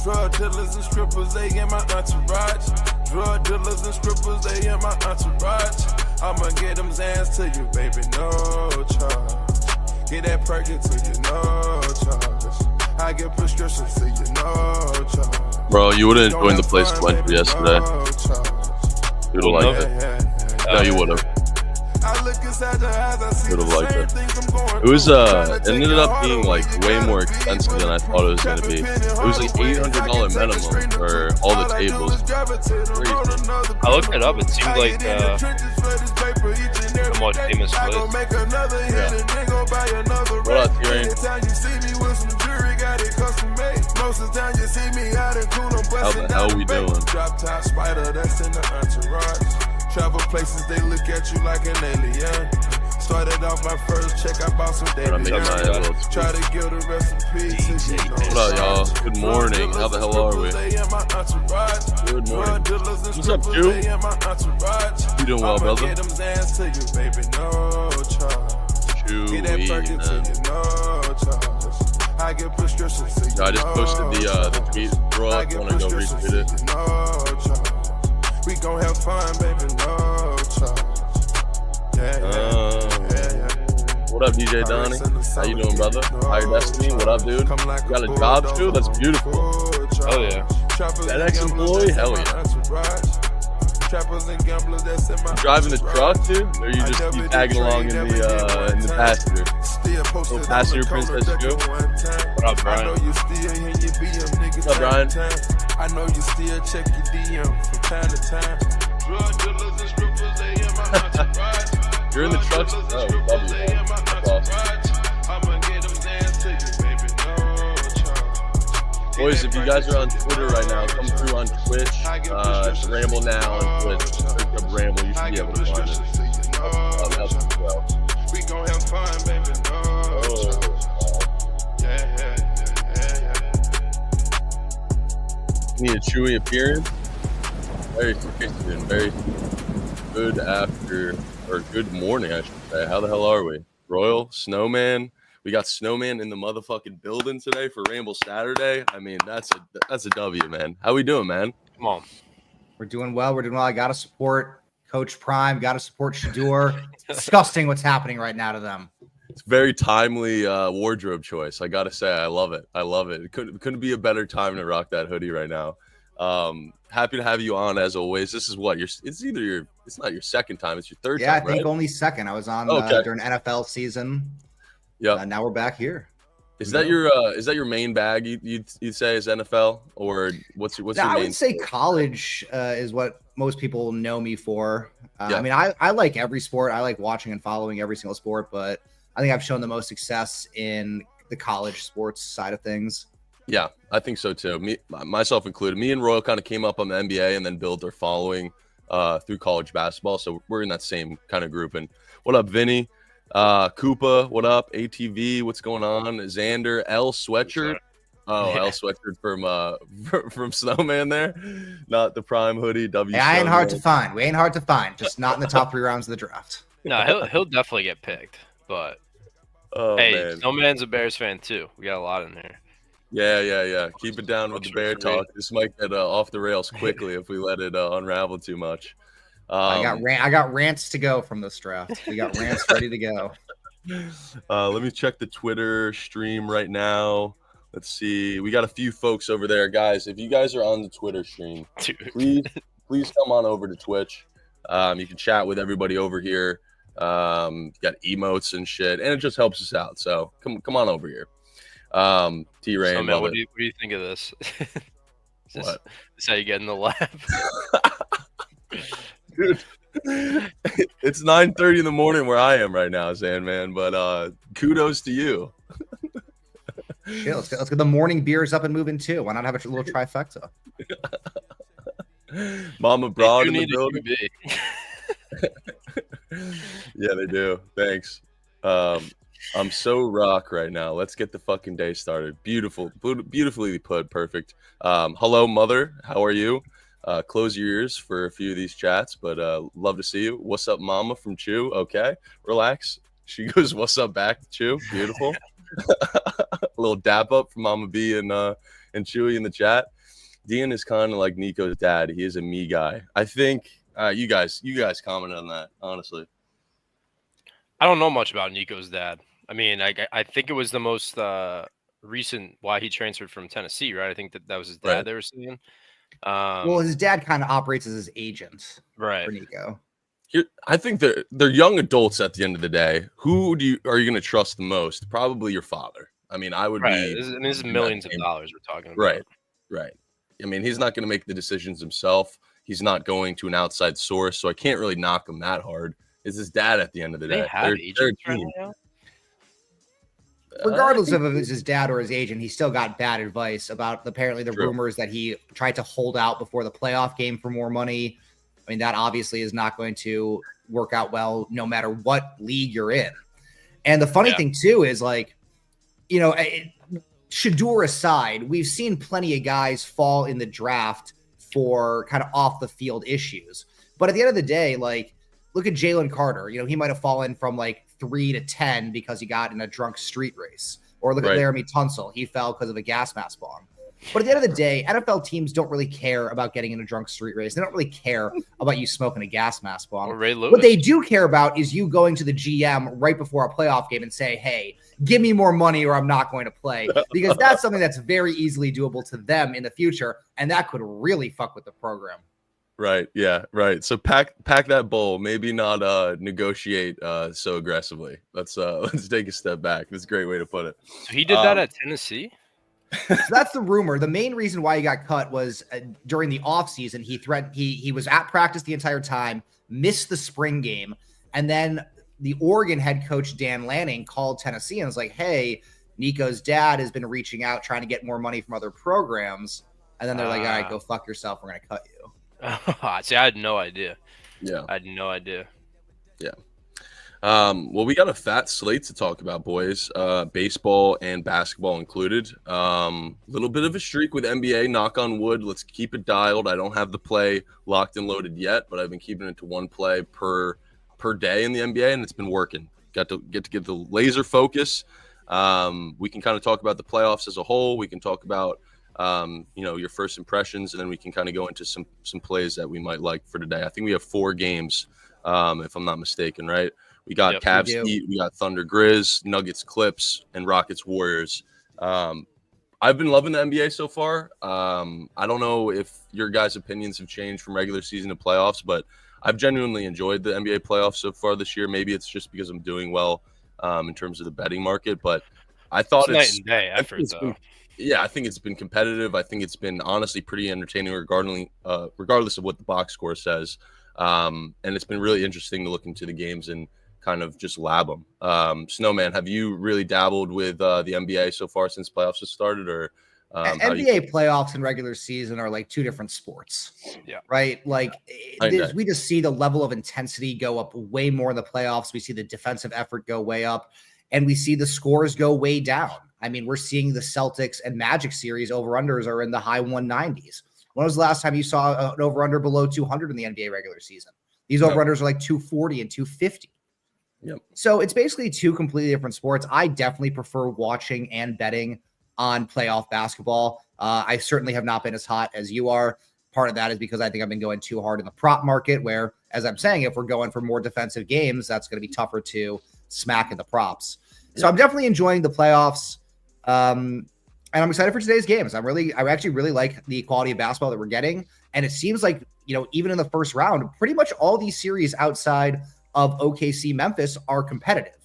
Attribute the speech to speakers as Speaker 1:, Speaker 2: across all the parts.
Speaker 1: Drug dealers and strippers, they in my entourage. Drug dealers and strippers, they in my entourage. I'ma get them Zans to you, baby, no charge. Get that Perkin to you, no charge. I get prescriptions to you, no charge.
Speaker 2: Bro, you wouldn't join the place we went to yesterday. You'd have liked it. No, you would have. Would have liked it. It was it ended up being like way more expensive than I thought it was gonna be. It was like $800 minimum for all the tables. Crazy.
Speaker 3: I looked it up. It seemed like a somewhat famous place.
Speaker 2: Yeah. What up, T-Rain? How the hell we doing?
Speaker 1: Travel places, they look at you like an alien. Started off my first check, I bought some daily. Try to give the recipe to you.
Speaker 2: What up, y'all? Good morning. How the hell are we? Good morning. What's up, Jew? You doing well, brother? Chewy, I just posted the tweet. Bro, I want to go retweet it.
Speaker 1: We gon' have fun, baby, no charge.
Speaker 2: What up, DJ Donnie? How you doing, brother? Higher Destiny, what up, dude? You got a job, too? That's beautiful.
Speaker 3: Oh, yeah.
Speaker 2: That ex-employee? Hell yeah. Driving the truck, dude? Or you tagging along in the passenger? Little passenger princess, Joe?
Speaker 3: What up, Brian?
Speaker 2: What's up, Brian?
Speaker 1: I know you still check your DM from time to time. Drug dealers and strippers, they in my entourage.
Speaker 2: You're in the truck? Oh, lovely. That's awesome.
Speaker 1: I'ma get them dance to you, baby, no charge.
Speaker 2: Boys, if you guys are on Twitter right now, come through on Twitch. Ramble Now on Twitch. Search up Ramble. You should be able to find it.
Speaker 1: We gon' have fun, baby, no charge.
Speaker 2: Need a chewy appearance. Very Christian, very good morning, I should say. How the hell are we? Royal, Snowman. We got Snowman in the motherfucking building today for Ramble Saturday. I mean, that's a W, man. How we doing, man?
Speaker 3: Come on.
Speaker 4: We're doing well. I gotta support Coach Prime. Gotta support Shador. It's disgusting what's happening right now to them.
Speaker 2: It's very timely wardrobe choice. I gotta say, I love it. It couldn't be a better time to rock that hoodie right now. Happy to have you on as always. This is what it's not your second time, it's your third time.
Speaker 4: Yeah, I think only second. I was on during NFL season.
Speaker 2: Yeah.
Speaker 4: Now we're back here.
Speaker 2: Is that your main bag? You'd say is NFL, or what's your main?
Speaker 4: I would say college is what most people know me for.
Speaker 2: Yeah.
Speaker 4: I mean, I like every sport. I like watching and following every single sport, but I think I've shown the most success in the college sports side of things.
Speaker 2: Yeah, I think so too. Myself included. Me and Royal kind of came up on the NBA and then built our following through college basketball. So we're in that same kind of group. And what up, Vinny? Koopa, what up? ATV, what's going on? Xander, L Sweatshirt. Oh, L Sweatshirt from Snowman there. Not the Prime hoodie.
Speaker 4: I ain't hard to find. We ain't hard to find. Just not in the top 3 rounds of the draft.
Speaker 3: No, he'll definitely get picked. But hey, Snowman's a Bears fan too. We got a lot in there.
Speaker 2: Yeah. Keep it down with the bear talk. This might get off the rails quickly if we let it unravel too much.
Speaker 4: I got rants to go from this draft. We got rants ready to go.
Speaker 2: Let me check the Twitter stream right now. Let's see. We got a few folks over there, guys. If you guys are on the Twitter stream, please come on over to Twitch. You can chat with everybody over here. Got emotes and shit, and it just helps us out. So come on over here. T-Rain,
Speaker 3: so, man, what do you think of this? This how you get in the lab?
Speaker 2: Dude, it's 9:30 in the morning where I am right now, Sandman. But kudos to you.
Speaker 4: Yeah, let's get the morning beers up and moving too. Why not have a little trifecta?
Speaker 2: Mama Broad in the building. Yeah, they do. Thanks. I'm so rock right now. Let's get the fucking day started. Beautifully put. Perfect. Hello, mother. How are you? Close your ears for a few of these chats, but love to see you. What's up, mama from Chew? Okay, relax. She goes, what's up back to Chew? Beautiful. little dap up from Mama B and Chewy in the chat. Dean is kind of like Nico's dad. He is a me guy. I think you guys commented on that, honestly.
Speaker 3: I don't know much about Nico's dad. I mean, I think it was the most recent why he transferred from Tennessee, right? I think that was his dad. Right. They were saying.
Speaker 4: Well, his dad kind of operates as his agent,
Speaker 3: right?
Speaker 4: For Nico.
Speaker 2: I think they're young adults at the end of the day. Who are you going to trust the most? Probably your father. I mean, I would be.
Speaker 3: This is millions of dollars we're talking about.
Speaker 2: Right. I mean, he's not going to make the decisions himself. He's not going to an outside source, so I can't really knock him that hard. It's his dad at the end of the day.
Speaker 3: They're a team.
Speaker 4: Regardless of if it's his dad or his agent, he still got bad advice about apparently the rumors that he tried to hold out before the playoff game for more money. I mean, that obviously is not going to work out well no matter what league you're in. And the funny thing, too, is like, you know, Shedeur aside, we've seen plenty of guys fall in the draft for kind of off the field issues. But at the end of the day, like, look at Jalen Carter. You know, he might have fallen from like 3 to 10 because he got in a drunk street race. Or look at Laramie Tunsil. He fell because of a gas mask bomb. But at the end of the day, NFL teams don't really care about getting in a drunk street race. They don't really care about you smoking a gas mask bomb.
Speaker 3: Or Ray Lewis.
Speaker 4: What they do care about is you going to the GM right before a playoff game and say, hey, give me more money or I'm not going to play. Because that's something that's very easily doable to them in the future. And that could really fuck with the program.
Speaker 2: Right. Yeah. Right. So pack that bowl. Maybe not negotiate so aggressively. Let's take a step back. That's a great way to put it.
Speaker 3: So he did that at Tennessee?
Speaker 4: So that's the rumor. The main reason why he got cut was during the offseason. He was at practice the entire time, missed the spring game, and then the Oregon head coach Dan Lanning called Tennessee and was like, "Hey, Nico's dad has been reaching out trying to get more money from other programs." And then they're like, "All right, go fuck yourself. We're gonna cut you."
Speaker 3: See, I had no idea.
Speaker 2: Yeah,
Speaker 3: I had no idea.
Speaker 2: Yeah. Well, we got a fat slate to talk about, boys. Baseball and basketball included. Little bit of a streak with NBA. Knock on wood. Let's keep it dialed. I don't have the play locked and loaded yet, but I've been keeping it to one play per day in the NBA, and it's been working. Got to get the laser focus. We can kind of talk about the playoffs as a whole. We can talk about your first impressions, and then we can kind of go into some plays that we might like for today. I think we have 4 games, if I'm not mistaken, right? We got Cavs Heat, we got Thunder Grizz, Nuggets Clips, and Rockets Warriors. I've been loving the NBA so far. I don't know if your guys' opinions have changed from regular season to playoffs, but I've genuinely enjoyed the NBA playoffs so far this year. Maybe it's just because I'm doing well in terms of the betting market, but I thought
Speaker 3: it's night and day effort, though.
Speaker 2: Yeah, I think it's been competitive. I think it's been honestly pretty entertaining, regardless of what the box score says. And it's been really interesting to look into the games and kind of just lab them. Snowman, have you really dabbled with the NBA so far since playoffs have started, or
Speaker 4: NBA playoffs and regular season are like 2 different sports?
Speaker 3: Yeah,
Speaker 4: right. Like we just see the level of intensity go up way more in the playoffs. We see the defensive effort go way up, and we see the scores go way down. I mean, we're seeing the Celtics and Magic series over-unders are in the high 190s. When was the last time you saw an over-under below 200 in the NBA regular season? These over-unders are like 240 and 250.
Speaker 2: Yep.
Speaker 4: So it's basically 2 completely different sports. I definitely prefer watching and betting on playoff basketball. I certainly have not been as hot as you are. Part of that is because I think I've been going too hard in the prop market, where, as I'm saying, if we're going for more defensive games, that's going to be tougher to smack in the props. So I'm definitely enjoying the playoffs. And I'm excited for today's games. I actually really like the quality of basketball that we're getting. And it seems like, even in the first round, pretty much all these series outside of OKC Memphis are competitive.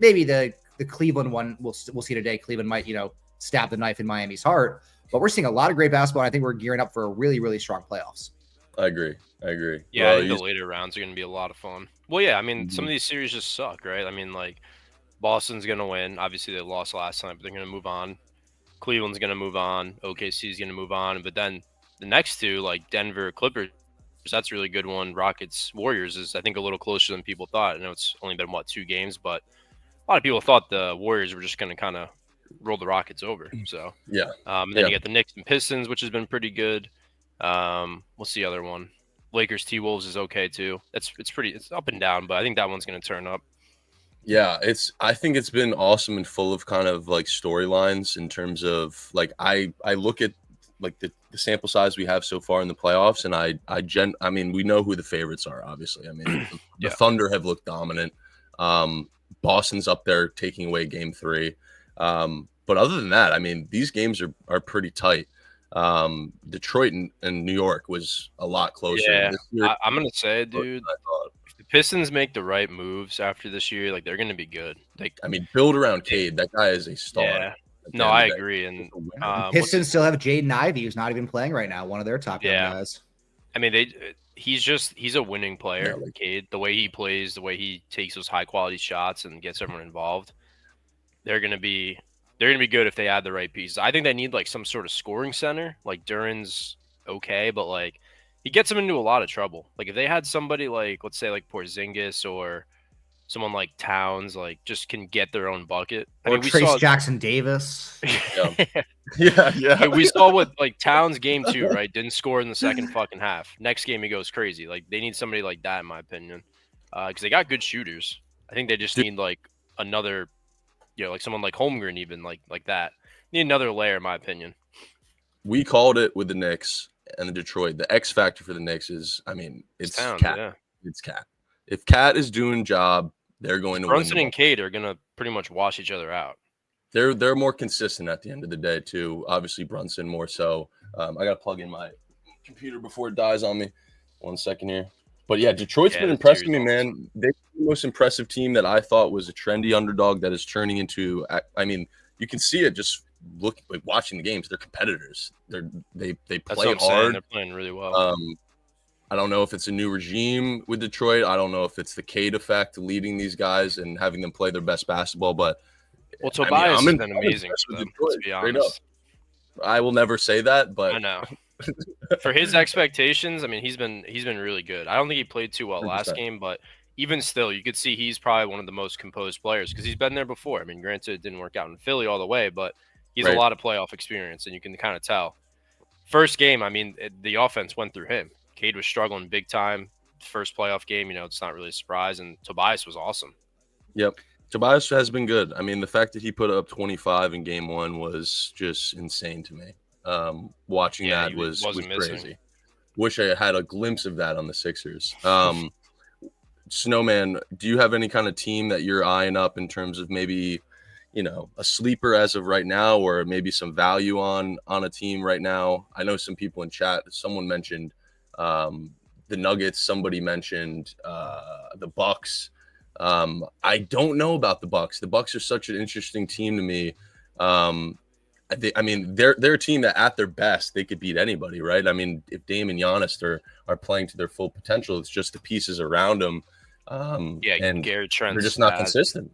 Speaker 4: Maybe the Cleveland one we'll see today. Cleveland might, stab the knife in Miami's heart, but we're seeing a lot of great basketball. And I think we're gearing up for a really, really strong playoffs.
Speaker 2: I agree.
Speaker 3: Yeah, I think the later rounds are going to be a lot of fun. Well, yeah, I mean, some of these series just suck, right? I mean, like, Boston's going to win. Obviously, they lost last time, but they're going to move on. Cleveland's going to move on. OKC's going to move on. But then the next 2, like Denver Clippers, that's a really good one. Rockets Warriors is, I think, a little closer than people thought. I know it's only been, 2 games, but a lot of people thought the Warriors were just going to kind of roll the Rockets over. So,
Speaker 2: yeah.
Speaker 3: And then you get the Knicks and Pistons, which has been pretty good. What's the other one? Lakers T-Wolves is okay, too. It's up and down, but I think that one's going to turn up.
Speaker 2: Yeah, I think it's been awesome and full of kind of like storylines in terms of like I look at like the sample size we have so far in the playoffs, and I mean, we know who the favorites are, obviously. I mean, the Thunder have looked dominant. Boston's up there taking away game 3. But other than that, I mean, these games are pretty tight. Detroit and New York was a lot closer.
Speaker 3: Yeah, I'm gonna say, dude, if the Pistons make the right moves after this year, like they're gonna be good. Like,
Speaker 2: I mean, build around Cade. That guy is a star.
Speaker 3: Yeah. No, I agree. And
Speaker 4: Pistons still have Jaden Ivey, who's not even playing right now, one of their top young guys.
Speaker 3: I mean, he's a winning player, Cade. The way he plays, the way he takes those high quality shots and gets everyone involved, they're gonna be good if they add the right pieces. I think they need like some sort of scoring center. Like Duren's okay, but like he gets them into a lot of trouble. Like if they had somebody like, let's say like Porzingis or someone like Towns, like just can get their own bucket.
Speaker 4: I mean, Trace Jackson Davis.
Speaker 2: Yeah.
Speaker 3: We saw what like Towns game 2, right? Didn't score in the second fucking half. Next game he goes crazy. Like they need somebody like that in my opinion, because they got good shooters. I think they just need like another. Like someone like Holmgren, even like that. Need another layer, in my opinion.
Speaker 2: We called it with the Knicks and the Detroit. The X factor for the Knicks is, I mean, it's Cat. Yeah. It's Cat. If Cat is doing job, they're going to
Speaker 3: Brunson
Speaker 2: win.
Speaker 3: And Cade are going to pretty much wash each other out.
Speaker 2: They're more consistent at the end of the day, too. Obviously, Brunson more so. I got to plug in my computer before it dies on me. 1 second here. But yeah, Detroit's been impressing me, man. They're the most impressive team that I thought was a trendy underdog that is turning into. I mean, you can see it just watching the games. They're competitors. They play hard.
Speaker 3: They're playing really well.
Speaker 2: I don't know if it's a new regime with Detroit. I don't know if it's the Cade effect leading these guys and having them play their best basketball. But
Speaker 3: Tobias has been amazing for them. Detroit, to be honest.
Speaker 2: I will never say that, but
Speaker 3: I know. For his expectations, I mean, he's been really good. I don't think he played too well 100%. Last game, but even still, you could see he's probably one of the most composed players because he's been there before. I mean, granted, it didn't work out in Philly all the way, but he's a lot of playoff experience, and you can kind of tell. First game, I mean, the offense went through him. Cade was struggling big time. First playoff game, it's not really a surprise, and Tobias was awesome.
Speaker 2: Yep. Tobias has been good. I mean, the fact that he put up 25 in game 1 was just insane to me. Watching that was crazy. Wish I had a glimpse of that on the Sixers. Snowman, do you have any kind of team that you're eyeing up in terms of maybe, a sleeper as of right now, or maybe some value on a team right now? I know some people in chat, someone mentioned the Nuggets, somebody mentioned the Bucks. I don't know about the Bucks. The Bucks are such an interesting team to me. I mean, they're a team that at their best, they could beat anybody, right? I mean, if Dame and Giannis are playing to their full potential, it's just the pieces around them. And
Speaker 3: Garrett Trent's
Speaker 2: they're just not consistent,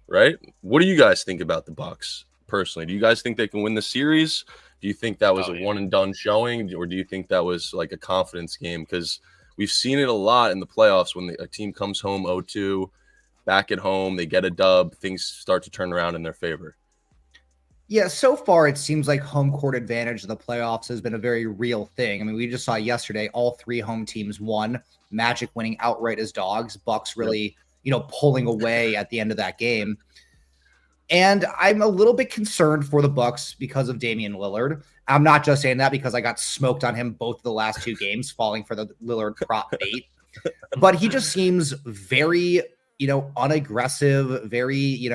Speaker 2: right? What do you guys think about the Bucks personally? Do you guys think they can win the series? Do you think that was a one and done showing, or do you think that was like a confidence game? Because we've seen it a lot in the playoffs when a team comes home 0-2, back at home, they get a dub, things start to turn around in their favor.
Speaker 4: Yeah, so far it seems like home court advantage in the playoffs has been a very real thing. I mean, we just saw yesterday all 3 home teams won. Magic winning outright as dogs. Bucks really, pulling away at the end of that game. And I'm a little bit concerned for the Bucks because of Damian Lillard. I'm not just saying that because I got smoked on him both of the last 2 games, falling for the Lillard prop bait. But he just seems very, unaggressive, very,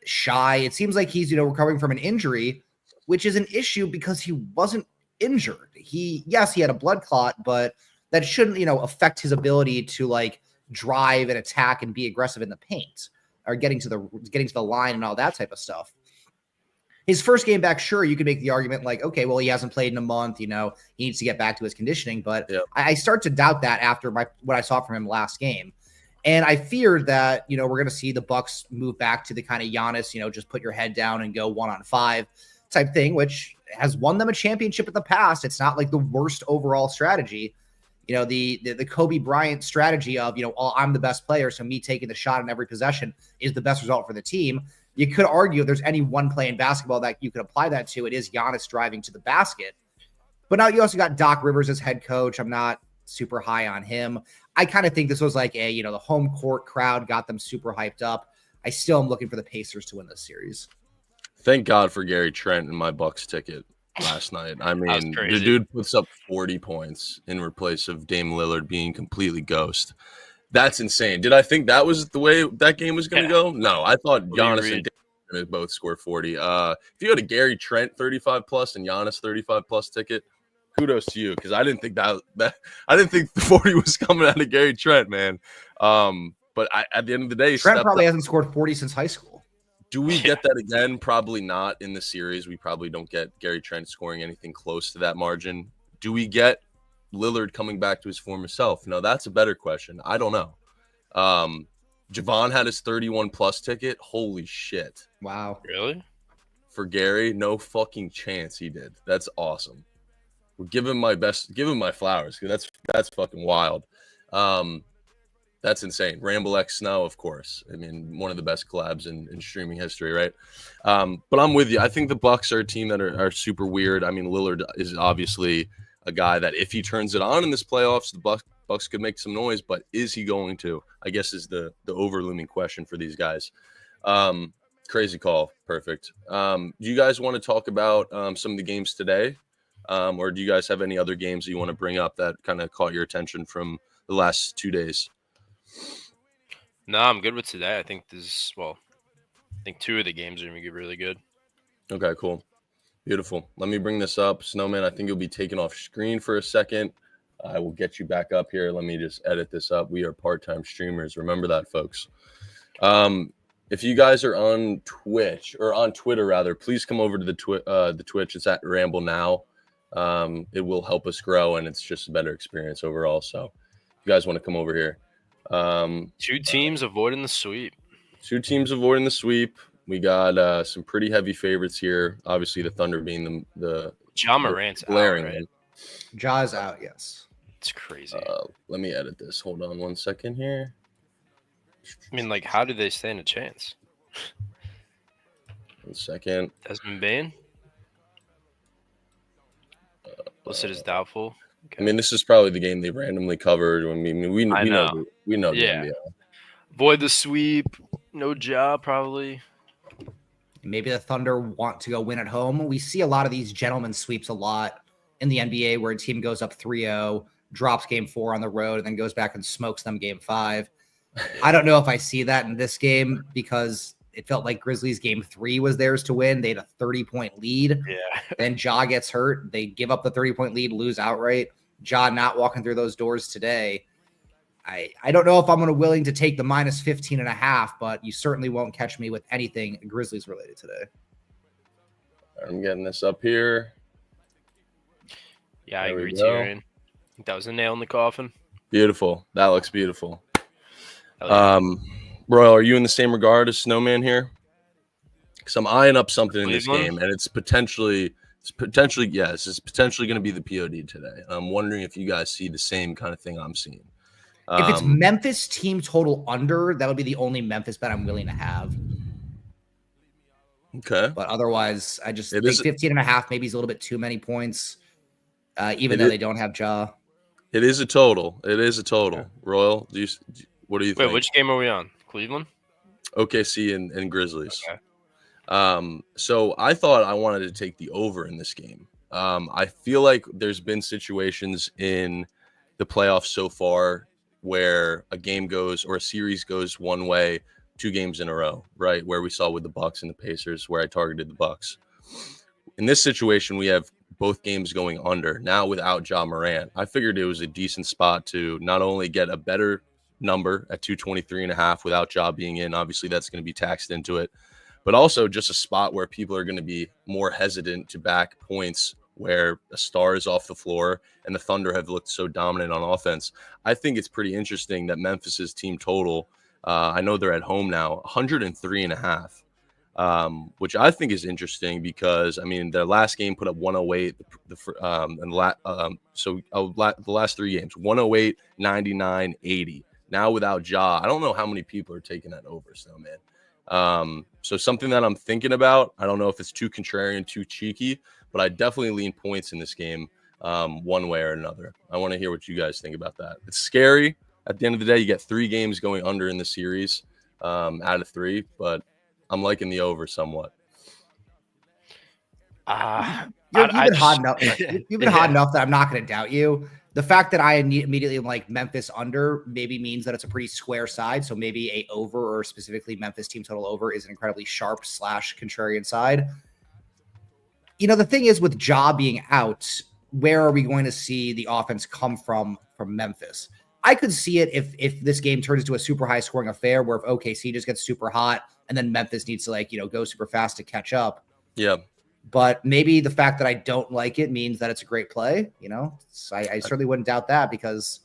Speaker 4: shy. It seems like he's, recovering from an injury, which is an issue because he wasn't injured. He had a blood clot, but that shouldn't, affect his ability to drive and attack and be aggressive in the paint or getting to the line and all that type of stuff. His first game back, sure, you could make the argument okay, well, he hasn't played in a month, he needs to get back to his conditioning, but I start to doubt that after what I saw from him last game. And I feared that, we're going to see the Bucks move back to the kind of Giannis, just put your head down and go 1-on-5 type thing, which has won them a championship in the past. It's not like the worst overall strategy. The Kobe Bryant strategy of, I'm the best player, so me taking the shot in every possession is the best result for the team. You could argue if there's any one play in basketball that you could apply that to, it is Giannis driving to the basket. But now you also got Doc Rivers as head coach. I'm not super high on him. I kind of think this was the home court crowd got them super hyped up. I still am looking for the Pacers to win this series.
Speaker 2: Thank God for Gary Trent in my Bucks ticket last night. I mean, the dude puts up 40 points in replace of Dame Lillard being completely ghost. That's insane. Did I think that was the way that game was going to go? No, I thought Giannis and Dame both scored 40. If you go to Gary Trent 35 plus and Giannis 35 plus ticket, kudos to you, because I didn't think that I didn't think the 40 was coming out of Gary Trent, man. But at the end of the day,
Speaker 4: Trent probably hasn't scored 40 since high school.
Speaker 2: Do we get that again? Probably not in the series. We probably don't get Gary Trent scoring anything close to that margin. Do we get Lillard coming back to his former self? No, that's a better question. I don't know. Javon had his 31 plus ticket. Holy shit.
Speaker 4: Wow.
Speaker 3: Really?
Speaker 2: For Gary, no fucking chance he did. That's awesome. We'll give him my best, give him my flowers, because that's fucking wild. That's insane. Ramble X Snow, of course. I mean, one of the best collabs in streaming history, right? But I'm with you. I think the Bucks are a team that are super weird. I mean, Lillard is obviously a guy that if he turns it on in this playoffs, the Bucks could make some noise. But is he going to? I guess is the overlooming question for these guys. Crazy call. Perfect. Do you guys want to talk about some of the games today? Or do you guys have any other games that you want to bring up that kind of caught your attention from the last 2 days?
Speaker 3: No, I'm good with today. I think I think 2 of the games are going to be really good.
Speaker 2: Okay, cool. Beautiful. Let me bring this up. Snowman, I think you'll be taken off screen for a second. I will get you back up here. Let me just edit this up. We are part-time streamers. Remember that, folks. If you guys are on Twitch, or on Twitter, rather, please come over to the Twitch. It's at Ramble Now. It will help us grow, and it's just a better experience overall. So if you guys want to come over here.
Speaker 3: 2 teams avoiding the sweep.
Speaker 2: 2 teams avoiding the sweep. We got some pretty heavy favorites here. Obviously, the Thunder being the
Speaker 3: Ja Morant's
Speaker 2: glaring.
Speaker 3: out, right?
Speaker 4: Ja's out, yes.
Speaker 3: It's crazy.
Speaker 2: Let me edit this. Hold on 1 second here.
Speaker 3: I mean, like, how do they stand a chance?
Speaker 2: 1 second.
Speaker 3: Desmond Bane? Listed as doubtful. Okay.
Speaker 2: I mean, this is probably the game they randomly covered. I mean, we know.
Speaker 3: Yeah.
Speaker 2: The NBA.
Speaker 3: Avoid the sweep. No job, probably.
Speaker 4: Maybe the Thunder want to go win at home. We see a lot of these gentlemen sweeps a lot in the NBA where a team goes up 3-0, drops game 4 on the road, and then goes back and smokes them game 5. I don't know if I see that in this game because it felt like Grizzlies game 3 was theirs to win. They had a 30-point lead.
Speaker 3: Yeah.
Speaker 4: Then Ja gets hurt. They give up the 30-point lead, lose outright. Ja not walking through those doors today. I don't know if I'm willing to take the minus 15.5, but you certainly won't catch me with anything Grizzlies related today.
Speaker 2: I'm getting this up here.
Speaker 3: Yeah, I agree too, Ryan. I think that was a nail in the coffin.
Speaker 2: Beautiful. That looks beautiful. Royal, are you in the same regard as Snowman here? Because I'm eyeing up something in this game, and it's potentially going to be the POD today. I'm wondering if you guys see the same kind of thing I'm seeing.
Speaker 4: If it's Memphis team total under, that would be the only Memphis bet I'm willing to have.
Speaker 2: Okay.
Speaker 4: But otherwise, I just think 15.5 maybe is a little bit too many points, even though they don't have Ja.
Speaker 2: It is a total. Okay. Royal, what do you think?
Speaker 3: Wait, which game are we on? Cleveland?
Speaker 2: OKC and Grizzlies. Okay. So I thought I wanted to take the over in this game. I feel like there's been situations in the playoffs so far where a game goes or a series goes one way 2 games in a row, right? Where we saw with the Bucks and the Pacers, where I targeted the Bucks. In this situation, we have both games going under. Now without Ja Morant, I figured it was a decent spot to not only get a better number at 223.5 without Ja being in. Obviously, that's going to be taxed into it. But also just a spot where people are going to be more hesitant to back points where a star is off the floor and the Thunder have looked so dominant on offense. I think it's pretty interesting that Memphis's team total, I know they're at home now, 103.5, which I think is interesting because, I mean, their last game put up 108. The last 3 games, 108, 99, 80. Now without Ja, I don't know how many people are taking that over, Snowman. So something that I'm thinking about, I don't know if it's too contrarian, too cheeky, but I definitely lean points in this game one way or another. I want to hear what you guys think about that. It's scary. At the end of the day, you get 3 games going under in the series. out of 3, but I'm liking the over somewhat.
Speaker 4: You've been hot enough. You've been hot enough that I'm not going to doubt you. The fact that I immediately like Memphis under maybe means that it's a pretty square side. So maybe a over, or specifically Memphis team total over, is an incredibly sharp / contrarian side. You know, the thing is with Ja being out, where are we going to see the offense come from Memphis? I could see it if this game turns into a super high scoring affair where if OKC just gets super hot and then Memphis needs to like, you know, go super fast to catch up.
Speaker 2: Yeah.
Speaker 4: But maybe the fact that I don't like it means that it's a great play. You know, so I certainly wouldn't doubt that, because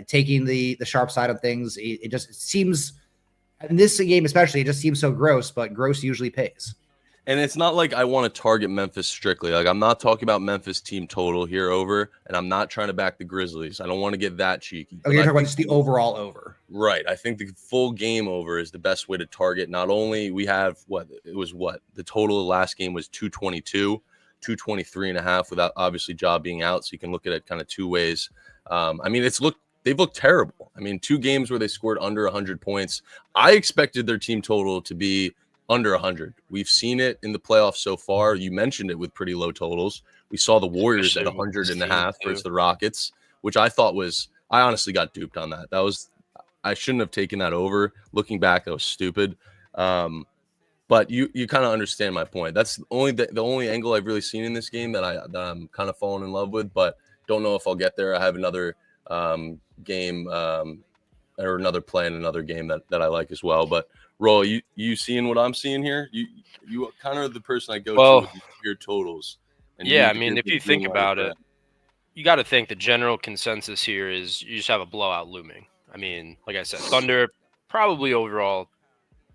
Speaker 4: taking the sharp side of things, it just seems, in this game especially, it just seems so gross, but gross usually pays.
Speaker 2: And it's not like I want to target Memphis strictly. Like, I'm not talking about Memphis team total here over, and I'm not trying to back the Grizzlies. I don't want to get that cheeky.
Speaker 4: Okay, you're talking about just the overall over.
Speaker 2: Right. I think the full game over is the best way to target. Not only we have the total of the last game was 222, 223.5 without obviously Ja being out. So you can look at it kind of two ways. I mean, they've looked terrible. I mean, 2 games where they scored under 100 points. I expected their team total to be under 100. We've seen it in the playoffs so far. You mentioned it with pretty low totals. We saw the Warriors at 100.5 versus the Rockets, which I honestly got duped on that. I shouldn't have taken that over. Looking back, that was stupid. But you kind of understand my point. That's the only angle I've really seen in this game that I'm kind of falling in love with, but don't know if I'll get there. I have another game or another play in another game that I like as well. But Roll, you seeing what I'm seeing here? You kind of the person I go to with your totals. And
Speaker 3: yeah, I mean, if you think about it, you got to think the general consensus here is you just have a blowout looming. I mean, like I said, Thunder probably overall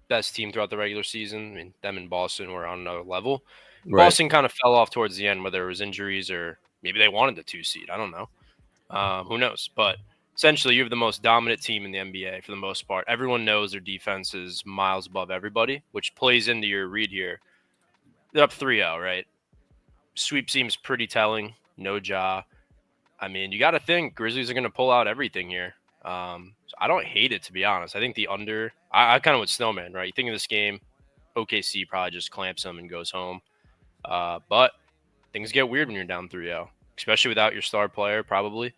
Speaker 3: best team throughout the regular season. I mean, them and Boston were on another level. Right. Boston kind of fell off towards the end, whether it was injuries or maybe they wanted the 2 seed. I don't know. Who knows? But essentially, you have the most dominant team in the NBA for the most part. Everyone knows their defense is miles above everybody, which plays into your read here. They're up 3-0, right? Sweep seems pretty telling. No Ja. I mean, you got to think Grizzlies are going to pull out everything here. So I don't hate it, to be honest. I think the under – I kind of with Snowman, right? You think of this game, OKC probably just clamps them and goes home. But things get weird when you're down 3-0, especially without your star player probably.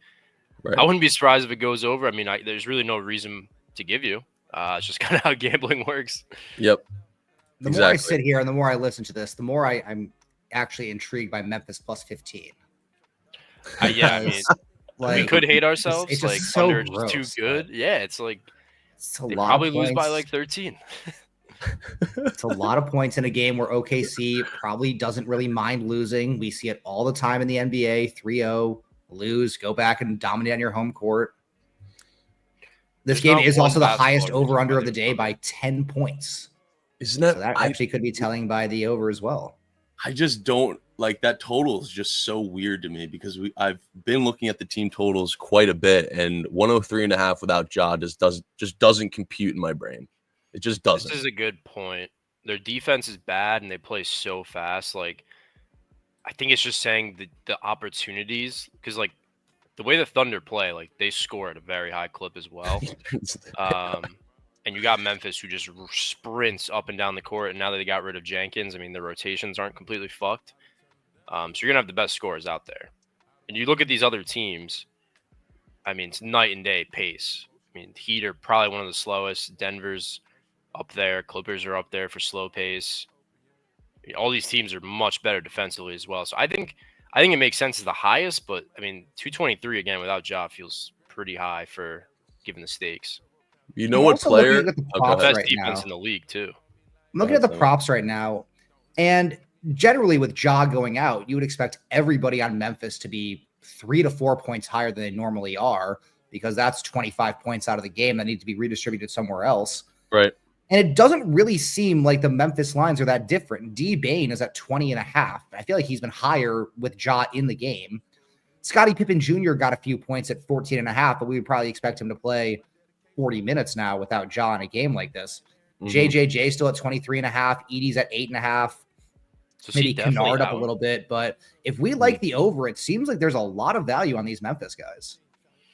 Speaker 3: Right. I wouldn't be surprised if it goes over. I mean, there's really no reason to give you. It's just kind of how gambling works.
Speaker 2: Yep.
Speaker 4: The more I sit here and the more I listen to this, the more I'm actually intrigued by Memphis plus 15.
Speaker 3: Yeah, I mean, like, we could hate ourselves.
Speaker 4: It's
Speaker 3: like,
Speaker 4: so
Speaker 3: under
Speaker 4: gross,
Speaker 3: too good. Yeah, it's like
Speaker 4: they
Speaker 3: probably lose by like 13.
Speaker 4: It's a lot of points in a game where OKC probably doesn't really mind losing. We see it all the time in the NBA. 3-0. Lose, go back and dominate on your home court. This game is also the highest over-under of the day by 10 points.
Speaker 2: Isn't that?
Speaker 4: So that actually could be telling by the over as well.
Speaker 2: I just don't like that total is just so weird to me because I've been looking at the team totals quite a bit, and 103.5 without Ja just doesn't compute in my brain. It just doesn't.
Speaker 3: This is a good point. Their defense is bad and they play so fast. Like, I think it's just saying the opportunities, because like the way the Thunder play, like they score at a very high clip as well. And you got Memphis who just sprints up and down the court. And now that they got rid of Jenkins, I mean, the rotations aren't completely fucked. So you're going to have the best scorers out there. And you look at these other teams, I mean, it's night and day pace. I mean, Heat are probably one of the slowest. Denver's up there. Clippers are up there for slow pace. All these teams are much better defensively as well. So I think it makes sense as the highest, but I mean, 223 again without Ja feels pretty high for given the stakes.
Speaker 2: You know what player?
Speaker 3: Best right defense in the league too.
Speaker 4: I'm looking at the props right now, and generally with Ja going out, you would expect everybody on Memphis to be 3 to 4 points higher than they normally are, because that's 25 points out of the game that need to be redistributed somewhere else.
Speaker 2: Right.
Speaker 4: And it doesn't really seem like the Memphis lines are that different. D. Bain is at 20.5. I feel like he's been higher with Ja in the game. Scottie Pippen Jr. got a few points at 14.5, but we would probably expect him to play 40 minutes now without Ja in a game like this. JJJ still at 23.5. Edie's at 8.5. So maybe Kennard up a little bit. But if we like the over, it seems like there's a lot of value on these Memphis guys.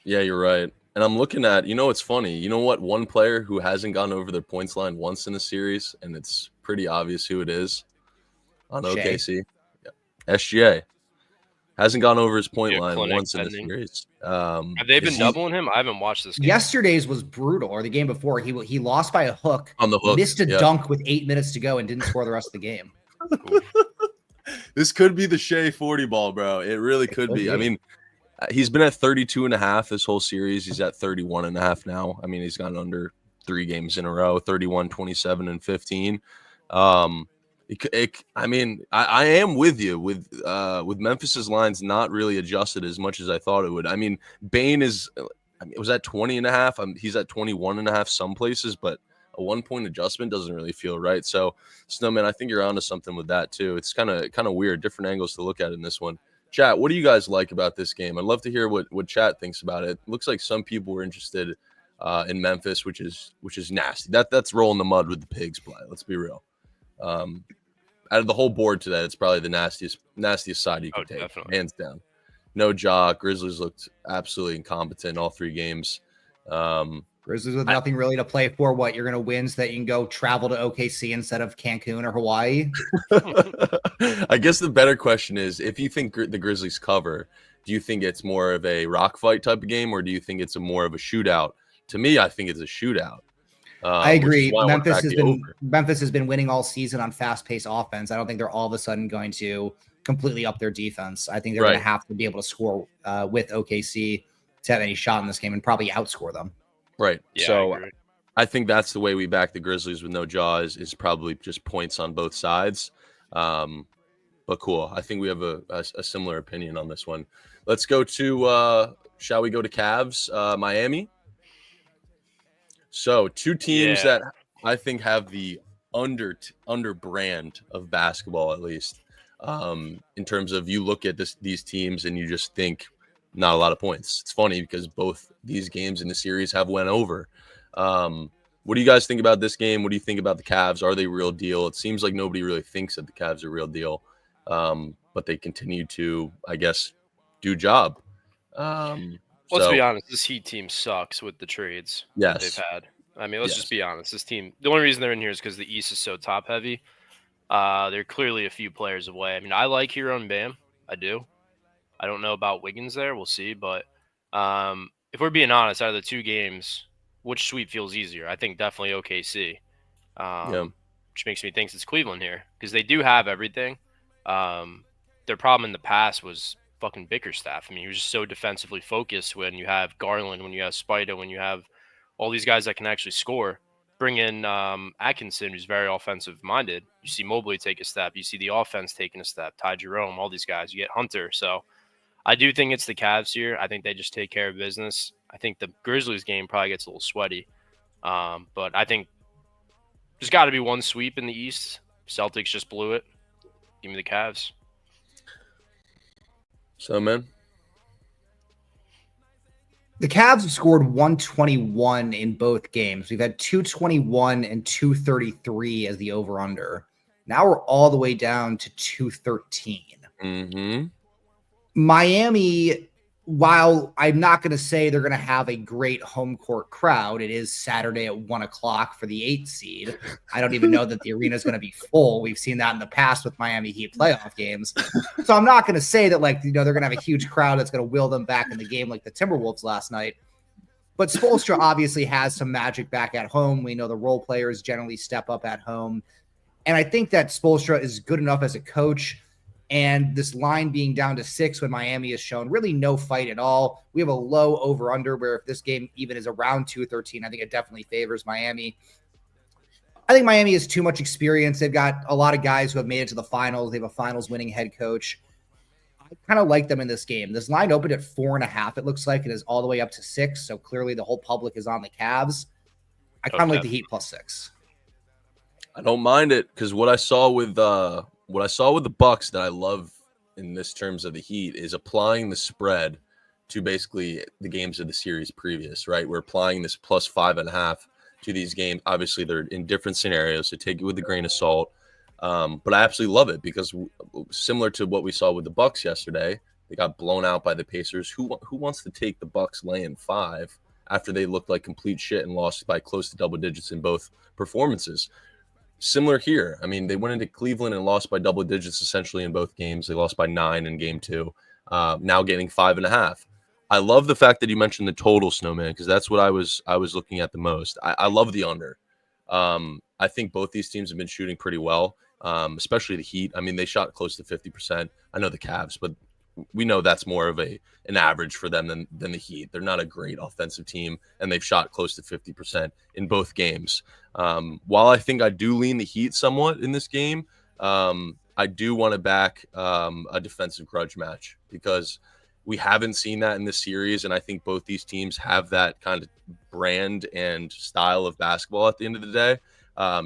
Speaker 2: Yeah, you're right. And I'm looking at, it's funny. You know what? One player who hasn't gone over their points line once in a series, and it's pretty obvious who it is on
Speaker 4: Shea.
Speaker 2: OKC. Yeah. SGA hasn't gone over his point
Speaker 3: Yeah,
Speaker 2: line
Speaker 3: clinic
Speaker 2: once in a
Speaker 3: pending.
Speaker 2: series.
Speaker 3: Have they been doubling him? I haven't watched this game.
Speaker 4: Yesterday's was brutal, or the game before. He lost by a hook,
Speaker 2: on the hook,
Speaker 4: missed a dunk with 8 minutes to go, and didn't score the rest of the game.
Speaker 2: This could be the Shea 40 ball, bro. It really could be. I mean, he's been at 32.5 this whole series. He's at 31.5 now. I mean, he's gone under 3 games in a row, 31, 27, and 15. I am with you with Memphis's lines not really adjusted as much as I thought it would. I mean, Bane was at 20.5. He's at 21.5 some places, but a 1 point adjustment doesn't really feel right. So, Snowman, I think you're onto something with that too. It's kind of weird, different angles to look at in this one. Chat, what do you guys like about this game? I'd love to hear what chat thinks about it. Looks like some people were interested in Memphis, which is nasty. That's rolling the mud with the pigs play. Let's be real. Out of the whole board today, it's probably the nastiest side you could take,
Speaker 3: definitely.
Speaker 2: hands down. No Ja. Grizzlies looked absolutely incompetent in all 3 games.
Speaker 4: Grizzlies with nothing really to play for. What, you're going to win so that you can go travel to OKC instead of Cancun or Hawaii?
Speaker 2: I guess the better question is, if you think the Grizzlies cover, do you think it's more of a rock fight type of game, or do you think it's more of a shootout? To me, I think it's a shootout.
Speaker 4: I agree. Memphis has been winning all season on fast-paced offense. I don't think they're all of a sudden going to completely up their defense. I think they're going to have to be able to score with OKC to have any shot in this game and probably outscore them.
Speaker 2: Right.
Speaker 3: Yeah,
Speaker 2: so I think that's the way we back the Grizzlies with no Ja is probably just points on both sides. But cool. I think we have a similar opinion on this one. Let's go to shall we go to Cavs, Miami? So 2 teams that I think have the under brand of basketball, at least, in terms of you look at these teams and you just think not a lot of points. It's funny because both these games in the series have went over. What do you guys think about this game? What do you think about the Cavs? Are they real deal? It seems like nobody really thinks that the Cavs are real deal, but they continue to, I guess, do job.
Speaker 3: Let's be honest. This Heat team sucks with the trades that they've had. I mean, let's just be honest. This team, the only reason they're in here is because the East is so top heavy. They're clearly a few players away. I mean, I like Hero and Bam. I do. I don't know about Wiggins there. We'll see. But if we're being honest, out of the 2 games, which sweep feels easier? I think definitely OKC, which makes me think it's Cleveland here because they do have everything. Their problem in the past was fucking Bickerstaff. I mean, he was just so defensively focused when you have Garland, when you have Spida, when you have all these guys that can actually score. Bring in Atkinson, who's very offensive-minded. You see Mobley take a step. You see the offense taking a step. Ty Jerome, all these guys. You get Hunter. So I do think it's the Cavs here. I think they just take care of business. I think the Grizzlies game probably gets a little sweaty. But I think there's got to be one sweep in the East. Celtics just blew it. Give me the Cavs.
Speaker 2: So, man.
Speaker 4: The Cavs have scored 121 in both games. We've had 221 and 233 as the over-under. Now we're all the way down to 213.
Speaker 2: Mm-hmm.
Speaker 4: Miami, while I'm not going to say they're going to have a great home court crowd, it is Saturday at 1 o'clock for the 8th seed. I don't even know that the arena is going to be full. We've seen that in the past with Miami Heat playoff games. So I'm not going to say that, they're going to have a huge crowd that's going to will them back in the game like the Timberwolves last night. But Spoelstra obviously has some magic back at home. We know the role players generally step up at home. And I think that Spoelstra is good enough as a coach. And this line being down to 6 when Miami has shown really no fight at all. We have a low over-under where if this game even is around 213, I think it definitely favors Miami. I think Miami has too much experience. They've got a lot of guys who have made it to the finals. They have a finals-winning head coach. I kind of like them in this game. This line opened at 4.5, it looks like. It is all the way up to 6, so clearly the whole public is on the Cavs. I kind of like the Heat plus 6.
Speaker 2: I don't mind it because what I saw with the Bucks that I love in this terms of the Heat is applying the spread to basically the games of the series previous, right? We're applying this plus 5.5 to these games. Obviously, they're in different scenarios, so take it with a grain of salt. But I absolutely love it because similar to what we saw with the Bucks yesterday, they got blown out by the Pacers. Who wants to take the Bucks laying 5 after they looked like complete shit and lost by close to double digits in both performances. Similar here. I mean, they went into Cleveland and lost by double digits essentially in both games. They lost by 9 in game 2, now getting 5.5. I love the fact that you mentioned the total, Snowman, because that's what I was looking at the most. I love the under. I think both these teams have been shooting pretty well, especially the Heat. I mean, they shot close to 50%. I know the Cavs, but we know that's more of an average for them than the Heat. They're not a great offensive team, and they've shot close to 50% in both games. While I think I do lean the Heat somewhat in this game, I do want to back a defensive grudge match because we haven't seen that in this series, and I think both these teams have that kind of brand and style of basketball at the end of the day.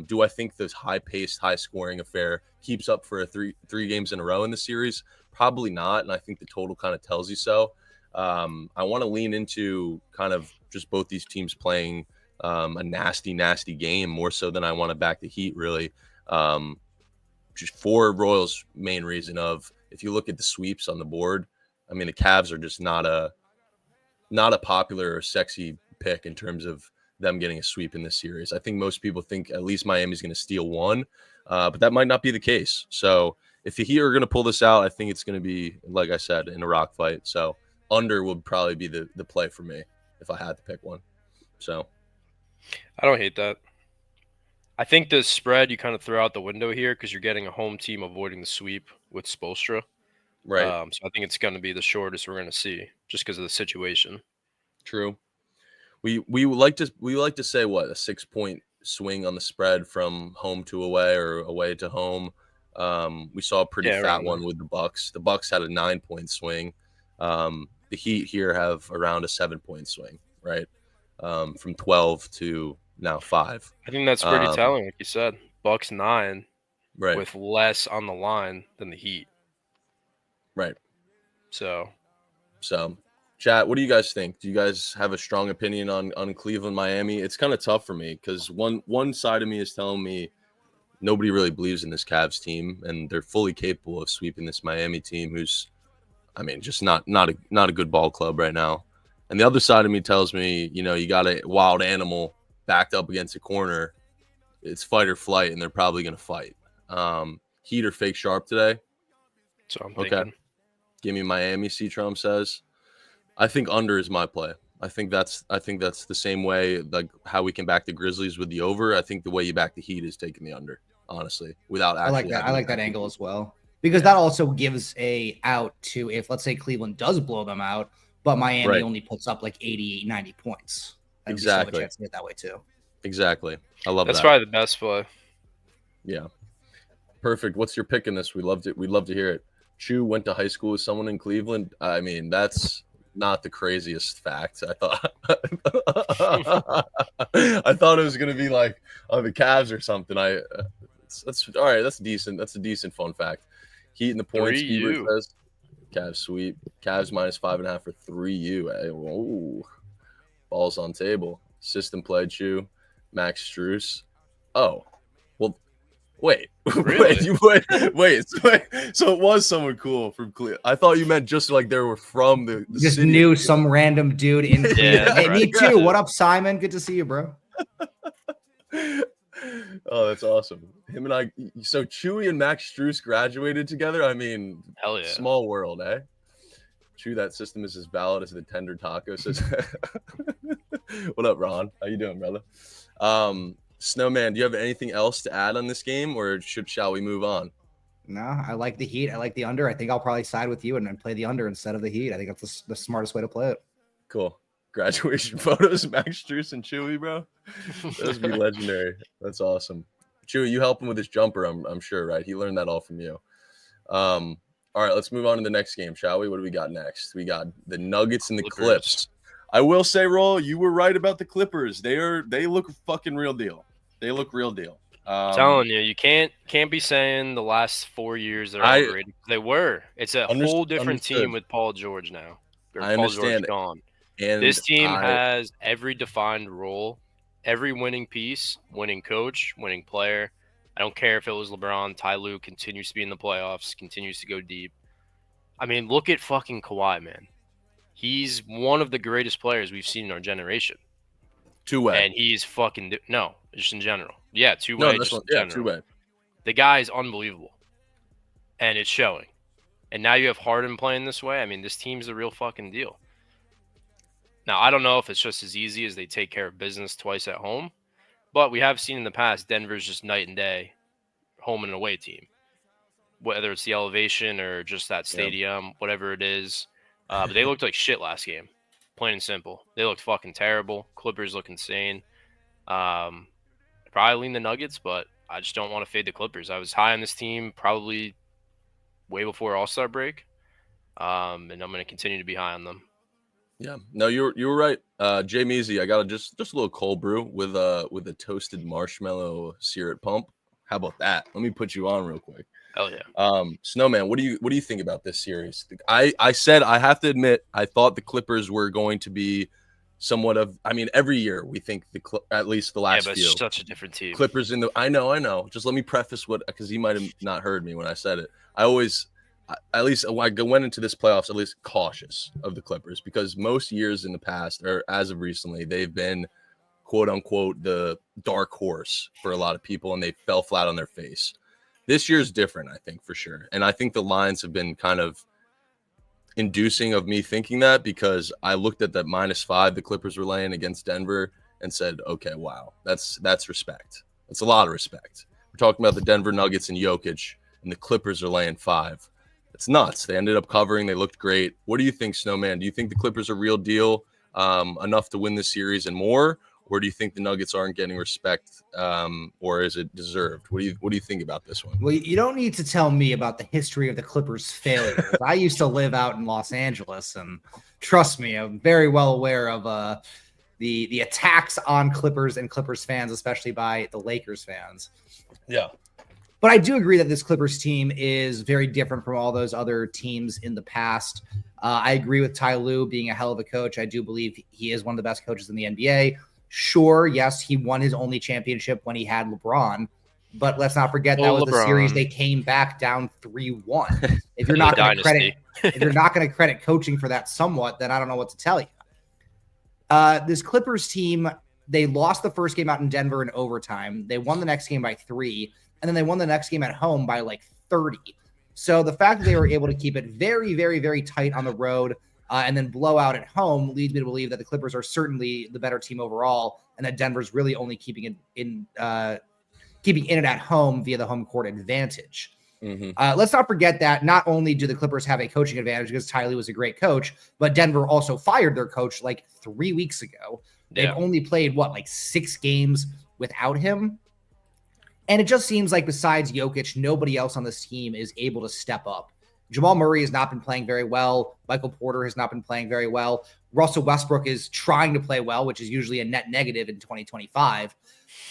Speaker 2: Do I think this high-paced, high-scoring affair keeps up for three games in a row in the series? Probably not, and I think the total kind of tells you so. I want to lean into kind of just both these teams playing a nasty, nasty game more so than I want to back the Heat, really. Just for Royals' main reason of, if you look at the sweeps on the board, I mean, the Cavs are just not a popular or sexy pick in terms of them getting a sweep in this series. I think most people think at least Miami's going to steal one, but that might not be the case. So if the Heat are going to pull this out, I think it's going to be, like I said, in a rock fight. So under would probably be the play for me if I had to pick one. So
Speaker 3: I don't hate that. I think the spread you kind of throw out the window here because you're getting a home team avoiding the sweep with Spoelstra.
Speaker 2: Right.
Speaker 3: So I think it's going to be the shortest we're going to see just because of the situation.
Speaker 2: True. We like to say what, a 6-point swing on the spread from home to away or away to home. We saw a pretty fat one with the Bucks. The Bucks had a 9-point swing. The Heat here have around a 7-point swing, right? From 12 to now 5.
Speaker 3: I think that's pretty telling, like you said. Bucks 9,
Speaker 2: right,
Speaker 3: with less on the line than the Heat.
Speaker 2: Right.
Speaker 3: So,
Speaker 2: chat, what do you guys think? Do you guys have a strong opinion on Cleveland, Miami? It's kind of tough for me because one side of me is telling me nobody really believes in this Cavs team, and they're fully capable of sweeping this Miami team, who's, I mean, just not a good ball club right now. And the other side of me tells me, you got a wild animal backed up against a corner. It's fight or flight, and they're probably going to fight. Heat or fake sharp today?
Speaker 3: So I'm thinking.
Speaker 2: Okay. Give me Miami, C-Trum says. I think under is my play. I think that's the same way, like how we can back the Grizzlies with the over. I think the way you back the Heat is taking the under, honestly, without actually.
Speaker 4: I like that angle as well, because that also gives a out to, if let's say Cleveland does blow them out, but Miami only puts up like 80, 90 points. And
Speaker 2: exactly.
Speaker 4: We have a chance to get that way too.
Speaker 2: Exactly. I love
Speaker 3: That's
Speaker 2: that.
Speaker 3: probably the best play.
Speaker 2: Yeah. Perfect. What's your pick in this? We'd love to hear it. Chu went to high school with someone in Cleveland. I mean, that's not the craziest fact. I thought I thought it was gonna be like the Cavs or something. That's all right. That's decent. That's a decent fun fact. Heat in the points. Bieber says Cavs sweep. Cavs minus 5.5 for 3U. Oh, balls on table. System play. Chu. Max Strus. Oh, well. Wait,
Speaker 3: really?
Speaker 2: wait. So it was someone cool from Cleveland. I thought you meant just like they were from the
Speaker 4: just
Speaker 2: city.
Speaker 4: knew some random dude in Cleveland.
Speaker 3: Yeah,
Speaker 4: hey, me too. What up, Simon? Good to see you, bro.
Speaker 2: Oh, that's awesome. Him and I. So Chewy and Max Strus graduated together. I mean,
Speaker 3: hell yeah.
Speaker 2: Small world, eh? Chew, that system is as valid as the tender taco says. What up, Ron? How you doing, brother? Snowman, do you have anything else to add on this game, or shall we move on?
Speaker 4: No, I like the Heat. I like the under. I think I'll probably side with you and then play the under instead of the Heat. I think that's the smartest way to play it.
Speaker 2: Cool. Graduation photos, Max Strus and Chewy, bro. Those would be legendary. That's awesome. Chewy, you help him with his jumper, I'm sure, right? He learned that all from you. All right, let's move on to the next game, shall we? What do we got next? We got the Nuggets and the Clips. I will say, Roll, you were right about the Clippers. They look fucking real deal. They look real deal.
Speaker 3: Telling you, you can't be saying the last 4 years they're overrated. They were. It's a whole different team with Paul George now.
Speaker 2: I understand.
Speaker 3: Paul George gone.
Speaker 2: And
Speaker 3: this team has every defined role, every winning piece, winning coach, winning player. I don't care if it was LeBron. Ty Lue continues to be in the playoffs, continues to go deep. I mean, look at fucking Kawhi, man. He's one of the greatest players we've seen in our generation.
Speaker 2: Two-way.
Speaker 3: And he's fucking no, just in general. Yeah, two-way.
Speaker 2: No,
Speaker 3: just in
Speaker 2: yeah,
Speaker 3: general.
Speaker 2: two-way.
Speaker 3: The guy is unbelievable, and it's showing. And now you have Harden playing this way. I mean, this team's the real fucking deal. Now, I don't know if it's just as easy as they take care of business twice at home, but we have seen in the past Denver's just night and day, home and away team. Whether it's the elevation or just that stadium, whatever it is. But they looked like shit last game, plain and simple. They looked fucking terrible. Clippers look insane. Probably lean the Nuggets, but I just don't want to fade the Clippers. I was high on this team probably way before All-Star break, and I'm going to continue to be high on them.
Speaker 2: Yeah, no, you were right. Jay Measy, I got just a little cold brew with a toasted marshmallow syrup pump. How about that? Let me put you on real quick.
Speaker 3: Hell yeah.
Speaker 2: Snowman, what do you think about this series? I said, I have to admit, I thought the Clippers were going to be somewhat of, I mean, every year we think at least the last
Speaker 3: but
Speaker 2: few.
Speaker 3: It's such a different team.
Speaker 2: Clippers I know. Just let me preface because he might have not heard me when I said it. I went into this playoffs at least cautious of the Clippers because most years in the past, or as of recently, they've been quote unquote the dark horse for a lot of people, and they fell flat on their face. This year's different, I think, for sure. And I think the lines have been kind of inducing of me thinking that because I looked at that -5 the Clippers were laying against Denver and said, okay, wow, that's respect. That's a lot of respect. We're talking about the Denver Nuggets and Jokic, and the Clippers are laying 5. It's nuts. They ended up covering. They looked great. What do you think, Snowman? Do you think the Clippers are real deal, enough to win this series and more? Or do you think the Nuggets aren't getting respect, or is it deserved? What do you think about this one?
Speaker 4: Well, you don't need to tell me about the history of the Clippers' failures. I used to live out in Los Angeles, and trust me, I'm very well aware of the attacks on Clippers and Clippers fans, especially by the Lakers fans.
Speaker 2: Yeah.
Speaker 4: But I do agree that this Clippers team is very different from all those other teams in the past. I agree with Ty Lue being a hell of a coach. I do believe he is one of the best coaches in the NBA. Sure, yes, he won his only championship when he had LeBron, but let's not forget that was the series they came back down 3-1. If you're not going to credit coaching for that somewhat, then I don't know what to tell you. This Clippers team, they lost the first game out in Denver in overtime. They won the next game by 3, and then they won the next game at home by like 30. So the fact that they were able to keep it very, very, very tight on the road and then blow out at home leads me to believe that the Clippers are certainly the better team overall, and that Denver's really only keeping it in it at home via the home court advantage.
Speaker 2: Mm-hmm.
Speaker 4: Let's not forget that not only do the Clippers have a coaching advantage because Ty Lue was a great coach, but Denver also fired their coach like 3 weeks ago. They've only played, 6 games without him? And it just seems like besides Jokic, nobody else on this team is able to step up. Jamal Murray has not been playing very well. Michael Porter has not been playing very well. Russell Westbrook is trying to play well, which is usually a net negative in 2025.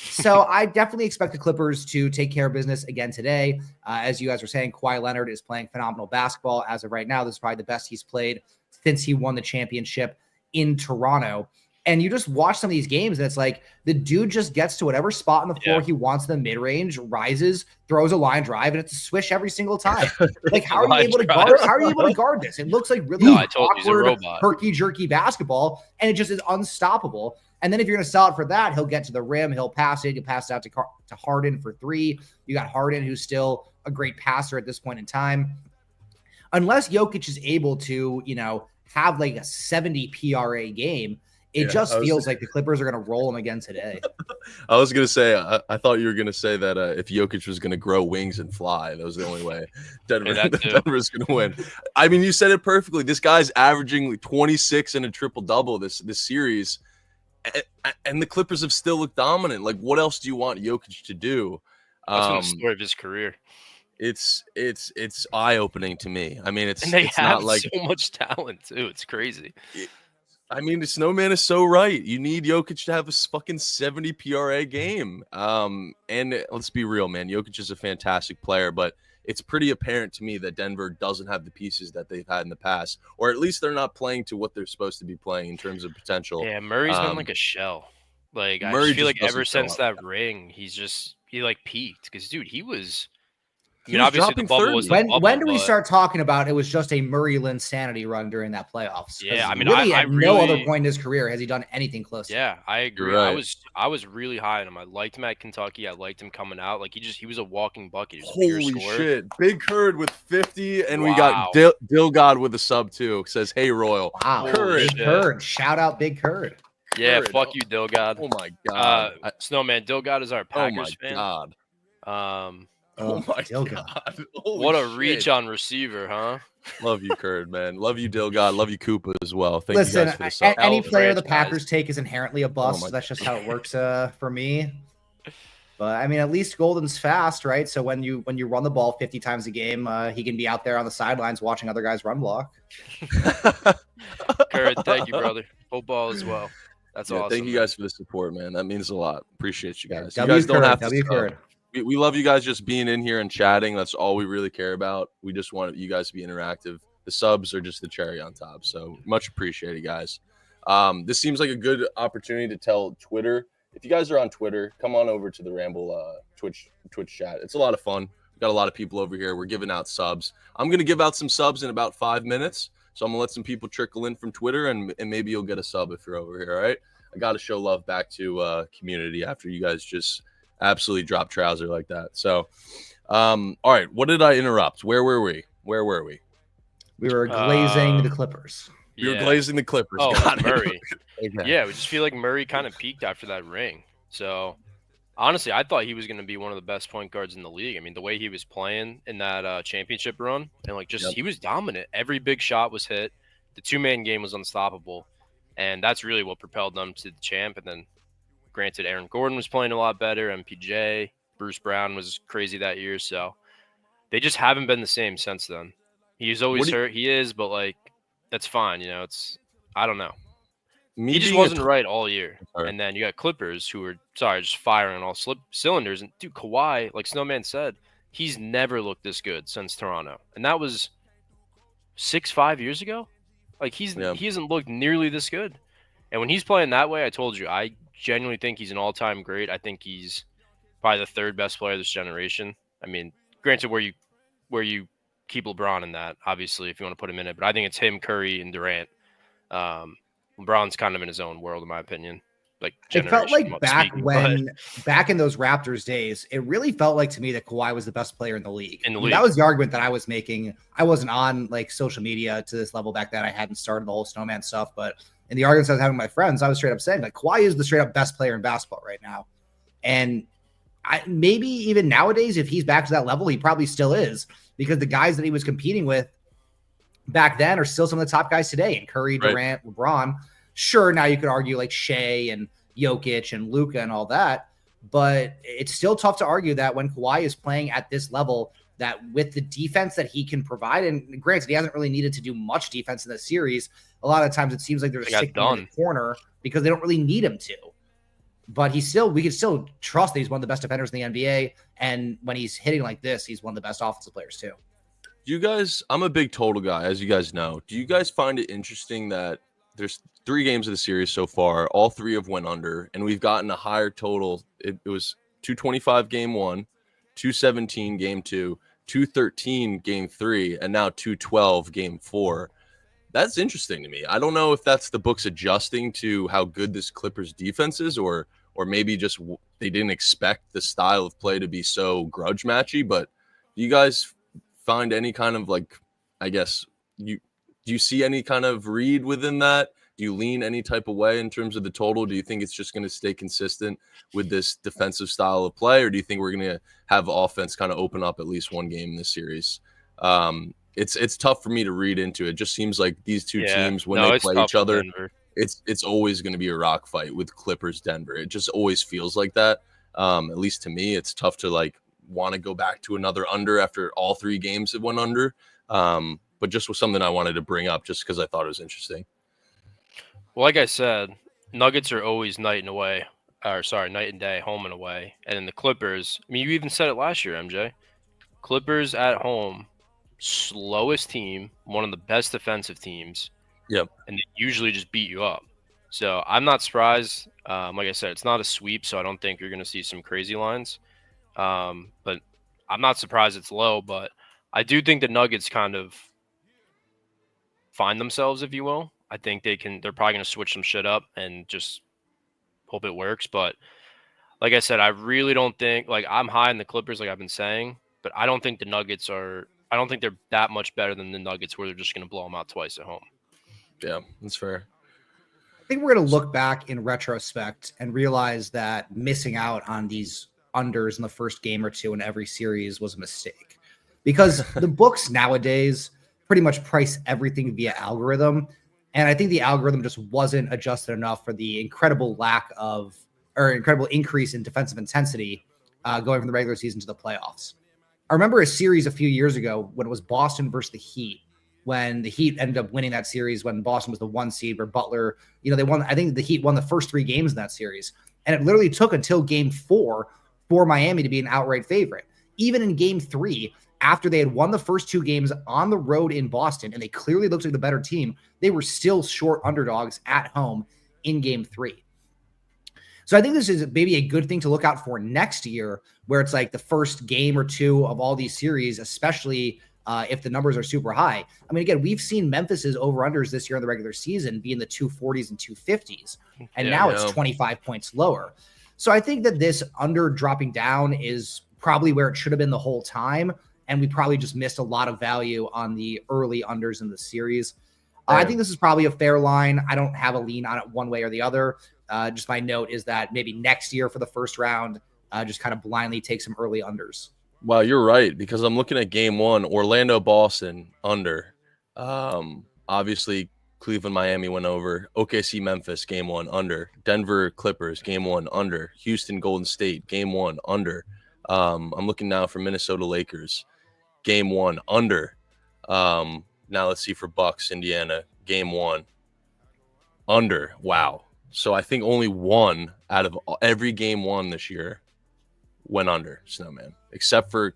Speaker 4: So I definitely expect the Clippers to take care of business again today. As you guys were saying, Kawhi Leonard is playing phenomenal basketball as of right now. This is probably the best he's played since he won the championship in Toronto. And you just watch some of these games, and it's like the dude just gets to whatever spot on the floor he wants in the mid-range, rises, throws a line drive, and it's a swish every single time. Like, how are you able to guard? How are you able to guard this? It looks like really awkward, herky-jerky basketball, and it just is unstoppable. And then if you're going to sell it for that, he'll get to the rim, he'll pass it, he'll pass it out to Harden for 3. You got Harden, who's still a great passer at this point in time. Unless Jokic is able to, have like a 70 PRA game, it just feels like the Clippers are going to roll them again today.
Speaker 2: I was going to say, I thought you were going to say that if Jokic was going to grow wings and fly, that was the only way Denver's going to win. I mean, you said it perfectly. This guy's averaging 26 and a triple-double this series, and the Clippers have still looked dominant. Like, what else do you want Jokic to do?
Speaker 3: That's been the story of his career.
Speaker 2: It's eye-opening to me. I mean, it's
Speaker 3: have
Speaker 2: not like
Speaker 3: so much talent, too. It's crazy.
Speaker 2: I mean, the Snowman is so right. You need Jokic to have a fucking 70 PRA game. And let's be real, man. Jokic is a fantastic player, but it's pretty apparent to me that Denver doesn't have the pieces that they've had in the past, or at least they're not playing to what they're supposed to be playing in terms of potential.
Speaker 3: Yeah, Murray's been like a shell. Like, I just feel like ever since that ring, he peaked. Because, dude, he was I mean, obviously the bubble was the bubble,
Speaker 4: when do we start talking about it was just a Murray insanity run during that playoffs?
Speaker 3: Yeah, I mean,
Speaker 4: really
Speaker 3: I
Speaker 4: at
Speaker 3: really,
Speaker 4: no other point in his career has he done anything close.
Speaker 3: Yeah, I agree.
Speaker 2: Right.
Speaker 3: I was really high on him. I liked him at Kentucky. I liked him coming out. Like he was a walking bucket. He was a pure
Speaker 2: Holy
Speaker 3: scorer.
Speaker 2: shit. Big Curd with 50, and we
Speaker 3: Wow.
Speaker 2: got Dill God with a sub too. Says, hey, Royal.
Speaker 4: Wow,
Speaker 2: Curd.
Speaker 4: Big Curd. Shout out Big Curd.
Speaker 3: Yeah,
Speaker 2: Curd.
Speaker 3: fuck you, Dilgod.
Speaker 2: Oh my god.
Speaker 3: Snowman, Dilgod is our
Speaker 2: Oh
Speaker 3: Packers
Speaker 2: my
Speaker 3: fan.
Speaker 2: god.
Speaker 4: Oh
Speaker 2: my
Speaker 4: Dilgod.
Speaker 2: god. Holy
Speaker 3: What a
Speaker 2: shit.
Speaker 3: reach on receiver, huh?
Speaker 2: Love you, Curd, man. Love you, Dill God. Love you, Koopa, as well. Thank
Speaker 4: Listen,
Speaker 2: you guys for the sub.
Speaker 4: any player the
Speaker 3: franchise.
Speaker 4: Packers take is inherently a bust.
Speaker 2: my
Speaker 4: So that's just how it works for me. But I mean, at least Golden's fast, right? So when you run the ball 50 times a game, he can be out there on the sidelines watching other guys run block.
Speaker 3: Curd, thank you, brother. Football as well. That's awesome.
Speaker 2: Thank you guys for the support, man. That means a lot. Appreciate you guys. You
Speaker 4: W
Speaker 2: guys don't
Speaker 4: Curd,
Speaker 2: have to
Speaker 4: W
Speaker 2: sub.
Speaker 4: Curd.
Speaker 2: We love you guys just being in here and chatting. That's all we really care about. We just want you guys to be interactive. The subs are just the cherry on top. So much appreciated, guys. This seems like a good opportunity to tell Twitter. If you guys are on Twitter, come on over to the Ramble Twitch chat. It's a lot of fun. We've got a lot of people over here. We're giving out subs. I'm going to give out some subs in about 5 minutes. So I'm going to let some people trickle in from Twitter, and maybe you'll get a sub if you're over here, all right? I got to show love back to community after you guys just absolutely drop trouser like that. So, all right, what did I interrupt? Where were we?
Speaker 4: We were glazing the Clippers.
Speaker 2: We were glazing the Clippers.
Speaker 3: Oh,
Speaker 2: Got it.
Speaker 3: Murray.
Speaker 2: Okay.
Speaker 3: Yeah, we just feel like Murray kind of peaked after that ring. So, honestly, I thought he was going to be one of the best point guards in the league. I mean, the way he was playing in that championship run, and like just he was dominant. Every big shot was hit. The two-man game was unstoppable, and that's really what propelled them to the champ. And then, granted, Aaron Gordon was playing a lot better. MPJ, Bruce Brown was crazy that year. So, they just haven't been the same since then. He's always hurt. He is, but like that's fine. You know, I don't know. He just wasn't right all year.
Speaker 2: Right.
Speaker 3: And then you got Clippers who were just firing on all cylinders. And dude, Kawhi, like Snowman said, he's never looked this good since Toronto, and that was 5 years ago. Like he hasn't looked nearly this good. And when he's playing that way, I told you, I genuinely think he's an all-time great. I think he's probably the third best player of this generation. I mean, granted, where you keep LeBron in that, obviously, if you want to put him in it. But I think it's him, Curry, and Durant. LeBron's kind of in his own world, in my opinion. Like
Speaker 4: it felt like back in those Raptors days, it really felt like to me that Kawhi was the best player in the league. That was the argument that I was making. I wasn't on like social media to this level back then. I hadn't started the whole Snowman stuff, but in the arguments I was having with my friends, I was straight up saying like Kawhi is the straight up best player in basketball right now. And maybe even nowadays, if he's back to that level, he probably still is, because the guys that he was competing with back then are still some of the top guys today. And Curry, Durant, LeBron. Sure, now you could argue like Shea and Jokic and Luka and all that, but it's still tough to argue that when Kawhi is playing at this level, that with the defense that he can provide, and granted, he hasn't really needed to do much defense in this series. A lot of times it seems like they're just sticking in the corner because they don't really need him to. But we can still trust that he's one of the best defenders in the NBA. And when he's hitting like this, he's one of the best offensive players too.
Speaker 2: You guys, I'm a big total guy, as you guys know. Do you guys find it interesting that there's 3 games of the series so far, all 3 have went under, and we've gotten a higher total? It was 225 game 1, 217 game 2, 213 game 3, and now 212 game 4. That's interesting to me. I don't know if that's the books adjusting to how good this Clippers defense is, or maybe just they didn't expect the style of play to be so grudge matchy. But do you guys find any kind of like, I guess, do you see any kind of read within that? Do you lean any type of way in terms of the total? Do you think it's just going to stay consistent with this defensive style of play, or do you think we're going to have offense kind of open up at least one game in this series? It's tough for me to read into it. It just seems like these two teams, when they play each other, it's always going to be a rock fight with Clippers Denver. It just always feels like that. At least to me, it's tough to like want to go back to another under after all 3 games have went under. But just was something I wanted to bring up just because I thought it was interesting.
Speaker 3: Well, like I said, Nuggets are always night and day, home and away. And then the Clippers, I mean, you even said it last year, MJ. Clippers at home, slowest team, one of the best defensive teams.
Speaker 2: Yep.
Speaker 3: And they usually just beat you up. So I'm not surprised. Like I said, it's not a sweep, so I don't think you're going to see some crazy lines. But I'm not surprised it's low, but I do think the Nuggets kind of find themselves, if you will. I think they're probably going to switch some shit up and just hope it works. But like I said, I really don't think, like, I'm high in the Clippers, like I've been saying, but I don't think I don't think they're that much better than the Nuggets where they're just going to blow them out twice at home.
Speaker 2: Yeah, that's fair.
Speaker 4: I think we're going to look back in retrospect and realize that missing out on these unders in the first game or two in every series was a mistake, because the books nowadays pretty much price everything via algorithm. And I think the algorithm just wasn't adjusted enough for the incredible increase in defensive intensity going from the regular season to the playoffs. I remember a series a few years ago when it was Boston versus the Heat, when the Heat ended up winning that series when Boston was the 1 seed, where Butler, they won. I think the Heat won the first 3 games in that series. And it literally took until game 4 for Miami to be an outright favorite. Even in game 3, after they had won the first 2 games on the road in Boston, and they clearly looked like the better team, they were still short underdogs at home in game 3. So I think this is maybe a good thing to look out for next year, where it's like the first game or 2 of all these series, especially if the numbers are super high. I mean, again, we've seen Memphis's over-unders this year in the regular season be in the 240s and 250s, and now it's 25 points lower. So I think that this under dropping down is probably where it should have been the whole time, and we probably just missed a lot of value on the early unders in the series. I think this is probably a fair line. I don't have a lean on it one way or the other. Just my note is that maybe next year for the first round, just kind of blindly take some early unders.
Speaker 2: Wow, you're right, because I'm looking at game 1, Orlando, Boston, under. Obviously, Cleveland, Miami went over. OKC, Memphis, game 1, under. Denver, Clippers, game 1, under. Houston, Golden State, game 1, under. I'm looking now for Minnesota Lakers, game 1, under. Now let's see for Bucks, Indiana, game 1, under. Wow. So I think only 1 out of every game 1 this year went under, Snowman, except for,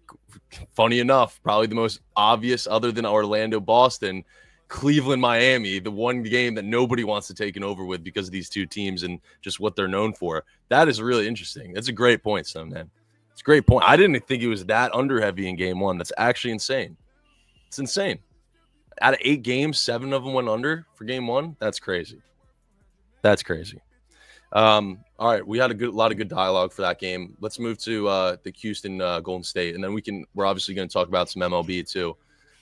Speaker 2: funny enough, probably the most obvious other than Orlando, Boston, Cleveland, Miami, the one game that nobody wants to take an over with because of these 2 teams and just what they're known for. That is really interesting. That's a great point, Snowman. It's a great point. I didn't think it was that under heavy in game 1. That's actually insane. It's insane. Out of 8 games, 7 of them went under for game 1. That's crazy. That's crazy. All right, we had a lot of good dialogue for that game. Let's move to the Houston Golden State, and then we're obviously going to talk about some MLB too.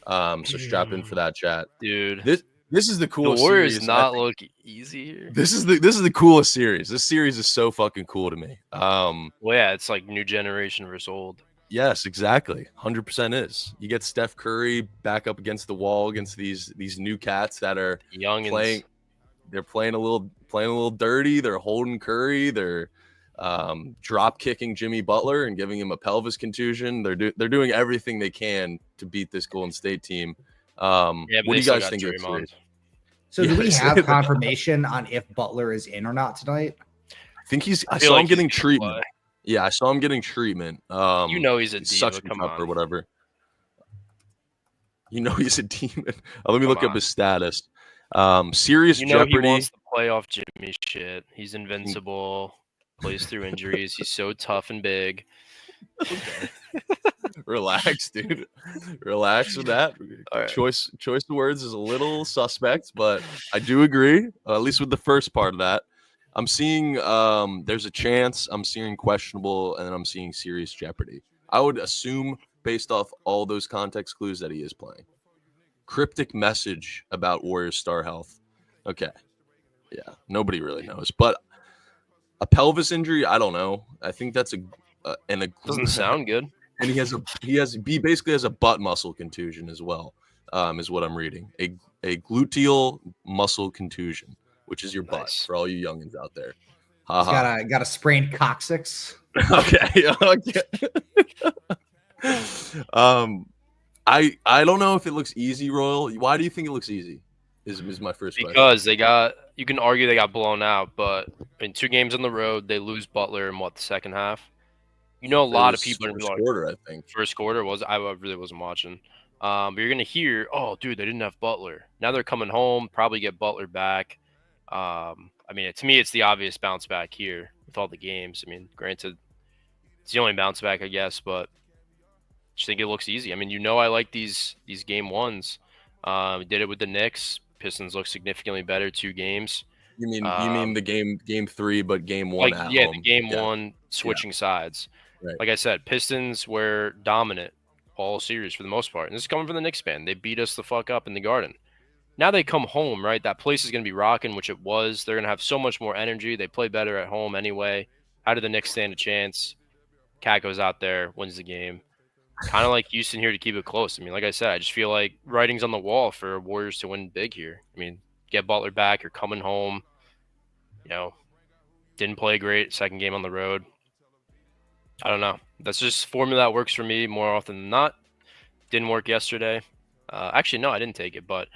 Speaker 2: So strap in for that, chat,
Speaker 3: dude.
Speaker 2: This is the coolest.
Speaker 3: The Warriors
Speaker 2: series.
Speaker 3: not look easy here.
Speaker 2: This is the coolest series. This series is so fucking cool to me.
Speaker 3: Well, yeah, it's like new generation versus old.
Speaker 2: Yes, exactly. 100% is. You get Steph Curry back up against the wall against these new cats that are
Speaker 3: young
Speaker 2: playing. They're playing a little dirty. They're holding Curry. They're drop kicking Jimmy Butler and giving him a pelvis contusion. They're doing everything they can to beat this Golden State team. What do you guys think of this series?
Speaker 4: So do we have confirmation on if Butler is in or not tonight?
Speaker 2: I think I saw him getting treatment. Yeah, I saw him getting treatment.
Speaker 3: He's a
Speaker 2: suction cup or whatever. He's a demon. Let me look up his status. Serious Jeopardy.
Speaker 3: He wants the playoff Jimmy shit. He's invincible. Plays through injuries. He's so tough and big.
Speaker 2: Relax, dude. Relax with that. Right. Choice of words is a little suspect, but I do agree, at least with the first part of that. I'm seeing there's a chance. I'm seeing questionable, and then I'm seeing serious Jeopardy. I would assume, based off all those context clues, that he is playing. Cryptic message about Warriors star health. Okay. Yeah, nobody really knows. But a pelvis injury, I don't know. I think that's
Speaker 3: doesn't sound good.
Speaker 2: And he basically has a butt muscle contusion as well, is what I'm reading. A gluteal muscle contusion, which is your butt for all you youngins out there.
Speaker 4: Got a sprained coccyx.
Speaker 2: Okay. I don't know if it looks easy, Royal. Why do you think it looks easy? Is my first question.
Speaker 3: Because you can argue they got blown out, but in 2 games on the road, they lose Butler in the second half. A lot of people are
Speaker 2: first quarter, I think.
Speaker 3: First quarter was. I really wasn't watching. But you're gonna hear, oh, dude, they didn't have Butler. Now they're coming home, probably get Butler back. To me, it's the obvious bounce back here with all the games. Granted, it's the only bounce back, I guess, but Just think it looks easy. I mean, I like these game ones. We did it with the Knicks. Pistons look significantly better 2 games.
Speaker 2: You mean the game 3, but game 1 at home?
Speaker 3: The game 1 switching sides.
Speaker 2: Right.
Speaker 3: Like I said, Pistons were dominant all series for the most part. And this is coming from the Knicks fan. They beat us the fuck up in the Garden. Now they come home, right? That place is going to be rocking, which it was. They're going to have so much more energy. They play better at home anyway. How did the Knicks stand a chance? Cat goes out there, wins the game. Kind of like Houston here to keep it close. I mean, like I said, I just feel like writing's on the wall for Warriors to win big here. I mean, get Butler back. You're coming home. Didn't play great second game on the road. I don't know. That's just formula that works for me more often than not. Didn't work yesterday. Actually, no, I didn't take it, but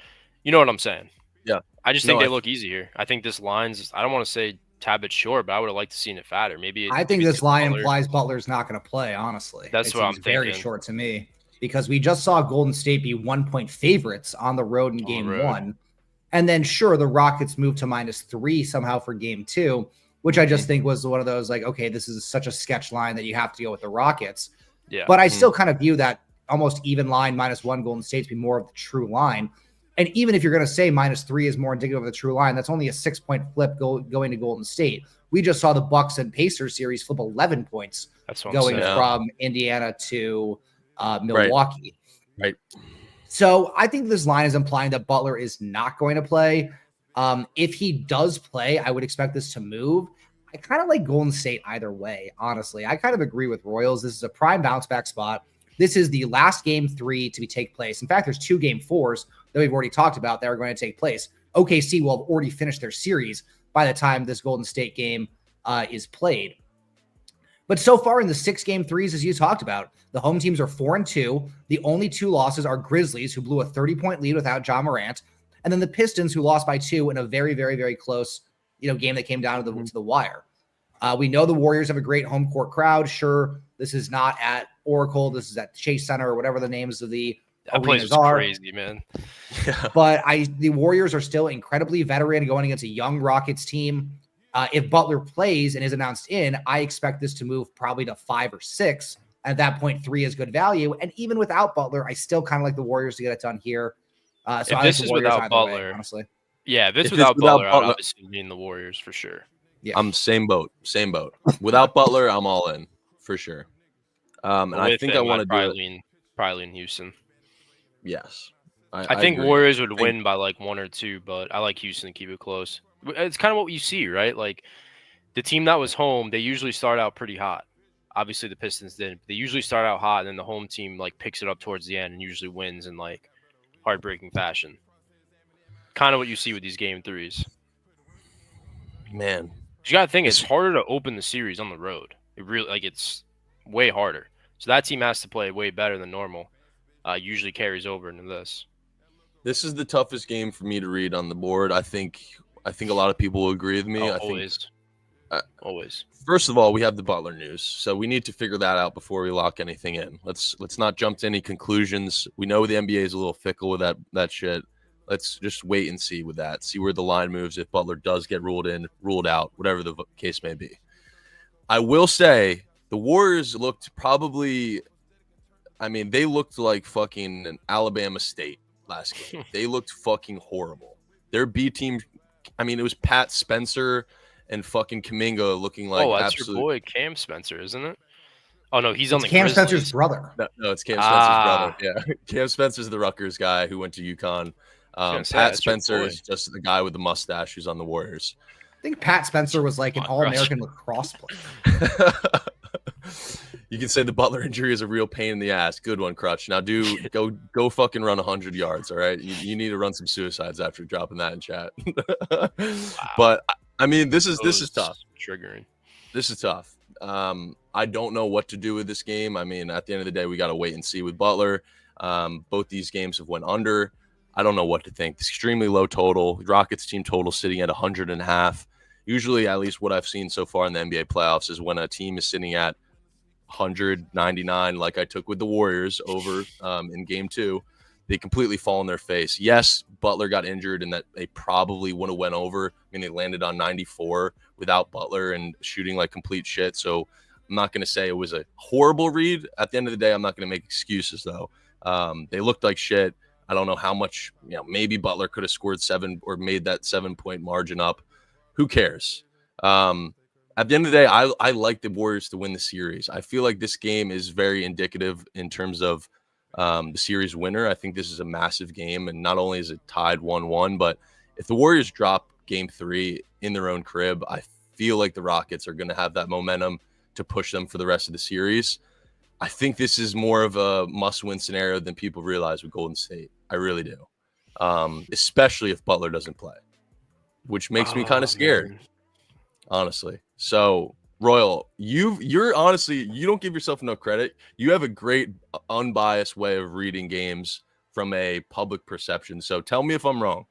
Speaker 3: you know what I'm saying.
Speaker 2: Yeah.
Speaker 3: I just think they look easy here. I think this line's, I don't want to say tad bit short, but I would have liked to seen it fatter.
Speaker 4: I think this line implies Butler's not going to play, honestly.
Speaker 3: That's what I'm thinking.
Speaker 4: Very short to me because we just saw Golden State be 1-point favorites on the road in game 1. And then, sure, the Rockets moved to -3 somehow for game 2, which I just think was one of those like, okay, this is such a sketch line that you have to go with the Rockets.
Speaker 3: Yeah.
Speaker 4: But I still kind of view that almost even line -1 Golden State to be more of the true line. And even if you're going to say -3 is more indicative of the true line, that's only a 6-point flip going to Golden State. We just saw the Bucks and Pacers series flip 11 points going from Indiana to Milwaukee.
Speaker 2: Right.
Speaker 4: So I think this line is implying that Butler is not going to play. If he does play, I would expect this to move. I kind of like Golden State either way, honestly. I kind of agree with Royals. This is a prime bounce back spot. This is the last game 3 to take place. In fact, there's 2 game 4s that we've already talked about that are going to take place. OKC will have already finished their series by the time this Golden State game is played. But so far in the 6 game 3s, as you talked about, the home teams are 4-2. The only 2 losses are Grizzlies, who blew a 30-point lead without Ja Morant, and then the Pistons, who lost by 2 in a very, very, very close, game that came down to the wire. We know the Warriors have a great home court crowd. Sure, this is not at Oracle. This is at Chase Center or whatever the names of the arenas are.
Speaker 3: Crazy, man.
Speaker 4: But the Warriors are still incredibly veteran going against a young Rockets team. If Butler plays and is announced in, I expect this to move probably to 5 or 6. At that point, 3 is good value. And even without Butler, I still kind of like the Warriors to get it done here. So
Speaker 3: if this is without Butler,
Speaker 4: honestly.
Speaker 3: Yeah, if it's without Butler, I'd obviously mean the Warriors for sure.
Speaker 2: Yeah. I'm same boat. Without Butler, I'm all in for sure. And I think I want to
Speaker 3: probably lean Houston.
Speaker 2: Yes.
Speaker 3: I think agree. Warriors would win by like 1 or 2, but I like Houston to keep it close. It's kind of what you see, right? Like the team that was home, they usually start out pretty hot. Obviously the Pistons didn't. They usually start out hot and then the home team like picks it up towards the end and usually wins in like heartbreaking fashion. Kind of what you see with these game 3s.
Speaker 2: Man.
Speaker 3: You got to think it's harder to open the series on the road. It really it's way harder. So that team has to play way better than normal. Usually carries over into this.
Speaker 2: This is the toughest game for me to read on the board. I think a lot of people will agree with me.
Speaker 3: Always.
Speaker 2: First of all, we have the Butler news, so we need to figure that out before we lock anything in. Let's not jump to any conclusions. We know the NBA is a little fickle with that shit. Let's just wait and see with that. See where the line moves if Butler does get ruled in, ruled out, whatever the case may be. I will say the Warriors looked probably – I mean, they looked like fucking an Alabama State last game. They looked fucking horrible. Their B team – I mean, it was Pat Spencer and fucking Kuminga looking like
Speaker 3: that's your boy Cam Spencer, isn't it? Oh, no, he's on the
Speaker 4: Cam
Speaker 3: Grizzlies.
Speaker 4: Spencer's brother.
Speaker 2: No, it's Cam Spencer's brother. Yeah, Cam Spencer's the Rutgers guy who went to UConn. Pat Spencer is just the guy with the mustache who's on the Warriors.
Speaker 4: I think Pat Spencer was like an All-American lacrosse player.
Speaker 2: You can say the Butler injury is a real pain in the ass. Good one, Crutch. Now go fucking run 100 yards, all right? You need to run some suicides after dropping that in chat. Wow. But I mean, this is tough.
Speaker 3: Triggering.
Speaker 2: This is tough. I don't know what to do with this game. I mean, at the end of the day, we got to wait and see with Butler. Both these games have went under. I don't know what to think. It's extremely low total. Rockets team total sitting at 100.5. Usually, at least what I've seen so far in the NBA playoffs is when a team is sitting at 199, like I took with the Warriors over in game 2, they completely fall on their face. Yes, Butler got injured and that they probably would have went over. I mean, they landed on 94 without Butler and shooting like complete shit. So I'm not going to say it was a horrible read. At the end of the day, I'm not going to make excuses, though. They looked like shit. I don't know how much, maybe Butler could have scored 7 or made that 7-point margin up. Who cares? At the end of the day, I like the Warriors to win the series. I feel like this game is very indicative in terms of the series winner. I think this is a massive game, and not only is it tied 1-1, but if the Warriors drop game 3 in their own crib, I feel like the Rockets are going to have that momentum to push them for the rest of the series. I think this is more of a must-win scenario than people realize with Golden State. I really do, especially if Butler doesn't play, which makes me kind of scared, man. Honestly. So, Royal, you're honestly, you don't give yourself enough credit. You have a great unbiased way of reading games from a public perception. So tell me if I'm wrong.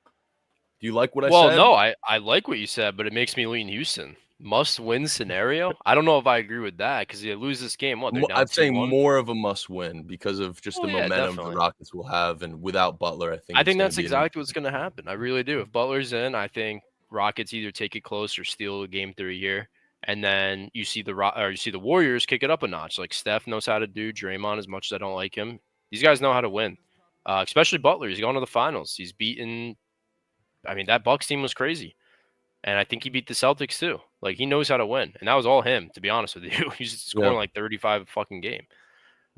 Speaker 2: Do you like what I said?
Speaker 3: Well, no, I like what you said, but it makes me lean Houston. Must-win scenario? I don't know if I agree with that because they lose this game. What?
Speaker 2: I'm saying more of a must-win because of just the momentum the Rockets will have, and without Butler, I think
Speaker 3: that's exactly what's going to happen. I really do. If Butler's in, I think Rockets either take it close or steal game 3 here, and then you see the Warriors kick it up a notch. Like Steph knows how to do. Draymond, as much as I don't like him, these guys know how to win. Especially Butler. He's going to the finals. He's beaten. I mean, that Bucks team was crazy. And I think he beat the Celtics too. Like, he knows how to win. And that was all him, to be honest with you. He's scoring like 35 a fucking game.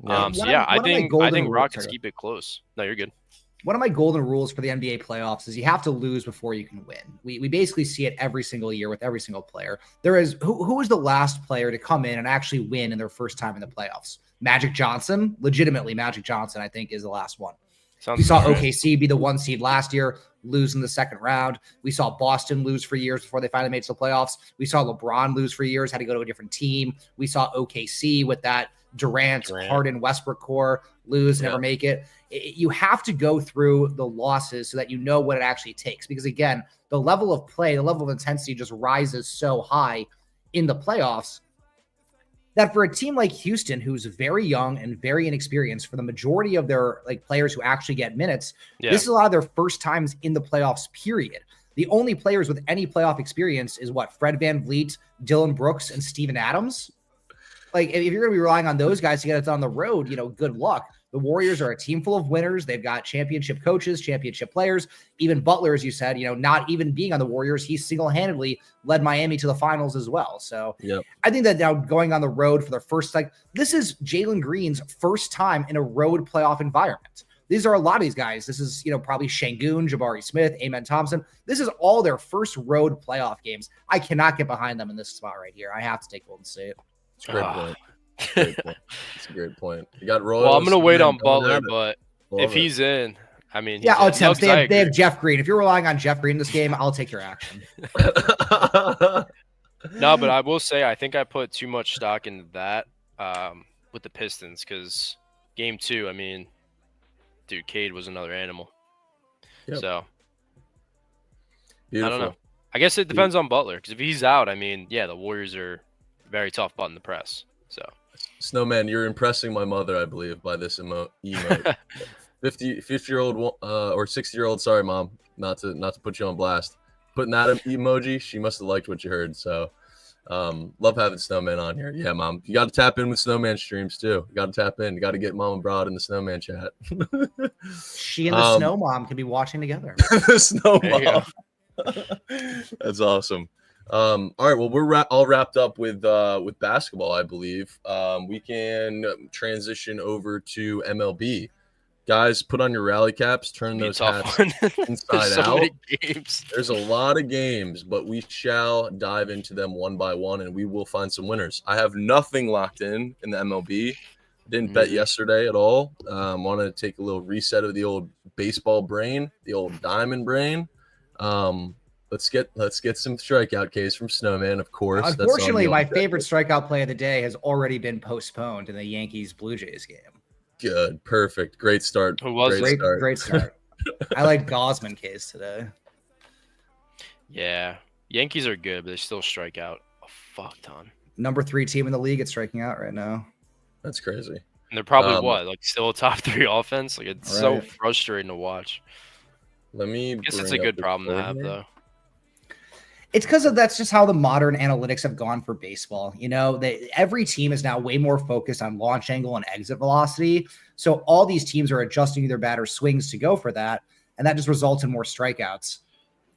Speaker 3: I think Rockets keep it close. No, you're good.
Speaker 4: One of my golden rules for the NBA playoffs is you have to lose before you can win. We basically see it every single year with every single player. There is who was the last player to come in and actually win in their first time in the playoffs? Magic Johnson. Legitimately, Magic Johnson, I think, is the last one. We saw OKC be the 1 seed last year, lose in the second round. We saw Boston lose for years before they finally made it to the playoffs. We saw LeBron lose for years, had to go to a different team. We saw OKC with that Durant, Harden, Westbrook core lose, never make it. You have to go through the losses so that you know what it actually takes. Because again, the level of play, the level of intensity just rises so high in the playoffs that for a team like Houston, who's very young and very inexperienced, for the majority of their players who actually get minutes, this is a lot of their first times in the playoffs, period. The only players with any playoff experience is Fred VanVleet, Dylan Brooks, and Steven Adams. If you're going to be relying on those guys to get it on the road, good luck. The Warriors are a team full of winners. They've got championship coaches, championship players. Even Butler, as you said, not even being on the Warriors, he single-handedly led Miami to the finals as well. So I think that now going on the road for their first, this is Jalen Green's first time in a road playoff environment. These are a lot of these guys. This is, probably Şengün, Jabari Smith, Amen Thompson. This is all their first road playoff games. I cannot get behind them in this spot right here. I have to take Golden State.
Speaker 2: It's a great point. It's a great point. You got Royal.
Speaker 3: Well, I'm going to wait on Butler, but if he's in, I mean,
Speaker 4: they have Jeff Green. If you're relying on Jeff Green in this game, I'll take your action.
Speaker 3: No, but I will say I think I put too much stock into that with the Pistons because game 2, I mean, dude, Cade was another animal. So
Speaker 2: beautiful.
Speaker 3: I don't know. I guess it depends on Butler because if he's out, I mean, the Warriors are very tough button to press. So,
Speaker 2: Snowman, you're impressing my mother, I believe, by this emote. 50-year-old or 60-year-old. Sorry, Mom, not to put you on blast. Putting that emoji, she must have liked what you heard. So, love having Snowman on here. Yeah, Mom, you got to tap in with Snowman streams too. You got to tap in. You got to get Mom and Broad in the Snowman chat.
Speaker 4: She and the Snow Mom can be watching together.
Speaker 2: The Snow Mom. That's awesome. All right, well, we're all wrapped up with basketball, I believe. We can transition over to MLB. Guys, put on your rally caps, turn those hats inside out. There's a lot of games, but we shall dive into them one by one, and we will find some winners. I have nothing locked in the MLB. Didn't bet yesterday at all. Wanted to take a little reset of the old baseball brain, the old diamond brain. Let's get some strikeout case from Snowman, of course.
Speaker 4: Unfortunately, my favorite strikeout play of the day has already been postponed in the Yankees-Blue Jays game.
Speaker 2: Good. Perfect. Great start.
Speaker 3: Who was
Speaker 4: it? Great start. I like Gausman case today.
Speaker 3: Yeah. Yankees are good, but they still strike out a fuck ton.
Speaker 4: Number 3 team in the league at striking out right now.
Speaker 2: That's crazy.
Speaker 3: And they're probably still a top 3 offense? It's so frustrating to watch.
Speaker 2: I guess
Speaker 3: it's a good problem to have, though.
Speaker 4: It's because that's just how the modern analytics have gone for baseball. Every team is now way more focused on launch angle and exit velocity. So all these teams are adjusting their batter swings to go for that. And that just results in more strikeouts.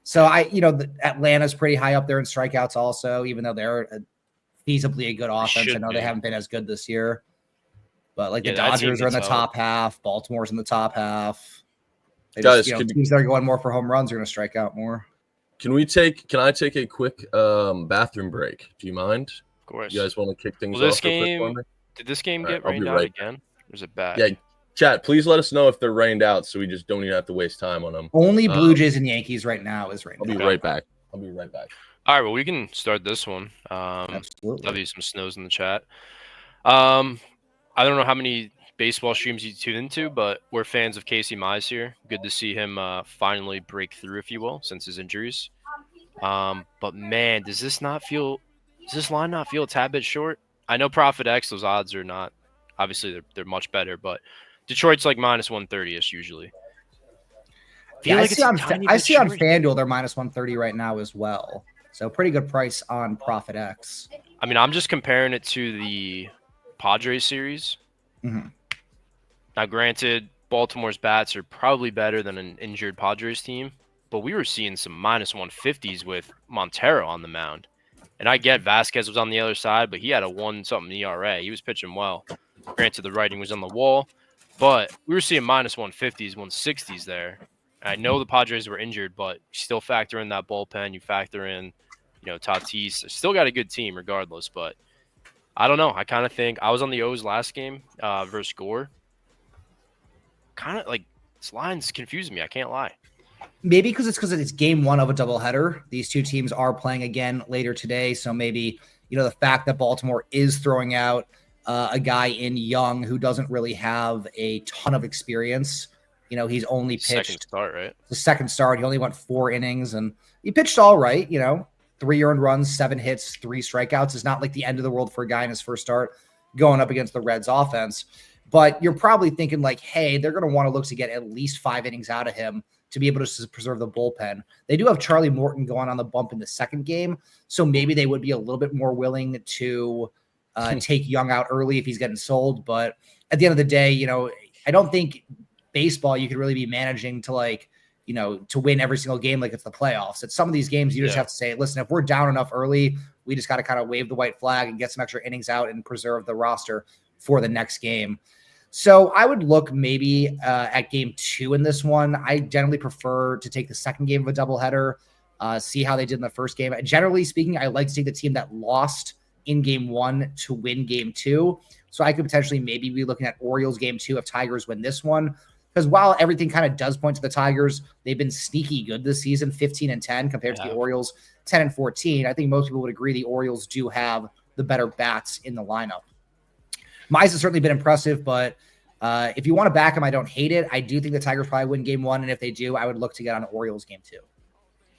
Speaker 4: So Atlanta's pretty high up there in strikeouts also, even though they're feasibly a good offense. I know they haven't been as good this year. But the Dodgers are in the top half. Baltimore's in the top half. Teams that are going more for home runs are going to strike out more.
Speaker 2: Can I take a quick bathroom break? Do you mind?
Speaker 3: Of course.
Speaker 2: You guys want to kick things off?
Speaker 3: Did this game get rained out again? Or is it bad?
Speaker 2: Yeah, chat, please let us know if they're rained out so we just don't even have to waste time on them.
Speaker 4: Only Blue Jays and Yankees right now is rained out.
Speaker 2: I'll be right back.
Speaker 3: All right, well, we can start this one.
Speaker 4: Absolutely.
Speaker 3: There'll be some snows in the chat. I don't know how many baseball streams you tune into, but we're fans of Casey Mize here. Good to see him finally break through, if you will, since his injuries. But man, does this line not feel a tad bit short? I know Profit X, those odds are not, obviously they're much better, but Detroit's like minus 130-ish usually.
Speaker 4: I see on FanDuel they're minus 130 right now as well. So pretty good price on Profit X.
Speaker 3: I mean, I'm just comparing it to the Padres series.
Speaker 4: Mm-hmm.
Speaker 3: Now, granted, Baltimore's bats are probably better than an injured Padres team, but we were seeing some minus 150s with Montero on the mound. And I get Vasquez was on the other side, but he had a 1-something ERA. He was pitching well. Granted, the writing was on the wall, but we were seeing minus 150s, 160s there. And I know the Padres were injured, but you still factor in that bullpen. You factor in, Tatis. Still got a good team regardless, but I don't know. I kind of think I was on the O's last game versus Gore. Kind of this line's confusing me. I can't lie.
Speaker 4: Maybe because it's game one of a doubleheader. These two teams are playing again later today. So maybe, the fact that Baltimore is throwing out a guy in Young who doesn't really have a ton of experience. He's only pitched
Speaker 3: second start, right?
Speaker 4: The second start. He only went 4 innings and he pitched all right. 3 earned runs, 7 hits, 3 strikeouts is not like the end of the world for a guy in his first start going up against the Reds offense. But you're probably thinking hey, they're going to want to look to get at least 5 innings out of him to be able to preserve the bullpen. They do have Charlie Morton going on the bump in the second game. So maybe they would be a little bit more willing to take Young out early if he's getting sold. But at the end of the day, I don't think baseball, you could really be managing to to win every single game like it's the playoffs. At some of these games, you just have to say, listen, if we're down enough early, we just got to kind of wave the white flag and get some extra innings out and preserve the roster for the next game. So I would look maybe at game 2 in this one. I generally prefer to take the second game of a doubleheader, see how they did in the first game. Generally speaking, I like to take the team that lost in game 1 to win game 2. So I could potentially maybe be looking at Orioles game 2 if Tigers win this one. Because while everything kind of does point to the Tigers, they've been sneaky good this season, 15-10 compared to the Orioles, 10-14. I think most people would agree the Orioles do have the better bats in the lineup. Mize has certainly been impressive, but if you want to back him, I don't hate it. I do think the Tigers probably win game 1, and if they do, I would look to get on Orioles game 2.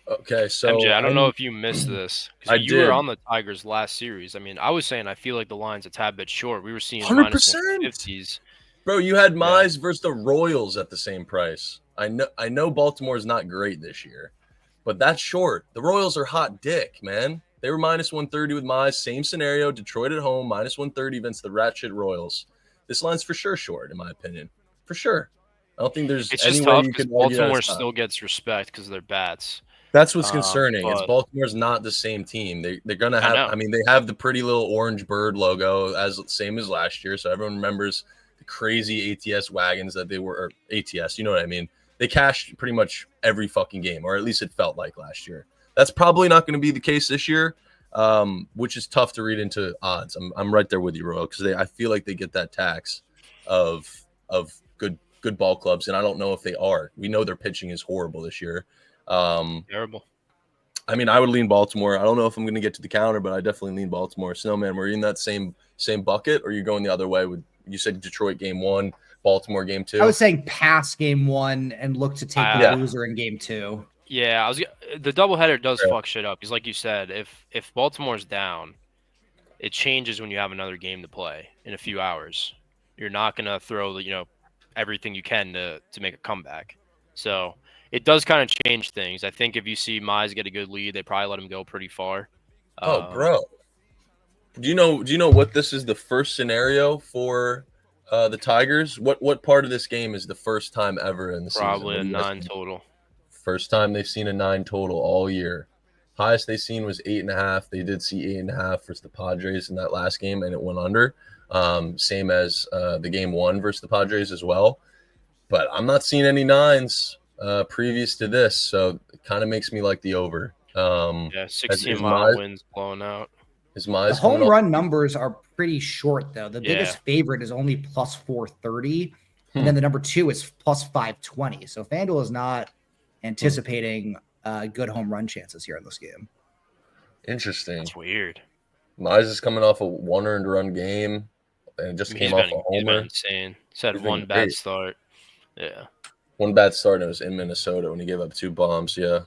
Speaker 2: Okay, so
Speaker 3: MJ, I don't know if you missed this. You were on the Tigers last series. I mean, I was saying I feel like the line's a tad bit short. We were seeing
Speaker 2: 100%.
Speaker 3: minus 150s.
Speaker 2: Bro, you had Mize versus the Royals at the same price. I know Baltimore's not great this year, but that's short. The Royals are hot dick, man. They were minus 130 with Mize. Same scenario. Detroit at home, minus 130 against the rat shit Royals. This line's for sure short, in my opinion. For sure. I don't think there's
Speaker 3: it's
Speaker 2: any
Speaker 3: just
Speaker 2: way
Speaker 3: tough
Speaker 2: you
Speaker 3: because
Speaker 2: can argue
Speaker 3: Baltimore still gets respect because of their bats.
Speaker 2: That's what's concerning.
Speaker 3: But
Speaker 2: Baltimore's not the same team. They're gonna have. I mean, they have the pretty little orange bird logo as same as last year, so everyone remembers the crazy ATS wagons that they were. Or ATS, you know what I mean? They cashed pretty much every fucking game, or at least it felt like last year. That's probably not going to be the case this year, which is tough to read into odds. I'm right there with you, Royal, because I feel like they get that tax of good ball clubs, and I don't know if they are. We know their pitching is horrible this year.
Speaker 3: Terrible.
Speaker 2: I mean, I would lean Baltimore. I don't know if I'm going to get to the counter, but I definitely lean Baltimore. Snowman, were you in that same bucket, or are you going the other way? You said Detroit game 1, Baltimore game 2.
Speaker 4: I was saying pass game 1 and look to take the loser in game 2.
Speaker 3: Yeah, the doubleheader does fuck shit up because, like you said, if Baltimore's down, it changes when you have another game to play in a few hours. You're not gonna throw everything you can to make a comeback. So it does kind of change things. I think if you see Mize get a good lead, they probably let him go pretty far.
Speaker 2: Bro. Do you know what this is the first scenario for the Tigers? What part of this game is the first time ever in the season?
Speaker 3: Probably a 9 total.
Speaker 2: First time they've seen a 9 total all year. Highest they seen was 8.5. They did see 8.5 versus the Padres in that last game, and it went under. Same as the game 1 versus the Padres as well. But I'm not seeing any 9s previous to this, so it kind of makes me like the over.
Speaker 3: 16-mile wins blowing out.
Speaker 4: The home run numbers are pretty short, though. The biggest favorite is only plus 430, and then the number 2 is plus 520. So FanDuel is not anticipating good home run chances here in this game.
Speaker 2: Interesting.
Speaker 3: That's weird.
Speaker 2: Mize is coming off a 1 earned run game and just came off a homer.
Speaker 3: He's been insane. He's had one bad start. Yeah.
Speaker 2: One bad start, and it was in Minnesota when he gave up 2 bombs. Yeah.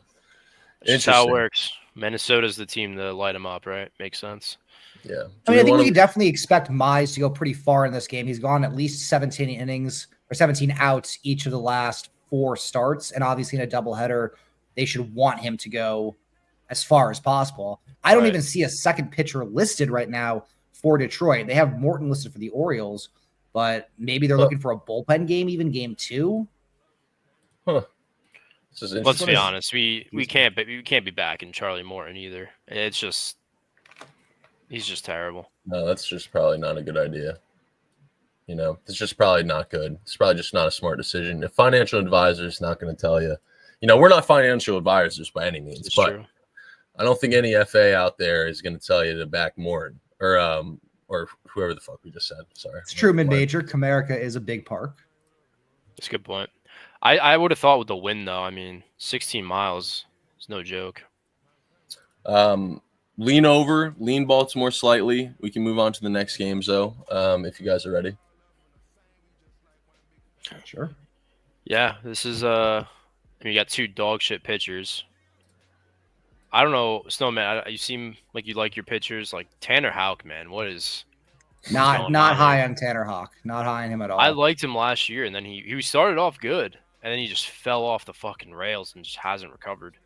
Speaker 3: That's how it works. Minnesota's the team to light him up, right? Makes sense.
Speaker 2: Yeah.
Speaker 4: I think we can definitely expect Mize to go pretty far in this game. He's gone at least 17 innings or 17 outs each of the last 4 starts. And obviously in a doubleheader, they should want him to go as far as possible. I don't even see a second pitcher listed right now for Detroit. They have Morton listed for the Orioles, but maybe they're looking for a bullpen game, even game 2.
Speaker 2: Huh.
Speaker 3: Let's be honest. We can't be backing Charlie Morton either. It's just he's just terrible.
Speaker 2: No, that's just probably not a good idea. It's just probably not good. It's probably just not a smart decision. If financial advisor is not going to tell you, we're not financial advisors by any means,
Speaker 3: it's
Speaker 2: but
Speaker 3: true.
Speaker 2: I don't think any FA out there is going to tell you to back Morton or whoever the fuck we just said. Sorry.
Speaker 4: It's true, mid-major. Comerica is a big park.
Speaker 3: That's a good point. I would have thought with the win, though. I mean, 16 miles is no joke.
Speaker 2: Lean Baltimore slightly. We can move on to the next games, though, if you guys are ready.
Speaker 4: Sure.
Speaker 3: Yeah, this is you got 2 dog shit pitchers. I don't know, Snowman. You seem like you like your pitchers, like Tanner Houck, man. What is
Speaker 4: not high on Tanner Houck? Not high on him at all.
Speaker 3: I liked him last year, and then he started off good, and then he just fell off the fucking rails and just hasn't recovered.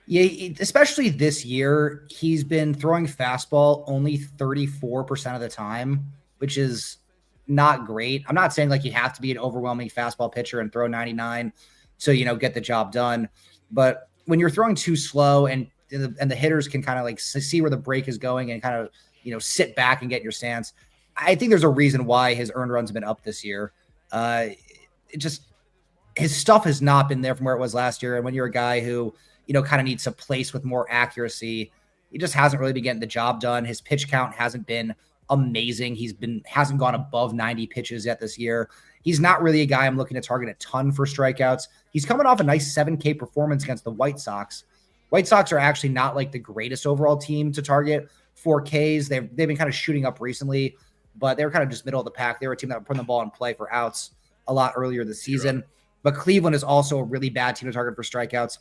Speaker 4: Yeah, especially this year, he's been throwing fastball only 34% of the time, which is not great. I'm not saying like you have to be an overwhelming fastball pitcher and throw 99 to, get the job done. But when you're throwing too slow and the hitters can kind of like see where the break is going and kind of, sit back and get your stance, I think there's a reason why his earned runs have been up this year. His stuff has not been there from where it was last year. And when you're a guy who, kind of needs to place with more accuracy, he just hasn't really been getting the job done. His pitch count hasn't been amazing. Hasn't gone above 90 pitches yet this year. He's not really a guy I'm looking to target a ton for strikeouts. He's coming off a nice 7K performance against the White Sox. White Sox are actually not like the greatest overall team to target for Ks. They've been kind of shooting up recently, but they were kind of just middle of the pack. They were a team that were putting the ball in play for outs a lot earlier this season. Sure. But Cleveland is also a really bad team to target for strikeouts.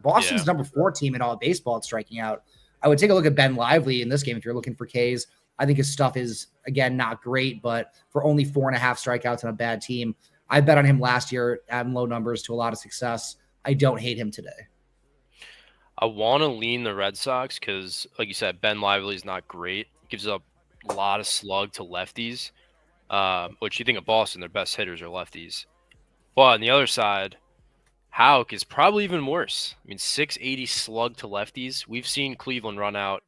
Speaker 4: Boston's number 4 team in all of baseball at striking out. I would take a look at Ben Lively in this game if you're looking for Ks. I think his stuff is, again, not great, but for only 4.5 strikeouts on a bad team, I bet on him last year at low numbers to a lot of success. I don't hate him today.
Speaker 3: I want to lean the Red Sox because, like you said, Ben Lively is not great. Gives up a lot of slug to lefties, which you think of Boston, their best hitters are lefties. But on the other side, Houck is probably even worse. I mean, 680 slug to lefties. We've seen Cleveland run out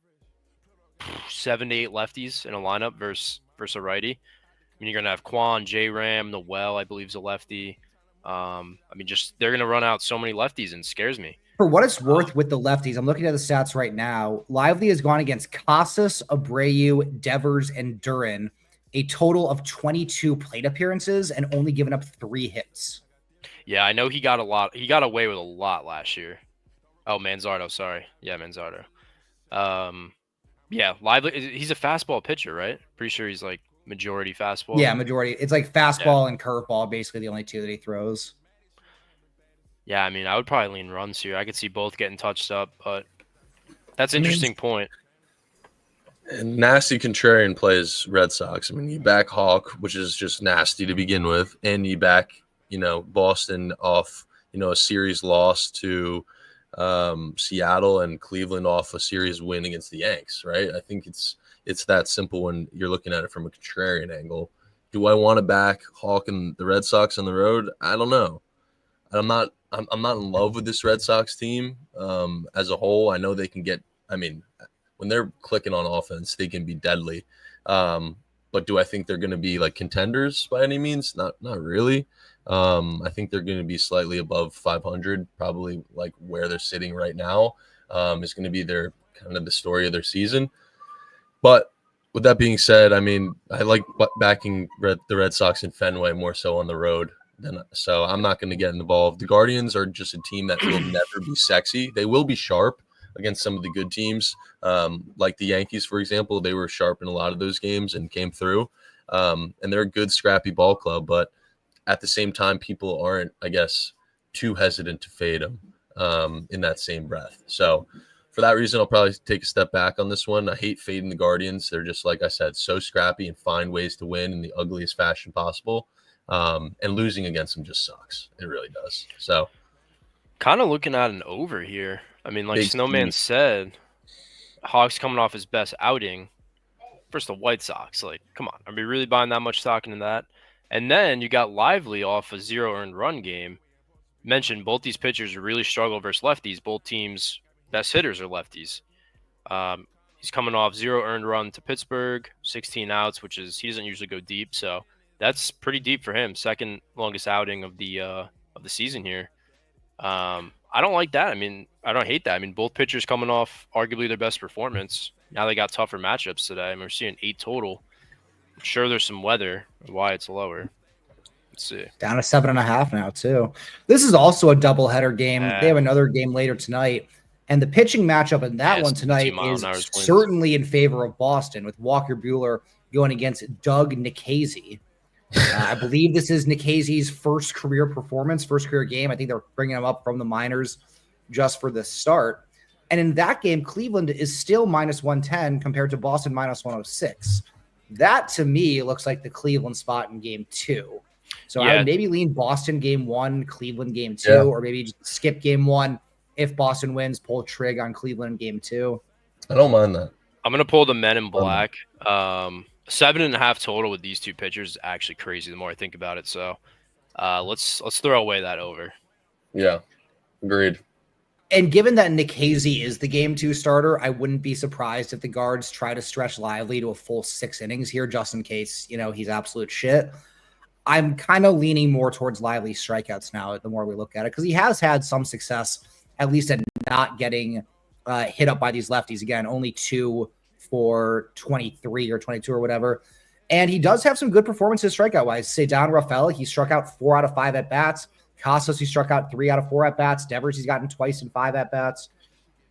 Speaker 3: 7 to 8 lefties in a lineup versus a righty. I mean, you're going to have Quan, J-Ram, Noel, I believe, is a lefty. They're going to run out so many lefties, and it scares me.
Speaker 4: For what it's worth with the lefties, I'm looking at the stats right now. Lively has gone against Casas, Abreu, Devers, and Duran, a total of 22 plate appearances and only given up 3 hits.
Speaker 3: Yeah, I know he got a lot. He got away with a lot last year. Oh, Manzardo, sorry. Yeah, Manzardo. Yeah, Lively. He's a fastball pitcher, right? Pretty sure he's like majority fastball.
Speaker 4: Yeah, majority. It's like fastball and curveball, basically the only 2 that he throws.
Speaker 3: Yeah, I mean, I would probably lean runs here. I could see both getting touched up, but that's an interesting point.
Speaker 2: And nasty contrarian plays Red Sox. I mean, you back Hawk, which is just nasty to begin with, and you back, Boston off, a series loss to Seattle and Cleveland off a series win against the Yanks, right? I think it's that simple when you're looking at it from a contrarian angle. Do I want to back Hawk and the Red Sox on the road? I don't know. I'm not in love with this Red Sox team as a whole. I know they can get. I mean, when they're clicking on offense, they can be deadly. But do I think they're going to be like contenders by any means? Not really. I think they're going to be slightly above 500, probably like where they're sitting right now. Is going to be their kind of the story of their season. But with that being said, I mean, I like backing the Red Sox in Fenway more so on the road. So I'm not going to get involved. The Guardians are just a team that will never be sexy. They will be sharp against some of the good teams, like the Yankees, for example. They were sharp in a lot of those games and came through. And they're a good, scrappy ball club. But at the same time, people aren't, I guess, too hesitant to fade them in that same breath. So for that reason, I'll probably take a step back on this one. I hate fading the Guardians. They're just, like I said, so scrappy and find ways to win in the ugliest fashion possible. And losing against them just sucks. It really does. So
Speaker 3: kind of looking at an over here. I mean, like Snowman said, Hawks coming off his best outing versus the White Sox. Like, come on. Are we really buying that much stock into that? And then you got Lively off a 0 earned run game. Mentioned both these pitchers really struggle versus lefties. Both teams' best hitters are lefties. He's coming off 0 earned run to Pittsburgh, 16 outs, which is, he doesn't usually go deep. So that's pretty deep for him. Second longest outing of the season here. I don't like that. I mean, I don't hate that. I mean, both pitchers coming off arguably their best performance. Now they got tougher matchups today. I mean, we're seeing 8 total. I'm sure there's some weather why it's lower. Let's see.
Speaker 4: Down to 7.5 now too. This is also a doubleheader game. They have another game later tonight. And the pitching matchup in that one tonight is certainly in favor of Boston, with Walker Buehler going against Doug Nikhazy. I believe this is Nikhazy's first career performance, first career game. I think they're bringing him up from the minors just for the start. And in that game, Cleveland is still minus 110 compared to Boston minus 106. That, to me, looks like the Cleveland spot in game 2. So I would maybe lean Boston game 1, Cleveland game 2, or maybe just skip game 1. If Boston wins, pull trig on Cleveland game 2.
Speaker 2: I don't mind that.
Speaker 3: I'm going to pull the Men in Black. 7.5 total with these two pitchers is actually crazy the more I think about it. So let's throw away that over.
Speaker 2: Yeah, agreed.
Speaker 4: And given that Nikhazy is the game 2 starter, I wouldn't be surprised if the guards try to stretch Lively to a full 6 innings here, just in case, he's absolute shit. I'm kind of leaning more towards Lively's strikeouts now the more we look at it, because he has had some success, at least at not getting hit up by these lefties. Again, only 2 for 23 or 22 or whatever. And he does have some good performances strikeout-wise. Ceddanne Rafaela, he struck out 4 out of 5 at-bats. Casas, he struck out 3 out of 4 at-bats. Devers, he's gotten twice in 5 at-bats.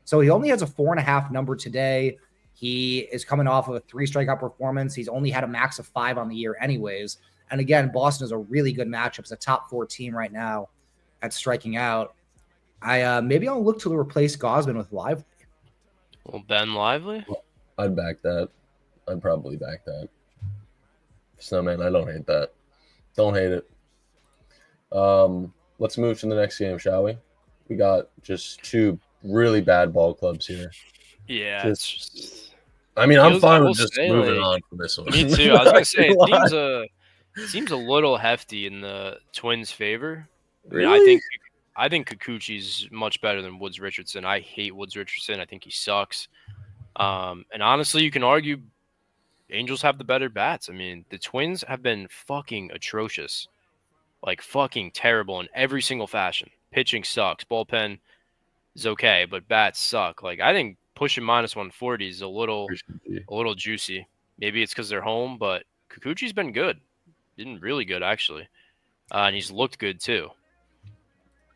Speaker 4: So he only has a 4.5 number today. He is coming off of a 3 strikeout performance. He's only had a max of 5 on the year anyways. And again, Boston is a really good matchup. It's a top 4 team right now at striking out. Maybe I'll look to replace Gausman with Lively.
Speaker 3: Well, Ben Lively?
Speaker 2: I'd back that. I'd probably back that. Snowman, I don't hate that. Don't hate it. Let's move to the next game, shall we? We got just 2 really bad ball clubs here.
Speaker 3: Yeah.
Speaker 2: I'm fine with just moving on from this one.
Speaker 3: Me too. I was going to say, it seems a little hefty in the Twins' favor.
Speaker 2: Really?
Speaker 3: I think Kikuchi's much better than Woods Richardson. I hate Woods Richardson. I think he sucks. And honestly, you can argue Angels have the better bats. I mean, the Twins have been fucking atrocious. Like, fucking terrible in every single fashion. Pitching sucks. Bullpen is okay, but bats suck. Like, I think pushing minus 140 is a little juicy. Maybe it's because they're home, but Kikuchi's been good. Been really good, actually. And he's looked good, too.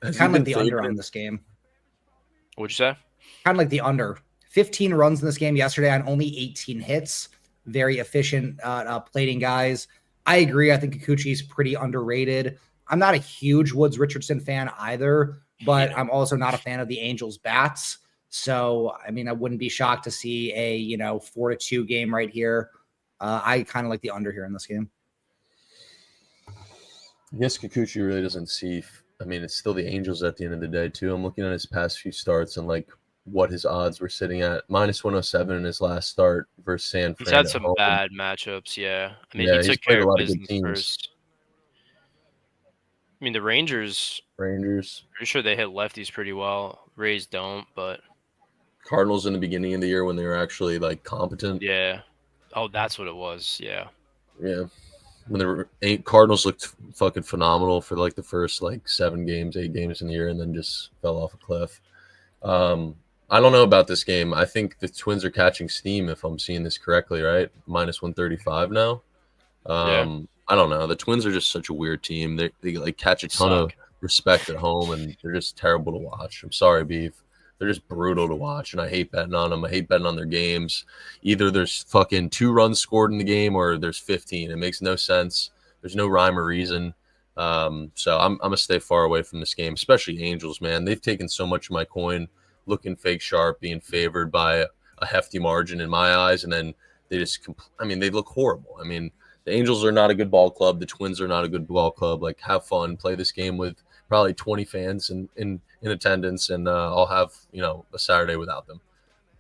Speaker 4: Kind of like the under on this game.
Speaker 3: What'd you say?
Speaker 4: Kind of like the under. 15 runs in this game yesterday on only 18 hits. Very efficient plating guys. I agree. I think Kikuchi's pretty underrated. I'm not a huge Woods Richardson fan either, but I'm also not a fan of the Angels bats. So, I mean, I wouldn't be shocked to see a, 4-2 game right here. I kind of like the under here in this game.
Speaker 2: I guess Kikuchi really doesn't see I mean, it's still the Angels at the end of the day, too. I'm looking at his past few starts and like what his odds were sitting at. -107 in his last start versus San
Speaker 3: He's
Speaker 2: Fran
Speaker 3: had
Speaker 2: at
Speaker 3: some
Speaker 2: home.
Speaker 3: bad matchups, yeah. I mean,
Speaker 2: Yeah,
Speaker 3: he
Speaker 2: he's
Speaker 3: took
Speaker 2: played
Speaker 3: care
Speaker 2: a
Speaker 3: of
Speaker 2: lot of good
Speaker 3: business
Speaker 2: teams.
Speaker 3: first. I mean, the Rangers,
Speaker 2: Rangers.
Speaker 3: pretty sure they hit lefties pretty well. Rays don't, but
Speaker 2: Cardinals in the beginning of the year when they were actually like competent.
Speaker 3: yeah. Oh, that's what it was. Yeah.
Speaker 2: Yeah. When Cardinals looked fucking phenomenal for like the first like 7 games, 8 games in the year, and then just fell off a cliff. I don't know about this game. I think the Twins are catching steam if I'm seeing this correctly, right? -135 now.
Speaker 3: Yeah.
Speaker 2: I don't know. The Twins are just such a weird team. They like catch a ton of respect at home, and they're just terrible to watch. I'm sorry, Beef. They're just brutal to watch, and I hate betting on them. I hate betting on their games. Either there's fucking 2 runs scored in the game or there's 15. It makes no sense. There's no rhyme or reason. So I'm gonna stay far away from this game, especially Angels, man. They've taken so much of my coin, looking fake sharp, being favored by a hefty margin in my eyes, and then they just they look horrible. I mean, the Angels are not a good ball club. The Twins are not a good ball club. Like, have fun, play this game with probably 20 fans in attendance, and I'll have a Saturday without them.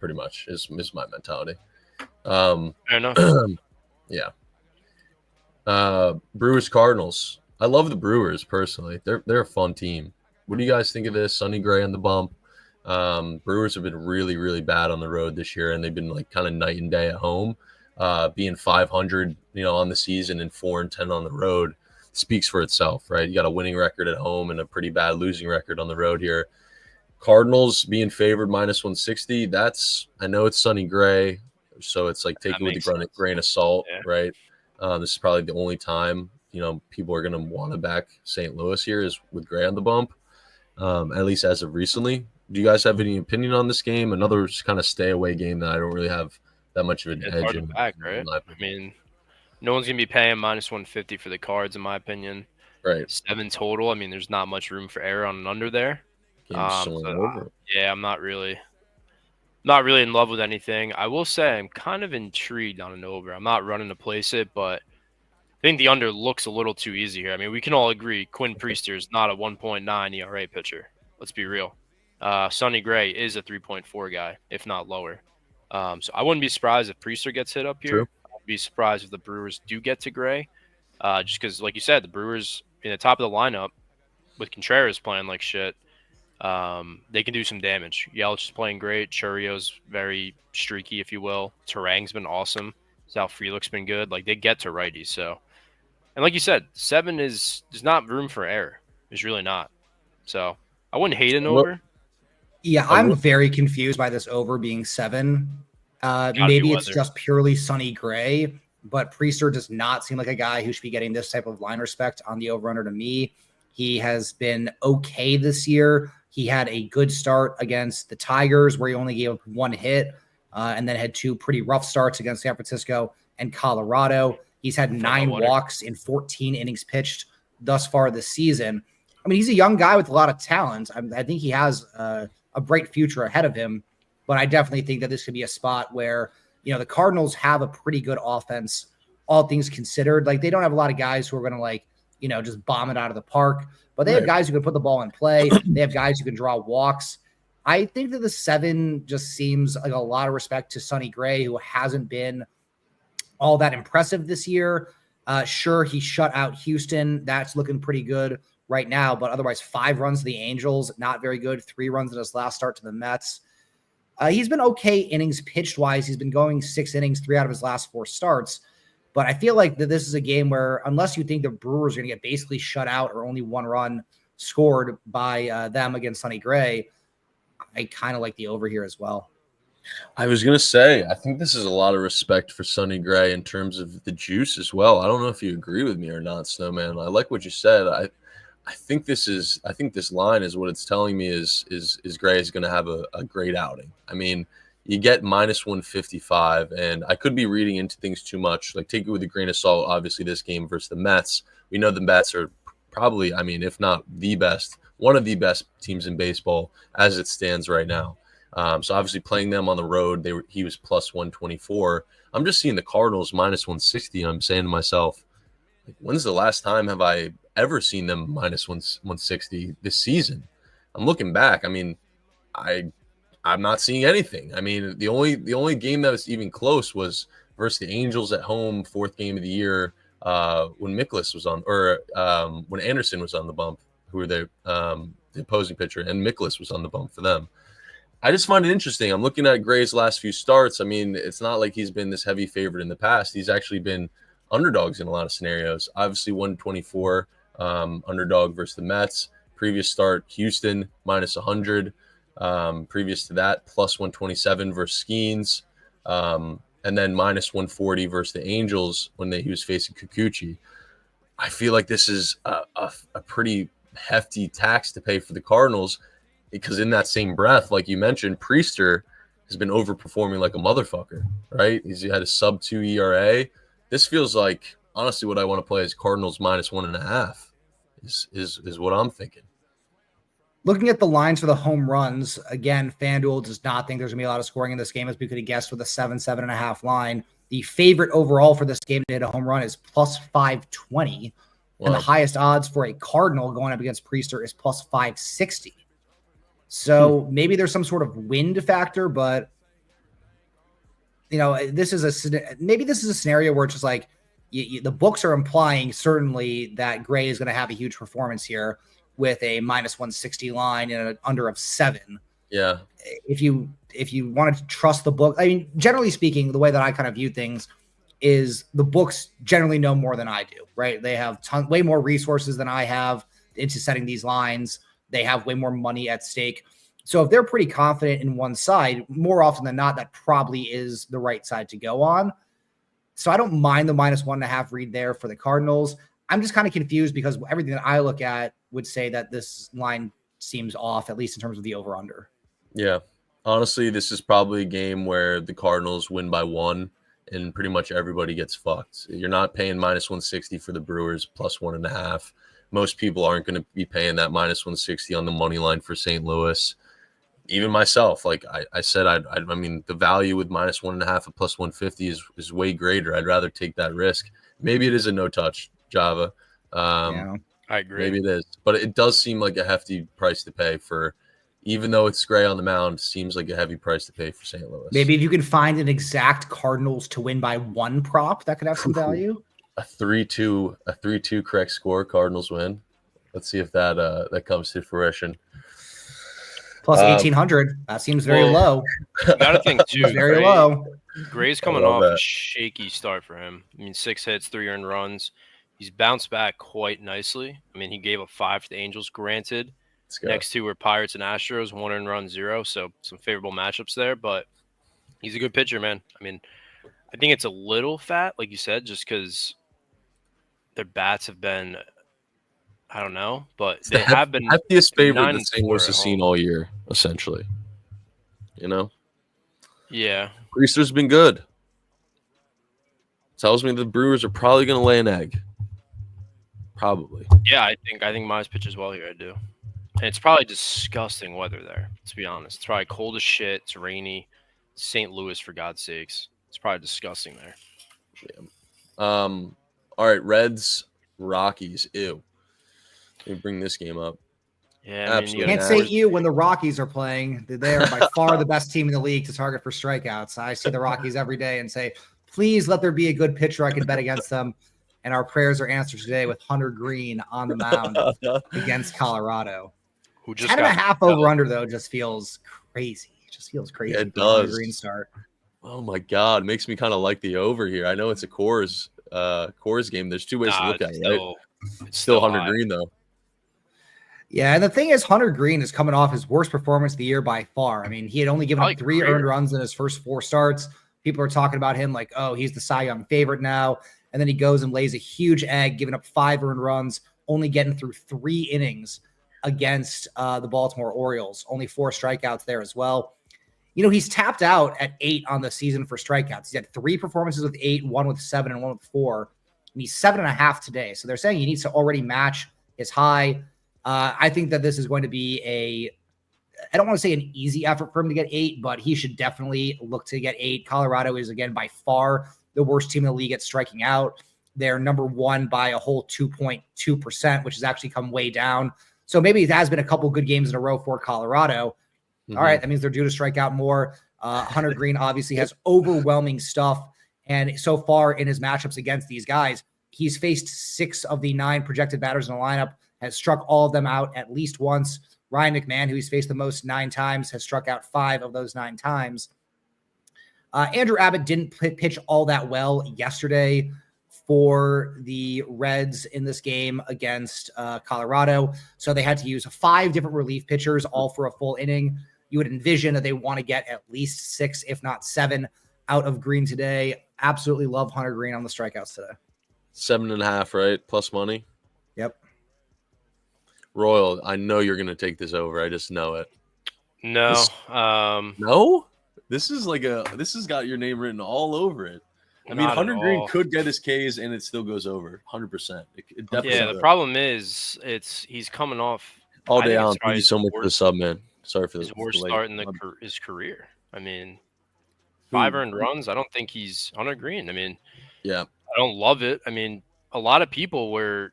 Speaker 2: Pretty much is my mentality.
Speaker 3: Fair enough.
Speaker 2: Yeah. Brewers Cardinals. I love the Brewers personally. They're a fun team. What do you guys think of this? Sonny Gray on the bump. Brewers have been really, really bad on the road this year, and they've been like kind of night and day at home. Being 500, on the season and 4-10 on the road speaks for itself, right? You got a winning record at home and a pretty bad losing record on the road here. Cardinals being favored -160. I know it's Sonny Gray, so it's like take it with a grain of salt, yeah. Right? This is probably the only time people are going to want to back St. Louis here is with Gray on the bump, at least as of recently. Do you guys have any opinion on this game? Another kind of stay away game that I don't really have that much of an edge
Speaker 3: hard to back, right? I mean, no one's gonna be paying -150 for the Cards, in my opinion.
Speaker 2: Right.
Speaker 3: 7 total. I mean, there's not much room for error on an under there. Yeah, I'm not really in love with anything. I will say I'm kind of intrigued on an over. I'm not running to place it, but I think the under looks a little too easy here. I mean, we can all agree Quinn Priester is not a 1.9 ERA pitcher. Let's be real. Sonny Gray is a 3.4 guy, if not lower. So I wouldn't be surprised if Priester gets hit up here.
Speaker 2: True.
Speaker 3: I'd be surprised if the Brewers do get to Gray. Just because, like you said, the Brewers in the top of the lineup with Contreras playing like shit, they can do some damage. Yelich is playing great. Churrio's very streaky, if you will. Terang's been awesome. Sal Frelick's been good. Like, they get to righties. So, and like you said, 7 there's not room for error. There's really not. So I wouldn't hate an over.
Speaker 4: Yeah, I'm very confused by this over being 7. Maybe it's just purely Sonny Gray, but Priester does not seem like a guy who should be getting this type of line respect on the over-under to me. He has been okay this year. He had a good start against the Tigers where he only gave up 1 hit and then had 2 pretty rough starts against San Francisco and Colorado. He's had 9 walks in 14 innings pitched thus far this season. I mean, he's a young guy with a lot of talent. I think he has a bright future ahead of him, but I definitely think that this could be a spot where, the Cardinals have a pretty good offense, all things considered. Like, they don't have a lot of guys who are going to just bomb it out of the park, but they have guys who can put the ball in play. They have guys who can draw walks. I think that the 7 just seems like a lot of respect to Sonny Gray, who hasn't been all that impressive this year. Sure, he shut out Houston. That's looking pretty good right now, but otherwise 5 runs to the Angels, not very good. 3 runs in his last start to the Mets. He's been okay innings pitched wise. He's been going 6 innings, 3 out of his last 4 starts. But I feel like that this is a game where, unless you think the Brewers are going to get basically shut out or only 1 run scored by them against Sonny Gray, I kind of like the over here as well.
Speaker 2: I was going to say, I think this is a lot of respect for Sonny Gray in terms of the juice as well. I don't know if you agree with me or not, Snowman. I like what you said. I think this line is what it's telling me is Gray is going to have a great outing. I mean, you get -155, and I could be reading into things too much. Like, take it with a grain of salt. Obviously, this game versus the Mets, we know the Mets are probably, if not the best, one of the best teams in baseball as it stands right now. So obviously playing them on the road, he was +124. I'm just seeing the Cardinals -160, and I'm saying to myself, like, when's the last time have I ever seen them minus 160 this season. I'm looking back. I mean, I'm not seeing anything. I mean, the only game that was even close was versus the Angels at home, 4th game of the year, when Mikolas was on, or when Anderson was on the bump, who were the opposing pitcher, and Mikolas was on the bump for them. I just find it interesting. I'm looking at Gray's last few starts. I mean, it's not like he's been this heavy favorite in the past. He's actually been underdogs in a lot of scenarios. Obviously, 124 underdog versus the Mets. Previous start, Houston minus 100. Previous to that, plus 127 versus Skeens. And then minus 140 versus the Angels when he was facing Kikuchi. I feel like this is a pretty hefty tax to pay for the Cardinals, because in that same breath, like you mentioned, Priester has been overperforming like a motherfucker, right? He's had a sub-2 ERA. This feels like, honestly, what I want to play is Cardinals minus 1.5 is what I'm thinking.
Speaker 4: Looking at the lines for the home runs, again, FanDuel does not think there's going to be a lot of scoring in this game, as we could have guessed with a 7.5 line. The favorite overall for this game to hit a home run is plus 520. Wow. And the highest odds for a Cardinal going up against Priester is plus 560. So maybe there's some sort of wind factor, but this is a scenario where it's just like the books are implying certainly that Gray is going to have a huge performance here with a minus 160 line and an under of 7.
Speaker 2: Yeah.
Speaker 4: If you wanted to trust the book, I mean, generally speaking, the way that I kind of view things is the books generally know more than I do, right? They have way more resources than I have into setting these lines. They have way more money at stake. So if they're pretty confident in one side, more often than not, that probably is the right side to go on. So I don't mind the minus 1.5 read there for the Cardinals. I'm just kind of confused because everything that I look at would say that this line seems off, at least in terms of the over-under.
Speaker 2: Yeah. Honestly, this is probably a game where the Cardinals win by 1 and pretty much everybody gets fucked. You're not paying minus 160 for the Brewers, plus 1.5. Most people aren't going to be paying that minus 160 on the money line for St. Louis. Even myself, like I said, I mean, the value with minus 1.5 at plus 150 is way greater. I'd rather take that risk. Maybe it is a no-touch, Java.
Speaker 3: Yeah, I agree.
Speaker 2: Maybe it is. But it does seem like a hefty price to pay for, even though it's Gray on the mound, seems like a heavy price to pay for St. Louis.
Speaker 4: Maybe if you can find an exact Cardinals to win by 1 prop, that could have some value.
Speaker 2: A 3-2 correct score, Cardinals win. Let's see if that comes to fruition.
Speaker 4: Plus 1,800. That seems very low.
Speaker 3: You got to think, too.
Speaker 4: Very low.
Speaker 3: Gray's coming off a shaky start for him. I mean, 6 hits, 3 earned runs. He's bounced back quite nicely. I mean, he gave up 5 to the Angels, granted. Next 2 were Pirates and Astros, 1 earned run, 0. So some favorable matchups there. But he's a good pitcher, man. I mean, I think it's a little fat, like you said, just because their bats have been – I don't know, but they have been
Speaker 2: heftiest favorite that St. Louis has seen all year, essentially.
Speaker 3: Yeah.
Speaker 2: Priester's been good. Tells me the Brewers are probably going to lay an egg. Probably.
Speaker 3: Yeah, I think Mize pitches well here. I do. And it's probably disgusting weather there, to be honest. It's probably cold as shit. It's rainy. St. Louis, for God's sakes. It's probably disgusting there.
Speaker 2: Yeah. All right, Reds, Rockies. Ew. Let me bring this game up.
Speaker 3: Yeah,
Speaker 4: absolutely. Can't say you when the Rockies are playing. They are by far the best team in the league to target for strikeouts. I see the Rockies every day and say, please let there be a good pitcher I can bet against them. And our prayers are answered today with Hunter Green on the mound against Colorado.
Speaker 3: Who just
Speaker 4: 10.5 over under though just feels crazy. It just feels crazy.
Speaker 2: Yeah, it does.
Speaker 4: Green start.
Speaker 2: Oh my God, it makes me kind of like the over here. I know it's a Coors game. There's 2 ways to look at it, right? It's still Hunter Green though.
Speaker 4: Yeah, and the thing is, Hunter Green is coming off his worst performance of the year by far. I mean, he had only given up 3 earned runs in his first 4 starts. People are talking about him like, oh, he's the Cy Young favorite now. And then he goes and lays a huge egg, giving up 5 earned runs, only getting through 3 innings against the Baltimore Orioles. Only 4 strikeouts there as well. He's tapped out at 8 on the season for strikeouts. He had 3 performances with 8, 1 with 7, and 1 with 4. And he's 7.5 today. So they're saying he needs to already match his high. I think that this is going to be I don't want to say an easy effort for him to get 8, but he should definitely look to get 8. Colorado is, again, by far the worst team in the league at striking out. They're number one by a whole 2.2%, which has actually come way down. So maybe it has been a couple good games in a row for Colorado. All right, that means they're due to strike out more. Hunter Green obviously has overwhelming stuff. And so far in his matchups against these guys, he's faced 6 of the 9 projected batters in the lineup, has struck all of them out at least once. Ryan McMahon, who he's faced the most 9 times, has struck out 5 of those 9 times. Andrew Abbott didn't pitch all that well yesterday for the Reds in this game against Colorado. So they had to use 5 different relief pitchers, all for a full inning. You would envision that they want to get at least 6, if not 7, out of Green today. Absolutely love Hunter Green on the strikeouts today.
Speaker 2: 7.5, right? Plus money.
Speaker 4: Yep.
Speaker 2: Royal, I know you're going to take this over. I just know it.
Speaker 3: No.
Speaker 2: No? This has got your name written all over it. I mean, Hunter Green could get his Ks and it still goes over 100%. It definitely
Speaker 3: the problem is he's coming off
Speaker 2: all day on. Thank you so much for the sub, man. Sorry for
Speaker 3: his worst start in his career. I mean, 5 earned runs. I don't think he's Hunter Green. I mean,
Speaker 2: yeah,
Speaker 3: I don't love it. I mean, a lot of people were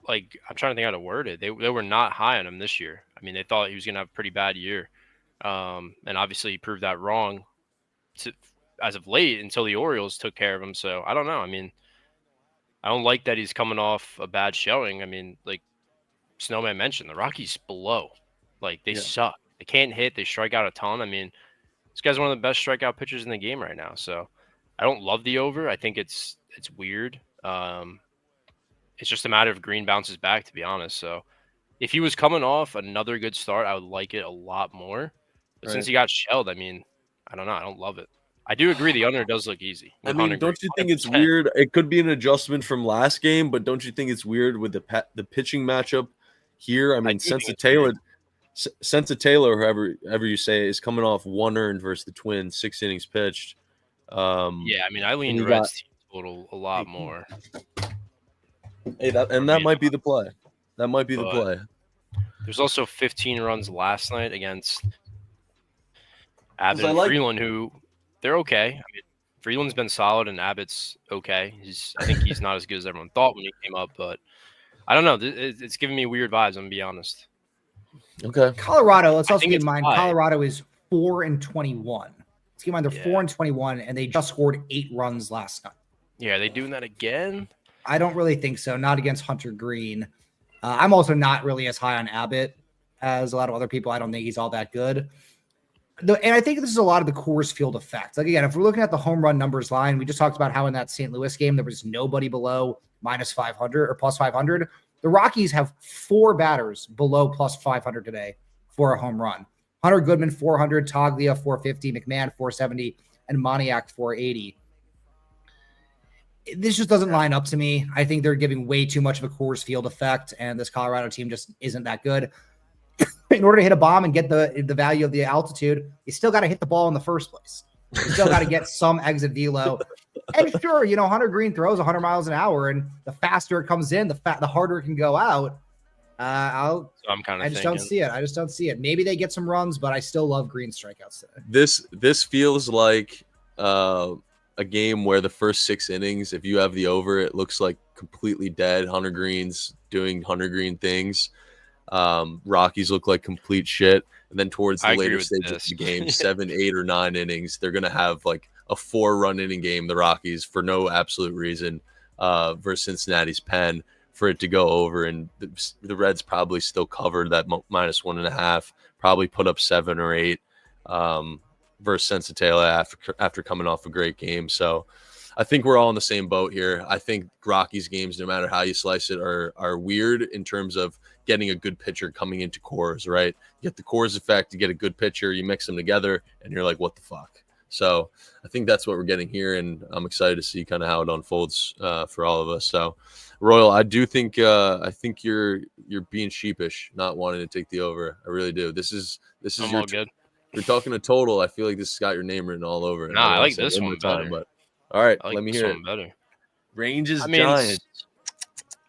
Speaker 3: like, I'm trying to think how to word it. They were not high on him this year. I mean, they thought he was going to have a pretty bad year. And obviously he proved that wrong as of late until the Orioles took care of him. So I don't know. I mean, I don't like that he's coming off a bad showing. I mean, like Snowman mentioned, the Rockies below. Like, they suck. They can't hit. They strike out a ton. I mean, this guy's one of the best strikeout pitchers in the game right now. So I don't love the over. I think it's weird. It's just a matter of Green bounces back, to be honest. So if he was coming off another good start, I would like it a lot more. But since he got shelled, I mean, I don't know. I don't love it. I do agree the under does look easy.
Speaker 2: I mean, don't you think it's weird? It could be an adjustment from last game, but don't you think it's weird with the pitching matchup here? I mean, Senza Taylor, whoever you say, is coming off 1 earned versus the Twins, 6 innings pitched.
Speaker 3: I mean, I lean Reds team total a lot more.
Speaker 2: Hey, that might be the play. That might be the play.
Speaker 3: There's also 15 runs last night against Abbott and Freeland, who they're okay. I mean, Freeland's been solid and Abbott's okay. I think he's not as good as everyone thought when he came up, but I don't know. It's giving me weird vibes, I'm going to be honest.
Speaker 2: Okay.
Speaker 4: Colorado, let's also keep in mind, Colorado is 4-21. Let's keep in mind they're 4-21, and they just scored 8 runs last night.
Speaker 3: Yeah, are they doing that again?
Speaker 4: I don't really think so. Not against Hunter Green. I'm also not really as high on Abbott as a lot of other people. I don't think he's all that good. And I think this is a lot of the Coors Field effect. Like, again, if we're looking at the home run numbers line, we just talked about how in that St. Louis game, there was nobody below -500 or +500. The Rockies have 4 batters below +500 today for a home run. Hunter Goodman, 400, Toglia, 450, McMahon, 470, and Moniak, 480. This just doesn't line up to me. I think they're giving way too much of a Coors Field effect, and this Colorado team just isn't that good. In order to hit a bomb and get the value of the altitude, you still got to hit the ball in the first place. You still got to get some exit velo. And sure, Hunter Green throws 100 miles an hour, and the faster it comes in, the harder it can go out. I just don't see it. I just don't see it. Maybe they get some runs, but I still love Green strikeouts today.
Speaker 2: This feels like a game where the first 6 innings, if you have the over, it looks like completely dead. Hunter Green's doing Hunter Green things. Rockies look like complete shit. And then towards the later stages of the game, 7, 8, or 9 innings, they're going to have like a 4-run inning game, the Rockies, for no absolute reason, versus Cincinnati's pen for it to go over. And the Reds probably still covered that -1.5, probably put up 7 or 8 versus Senza Taylor after coming off a great game. So I think we're all in the same boat here. I think Rockies games, no matter how you slice it, are weird in terms of getting a good pitcher coming into Coors, right? You get the Coors effect, you get a good pitcher, you mix them together, and you're like, what the fuck? So I think that's what we're getting here, and I'm excited to see kind of how it unfolds for all of us. So, Royal, I do think you're being sheepish, not wanting to take the over. I really do. This is
Speaker 3: all good.
Speaker 2: You're talking a total. I feel like this has got your name written all over it.
Speaker 3: I like this one better.
Speaker 2: But all right,
Speaker 3: like
Speaker 2: let me hear it.
Speaker 3: Better.
Speaker 2: Rangers Giants.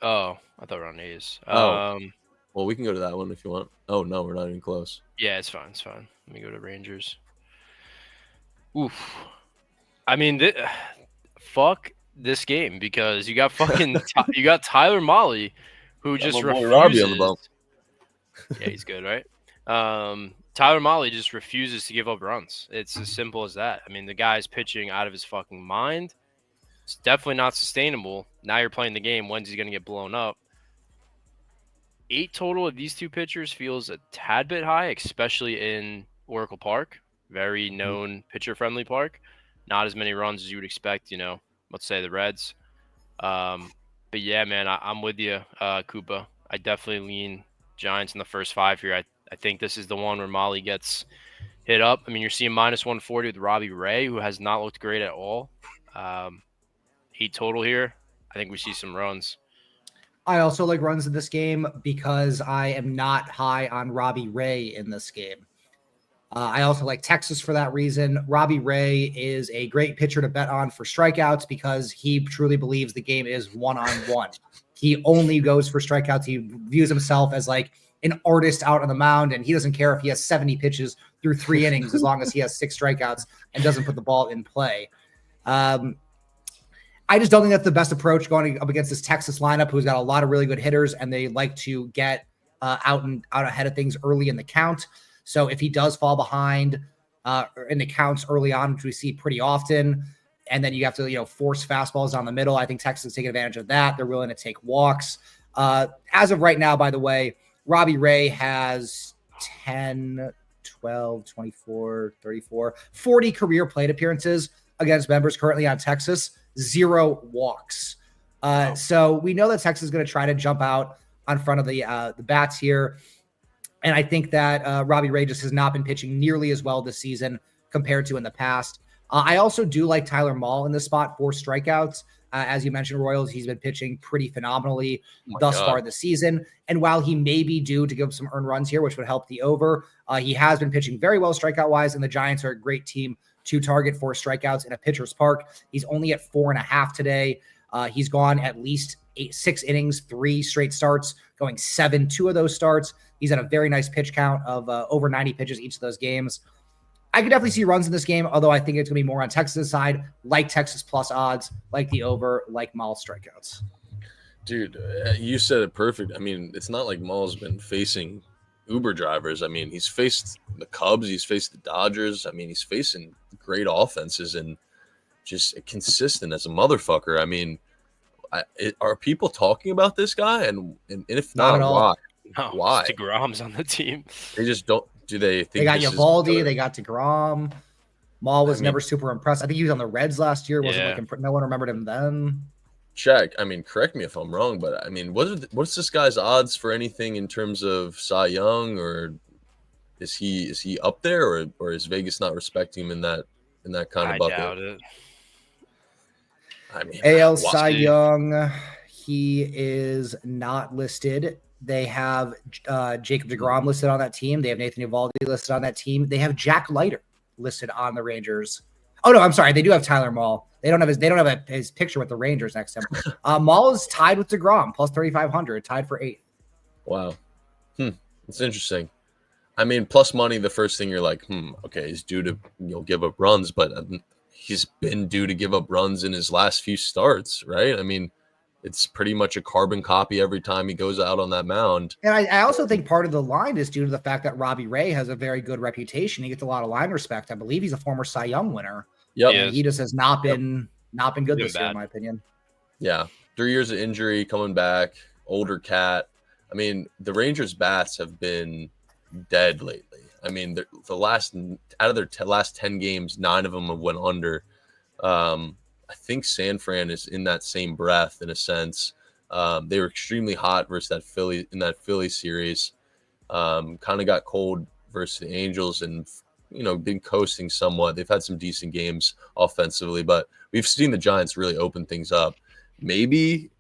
Speaker 3: Oh, I thought we were on A's.
Speaker 2: Well, we can go to that one if you want. Oh no, we're not even close.
Speaker 3: Yeah, it's fine. It's fine. Let me go to Rangers. Oof. I mean, fuck this game because you got you got Tyler Mahle, who just refuses.
Speaker 2: Robbie on the bump.
Speaker 3: Yeah, he's good, right? Tyler Mahle just refuses to give up runs. It's as simple as that. I mean, the guy's pitching out of his fucking mind. It's definitely not sustainable. Now you're playing the game. When's he going to get blown up? 8 total of these two pitchers feels a tad bit high, especially in Oracle Park. Very known pitcher-friendly park. Not as many runs as you would expect, let's say the Reds. But yeah, man, I'm with you, Koopa. I definitely lean Giants in the first 5 here. I think this is the one where Mahle gets hit up. I mean, you're seeing minus 140 with Robbie Ray, who has not looked great at all. 8 total here. I think we see some runs.
Speaker 4: I also like runs in this game because I am not high on Robbie Ray in this game. I also like Texas for that reason. Robbie Ray is a great pitcher to bet on for strikeouts because he truly believes the game is one-on-one. He only goes for strikeouts. He views himself as like an artist out on the mound, and he doesn't care if he has 70 pitches through 3 innings as long as he has 6 strikeouts and doesn't put the ball in play. I just don't think that's the best approach going up against this Texas lineup, who's got a lot of really good hitters, and they like to get out ahead of things early in the count. So if he does fall behind in the counts early on, which we see pretty often, and then you have to force fastballs down the middle, I think Texas is taking advantage of that. They're willing to take walks. As of right now, by the way, Robbie Ray has 10, 12, 24, 34, 40 career plate appearances against members currently on Texas, 0 walks. So we know that Texas is going to try to jump out on front of the bats here. And I think that Robbie Ray just has not been pitching nearly as well this season compared to in the past. I also do like Tyler Mahle in this spot for strikeouts. As you mentioned, Royals, he's been pitching pretty phenomenally thus far this season. And while he may be due to give some earned runs here, which would help the over, he has been pitching very well strikeout-wise, and the Giants are a great team to target for strikeouts in a pitcher's park. He's only at 4.5 today. He's gone at least 6 innings, 3 straight starts, going 7, 2 of those starts. He's at a very nice pitch count of over 90 pitches each of those games. I could definitely see runs in this game, although I think it's going to be more on Texas' side, like Texas plus odds, like the over, like Mahle strikeouts.
Speaker 2: Dude, you said it perfect. I mean, it's not like Mahle's been facing Uber drivers. I mean, he's faced the Cubs, he's faced the Dodgers. I mean, he's facing great offenses and just consistent as a motherfucker. I mean, are people talking about this guy? And if not, why?
Speaker 3: No,
Speaker 2: why?
Speaker 3: DeGrom's on the team.
Speaker 2: They just don't. Do they think
Speaker 4: they got Eovaldi? They got DeGrom. Mahle was never super impressed. I think he was on the Reds last year. No one remembered him then.
Speaker 2: Check. I mean, correct me if I'm wrong, but I mean, what's this guy's odds for anything in terms of Cy Young, or is he up there, or is Vegas not respecting him in that kind of bucket?
Speaker 3: I doubt it.
Speaker 2: I mean,
Speaker 4: AL Cy Young, he is not listed. They have Jacob DeGrom listed on that team. They have Nathan Eovaldi listed on that team. They have Jack Leiter listed on the Rangers. Oh no, I'm sorry. They do have Tyler Mahle. They don't have his picture with the Rangers next to him. Mahle is tied with DeGrom, plus 3,500, tied for 8th.
Speaker 2: Wow. It's interesting. I mean, plus money, the first thing you're like, okay, he's due to give up runs, but he's been due to give up runs in his last few starts, right? I mean, it's pretty much a carbon copy every time he goes out on that mound.
Speaker 4: And I also think part of the line is due to the fact that Robbie Ray has a very good reputation. He gets a lot of line respect. I believe he's a former Cy Young winner.
Speaker 2: Yep.
Speaker 4: He just has not been good this year, in my opinion.
Speaker 2: Yeah. 3 years of injury, coming back, older cat. I mean, the Rangers' bats have been dead lately. I mean, out of their last 10 games, 9 of them have went under. I think San Fran is in that same breath in a sense. They were extremely hot versus that Philly series. Kind of got cold versus the Angels and, been coasting somewhat. They've had some decent games offensively, but we've seen the Giants really open things up. Maybe,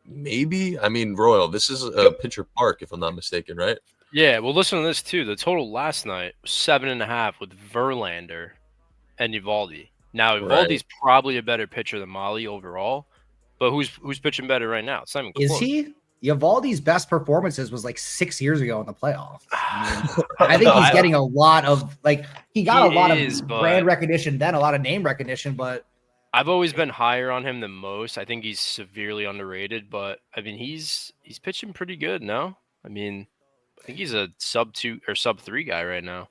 Speaker 2: I mean, Royal, this is a pitcher park, if I'm not mistaken, right?
Speaker 3: Yeah, well, listen to this, too. The total last night was 7.5 with Verlander and Eovaldi. Now, Evaldi's probably a better pitcher than Mahle overall, but who's pitching better right now? It's not even close.
Speaker 4: Is he? Eovaldi's best performances was like 6 years ago in the playoffs. I think he's getting a lot of brand recognition then, a lot of name recognition, but
Speaker 3: I've always been higher on him than most. I think he's severely underrated, but I mean he's pitching pretty good, no? I mean, I think he's a sub 2 or sub 3 guy right now.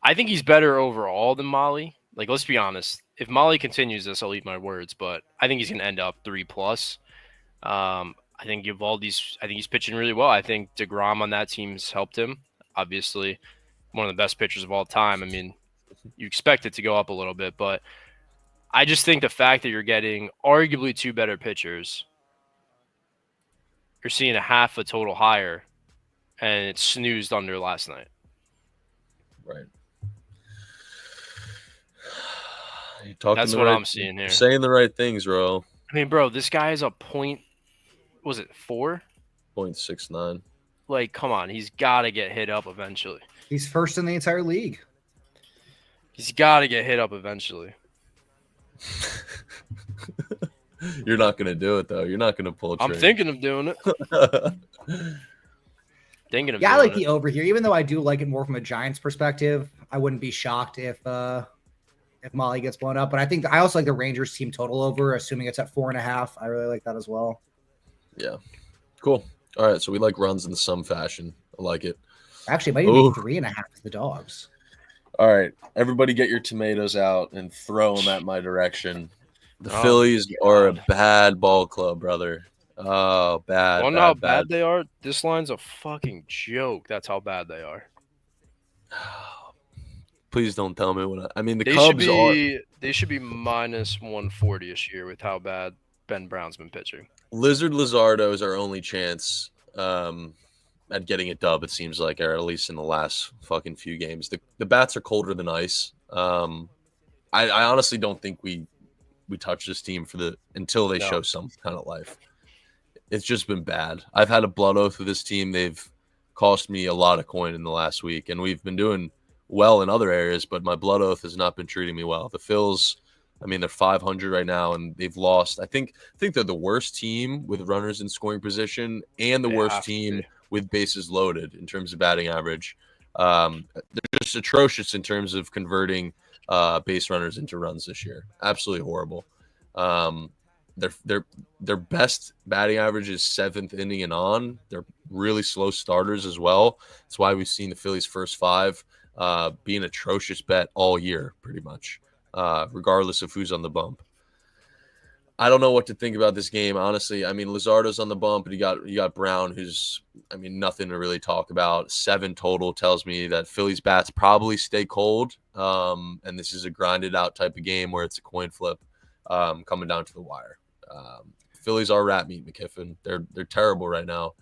Speaker 3: I think he's better overall than Molly. Like, let's be honest. If Molly continues this, I'll eat my words, but I think he's gonna end up 3+. I think Eovaldi's. I think he's pitching really well. I think DeGrom on that team's helped him. Obviously, one of the best pitchers of all time. I mean, you expect it to go up a little bit, but I just think the fact that you're getting arguably 2 better pitchers, you're seeing a half a total higher, and it's snoozed under last night.
Speaker 2: Right.
Speaker 3: That's what I'm seeing here.
Speaker 2: You're saying the right things, bro.
Speaker 3: I mean, bro, this guy is a point. Was it 4?
Speaker 2: 0.69.
Speaker 3: Like, come on, he's got to get hit up eventually.
Speaker 4: He's first in the entire league.
Speaker 3: He's got to get hit up eventually.
Speaker 2: You're not going to do it, though. You're not going to pull a trigger.
Speaker 3: I'm thinking of doing it.
Speaker 4: I like the over here, even though I do like it more from a Giants perspective. I wouldn't be shocked if Molly gets blown up, but I also like the Rangers team total over, assuming it's at 4.5. I really like that as well.
Speaker 2: Yeah, cool. All right, so we like runs in some fashion. I like it.
Speaker 4: Actually, it might even be 3.5 for the dogs.
Speaker 2: All right, everybody, get your tomatoes out and throw them at my direction. The Phillies are a bad ball club, brother. Oh, bad.
Speaker 3: Well, how bad they are. This line's a fucking joke. That's how bad they are.
Speaker 2: Please don't tell me what I mean. The Cubs
Speaker 3: they should be minus 140 this year with how bad Ben Brown's been pitching.
Speaker 2: Lizard Luzardo is our only chance at getting a dub, it seems like, or at least in the last fucking few games. The bats are colder than ice. I honestly don't think we touch this team until they show some kind of life. It's just been bad. I've had a blood oath with this team. They've cost me a lot of coin in the last week, and we've been doing well in other areas, but my blood oath has not been treating me well. The Phils, I mean, they're 500 right now, and they've lost. I think they're the worst team with runners in scoring position and the worst team with bases loaded in terms of batting average. They're just atrocious in terms of converting base runners into runs this year. Absolutely horrible. Their best batting average is 7th inning and on. They're really slow starters as well. That's why we've seen the Phillies' first 5 be an atrocious bet all year, pretty much, regardless of who's on the bump. I don't know what to think about this game, honestly. I mean, Luzardo's on the bump, but you got Brown, who's, I mean, nothing to really talk about. 7 total tells me that Phillies bats probably stay cold, and this is a grinded out type of game where it's a coin flip coming down to the wire. Phillies are rat meat, McKiffin. They're terrible right now.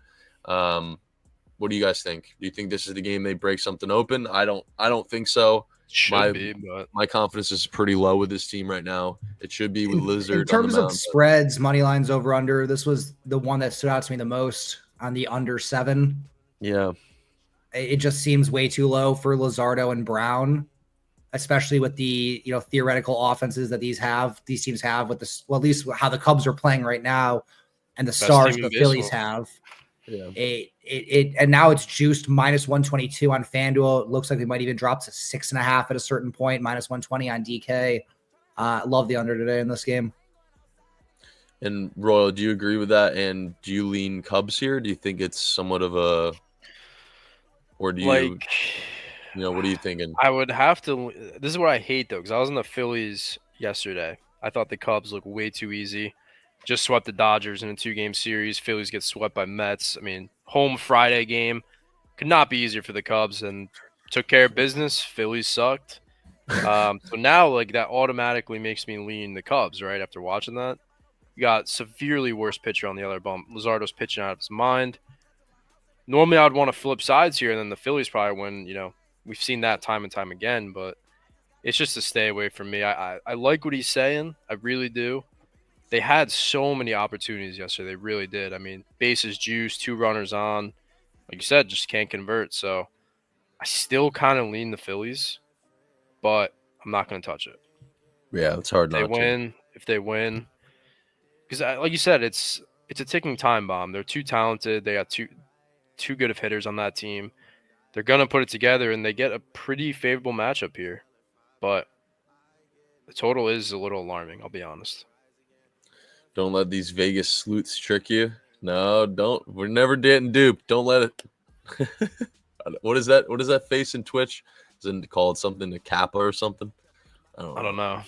Speaker 2: What do you guys think? Do you think this is the game they break something open? I don't think so. My confidence is pretty low with this team right now. It should be with Lizard.
Speaker 4: In terms of spreads, money lines over under, this was the one that stood out to me the most on the under 7.
Speaker 2: Yeah.
Speaker 4: It just seems way too low for Luzardo and Brown, especially with the theoretical offenses that these teams have with at least how the Cubs are playing right now and the stars the Phillies have.
Speaker 2: Yeah.
Speaker 4: And now it's juiced minus 122 on FanDuel. It looks like they might even drop to 6.5 at a certain point, minus 120 on DK. Love the under today in this game.
Speaker 2: And Royal, do you agree with that? And do you lean Cubs here? Do you think it's somewhat of a, or do you, what are you thinking?
Speaker 3: I would have to. This is what I hate though, because I was in the Phillies yesterday. I thought the Cubs looked way too easy. Just swept the Dodgers in a 2-game series. Phillies get swept by Mets. I mean, home Friday game could not be easier for the Cubs, and took care of business. Phillies sucked. So now, like, that automatically makes me lean the Cubs, right? After watching that, you got severely worse pitcher on the other bump. Luzardo's pitching out of his mind. Normally, I'd want to flip sides here, and then the Phillies probably win. We've seen that time and time again, but it's just a stay away from me. I like what he's saying. I really do. They had so many opportunities yesterday. They really did. I mean, bases juiced, 2 runners on. Like you said, just can't convert. So I still kind of lean the Phillies, but I'm not going to touch it.
Speaker 2: Yeah, it's hard not to.
Speaker 3: If they win, because like you said, it's a ticking time bomb. They're too talented. They got too good of hitters on that team. They're going to put it together, and they get a pretty favorable matchup here. But The total is a little alarming, I'll be honest.
Speaker 2: Don't let these Vegas sleuths trick you. No, don't. We're never getting duped. Don't let it. What is that? What is that face in Twitch? Is it called something, a Kappa or something? I don't know.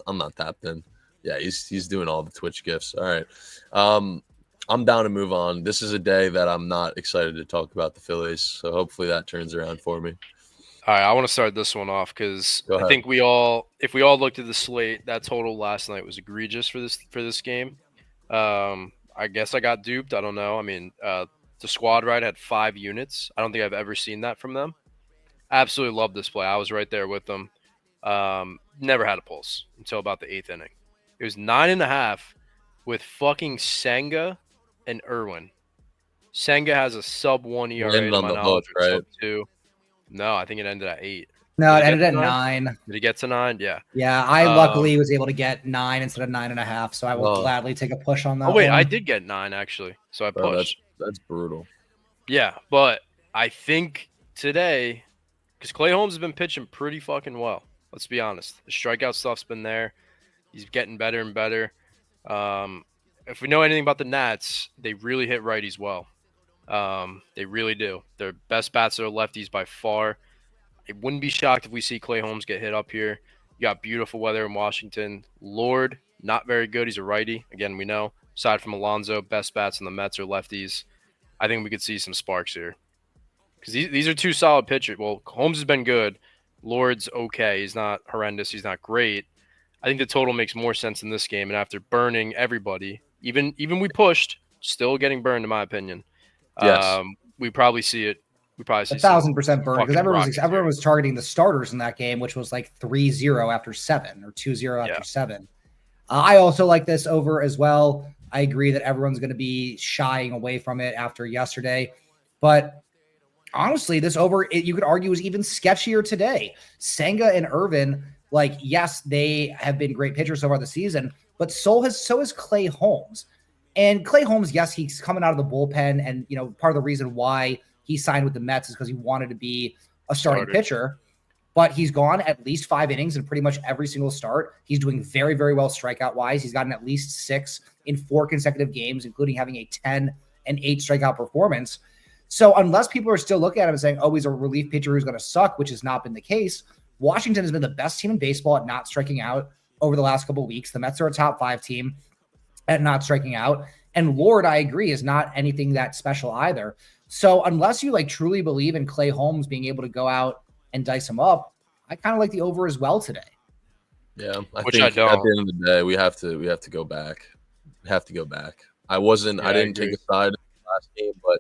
Speaker 2: I'm not tapped in. Yeah, he's doing all the Twitch gifts. All right. I'm down to move on. This is a day that I'm not excited to talk about the Phillies, so hopefully that turns around for me.
Speaker 3: All right, I want to start this one off because I think if we all looked at the slate, that total last night was egregious for this game. I guess I got duped. I don't know. I mean, the squad ride had 5 units. I don't think I've ever seen that from them. Absolutely love this play. I was right there with them. Never had a pulse until about the 8th inning. It was 9.5 with fucking Senga and Irwin. Senga has a sub-1 ERA to my knowledge, or sub-2. No, I think it ended at 8.
Speaker 4: No, it ended at 9.
Speaker 3: Did it get to 9? Yeah.
Speaker 4: Yeah, I luckily was able to get 9 instead of 9.5, so I will gladly take a push on that.
Speaker 3: Oh wait,
Speaker 4: one.
Speaker 3: I did get 9 actually, so I pushed.
Speaker 2: That's brutal.
Speaker 3: Yeah, but I think today, because Clay Holmes has been pitching pretty fucking well. Let's be honest. The strikeout stuff's been there. He's getting better and better. If we know anything about the Nats, they really hit righties well. They really do. Their best bats are lefties by far. I wouldn't be shocked if we see Clay Holmes get hit up here. You got beautiful weather in Washington. Lord, not very good. He's a righty. Again, we know. Aside from Alonso, best bats in the Mets are lefties. I think we could see some sparks here. Because these are 2 solid pitchers. Well, Holmes has been good. Lord's okay. He's not horrendous. He's not great. I think the total makes more sense in this game. And after burning everybody, even we pushed, still getting burned in my opinion.
Speaker 2: Yes.
Speaker 3: We probably see it. We probably see
Speaker 4: 1,000% burn because everyone was targeting the starters in that game, which was like 3-0 after 7 or 2-0 after 7. I also like this over as well. I agree that everyone's going to be shying away from it after yesterday, but honestly, this over you could argue is even sketchier today. Senga and Irvin, like yes, they have been great pitchers so far this season, but so is Clay Holmes. And Clay Holmes, yes, he's coming out of the bullpen, and part of the reason why he signed with the Mets is because he wanted to be a starting pitcher, but he's gone at least 5 innings in pretty much every single start. He's doing very, very well strikeout-wise. He's gotten at least 6 in 4 consecutive games, including having a 10-8 strikeout performance. So unless people are still looking at him and saying, oh, he's a relief pitcher who's going to suck, which has not been the case, Washington has been the best team in baseball at not striking out over the last couple of weeks. The Mets are a top 5 team at not striking out. And Lord, I agree, is not anything that special either. So unless you truly believe in Clay Holmes being able to go out and dice him up, I kind of like the over as well today.
Speaker 2: Yeah, I think at the end of the day, we have to go back. We have to go back. I didn't take a side in the last game, but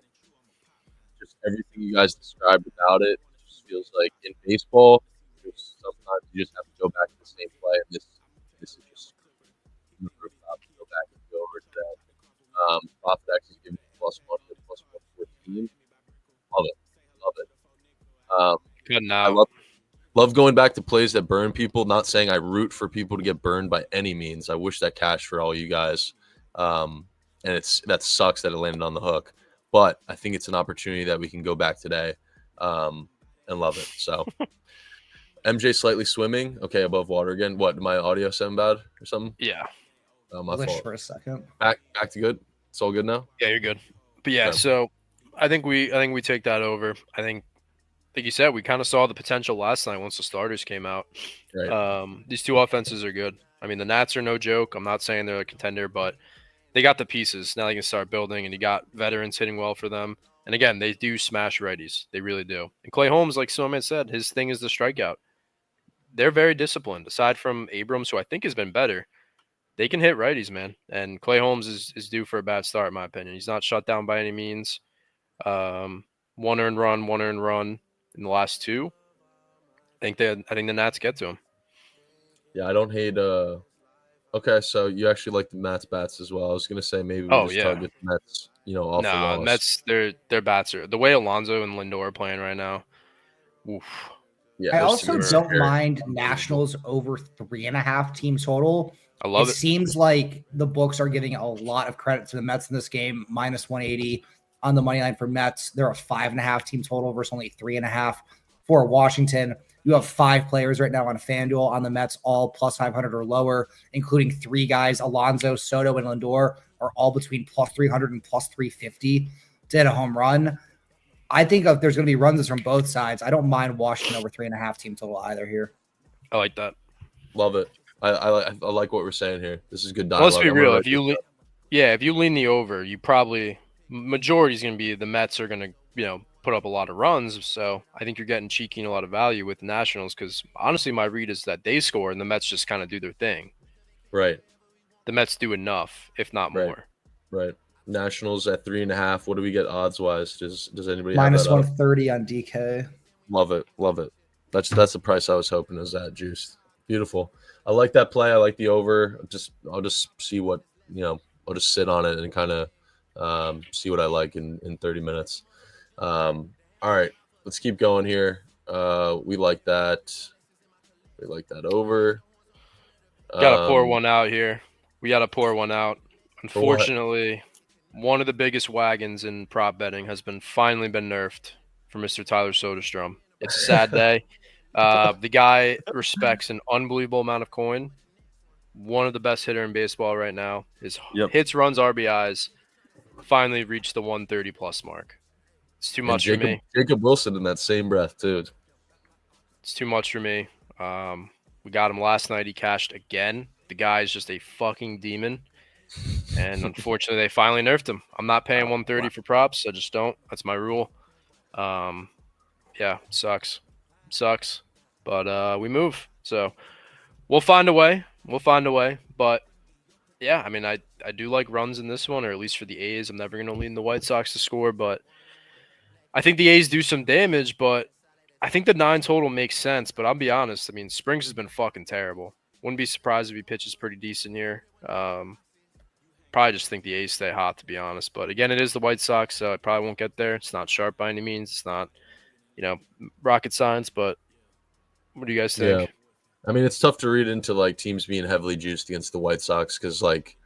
Speaker 2: just everything you guys described about it just feels like in baseball, sometimes you just have to go back to the same play, and this is just the rooftop to go back and go over to that. Profitex is giving +1 to +114. Love it.
Speaker 3: Good now.
Speaker 2: I love going back to plays that burn people. Not saying I root for people to get burned by any means. I wish that cash for all you guys. And that sucks that it landed on the hook. But I think it's an opportunity that we can go back today and love it. So MJ slightly swimming. Okay, above water again. What, my audio sound bad or something?
Speaker 3: Yeah.
Speaker 2: My fault.
Speaker 4: For a second.
Speaker 2: Back to good. It's all good now?
Speaker 3: Yeah, you're good. But yeah, so I think we take that over. I think like you said, we kind of saw the potential last night once the starters came out.
Speaker 2: Right.
Speaker 3: These 2 offenses are good. I mean, the Nats are no joke. I'm not saying they're a contender, but they got the pieces. Now they can start building, and you got veterans hitting well for them. And again, they do smash righties. They really do. And Clay Holmes, like Snowman said, his thing is the strikeout. They're very disciplined. Aside from Abrams, who I think has been better, they can hit righties, man. And Clay Holmes is due for a bad start, in my opinion. He's not shut down by any means. 1 earned run in the last 2. I think the Nats get to him.
Speaker 2: Yeah, I don't hate. Okay, so you actually like the Mets bats as well. I was gonna say maybe we target the Mets. Off the loss.
Speaker 3: Mets. Their bats are the way Alonso and Lindor are playing right now. Oof.
Speaker 2: Yeah,
Speaker 4: I also don't mind Nationals over 3.5 team total.
Speaker 3: I love it.
Speaker 4: It seems like the books are giving a lot of credit to the Mets in this game. -180 on the money line for Mets. They're a 5.5 team total versus only 3.5 For Washington, you have 5 players right now on FanDuel on the Mets, all plus 500 or lower, including 3 guys, Alonso, Soto, and Lindor, are all between plus 300 and plus 350 to hit a home run. I think if there's going to be runs from both sides, I don't mind Washington over 3.5 team total either here.
Speaker 3: I like that.
Speaker 2: Love it. I like what we're saying here. This is good dialogue.
Speaker 3: Let's be real. If you lean the over, you probably majority is going to be the Mets are going to put up a lot of runs. So I think you're getting cheeky and a lot of value with the Nationals because honestly, my read is that they score and the Mets just kind of do their thing.
Speaker 2: Right.
Speaker 3: The Mets do enough, if not more.
Speaker 2: Right. Nationals at 3.5. What do we get odds wise? Does anybody
Speaker 4: minus
Speaker 2: have that
Speaker 4: 130 on DK?
Speaker 2: Love it. That's the price I was hoping is that juiced. Beautiful. I like that play. I like the over. I'll just see what I'll just sit on it and kind of see what I like in 30 minutes. All right, let's keep going here. We like that. We like that over.
Speaker 3: Gotta pour one out here. We gotta pour one out. Unfortunately, one of the biggest wagons in prop betting has finally been nerfed for Mr. Tyler Soderstrom. It's a sad day. The guy respects an unbelievable amount of coin. One of the best hitter in baseball right now. His hits, runs, RBIs finally reached the 130 plus mark. It's too much for me.
Speaker 2: Jacob Wilson in that same breath too.
Speaker 3: It's too much for me. We got him last night. He cashed again. The guy is just a fucking demon. And unfortunately, they finally nerfed him. I'm not paying 130 for props. I just don't. That's my rule. Yeah, sucks. But we move. So we'll find a way. But yeah, I mean, I do like runs in this one, or at least for the A's. I'm never going to lean the White Sox to score, but I think the A's do some damage. But I think the 9 total makes sense. But I'll be honest. I mean, Springs has been fucking terrible. Wouldn't be surprised if he pitches pretty decent here. Probably just think the A's stay hot, to be honest. But again, it is the White Sox, so I probably won't get there. It's not sharp by any means. It's not, rocket science. But what do you guys think?
Speaker 2: Yeah. I mean, it's tough to read into like teams being heavily juiced against the White Sox because like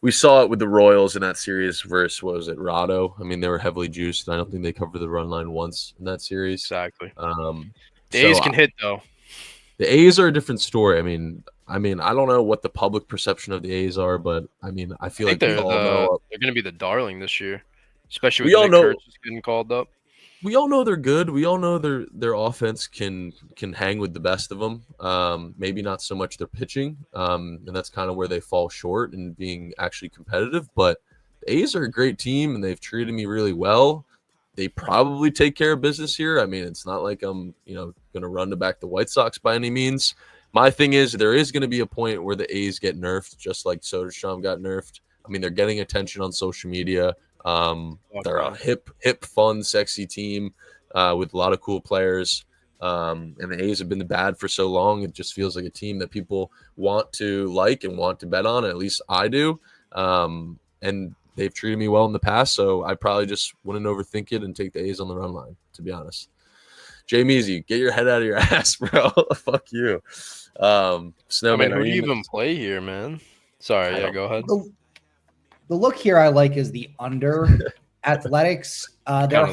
Speaker 2: we saw it with the Royals in that series versus what was it, Rado? I mean, they were heavily juiced, and I don't think they covered the run line once in that series.
Speaker 3: Exactly. The A's can hit though.
Speaker 2: The A's are a different story. I mean, I don't know what the public perception of the A's are, but I mean, I feel like
Speaker 3: they're going to be the darling this year, especially with Nick Kurtz getting called up.
Speaker 2: We all know they're good. We all know their offense can hang with the best of them. Maybe not so much their pitching, and that's kind of where they fall short in being actually competitive. But the A's are a great team, and they've treated me really well. They probably take care of business here. I mean, it's not like I'm going to run to back the White Sox by any means. My thing is there is going to be a point where the A's get nerfed, just like Soderstrom got nerfed. I mean, they're getting attention on social media. They're a hip, fun, sexy team with a lot of cool players. And the A's have been bad for so long. It just feels like a team that people want to like and want to bet on. At least I do. And they've treated me well in the past. So I probably just wouldn't overthink it and take the A's on the run line, to be honest. Jay Measy, get your head out of your ass, bro. Fuck you. Snowman,
Speaker 3: who do you even play here, man? Sorry, go ahead.
Speaker 4: The look here I like is the under. Athletics. Their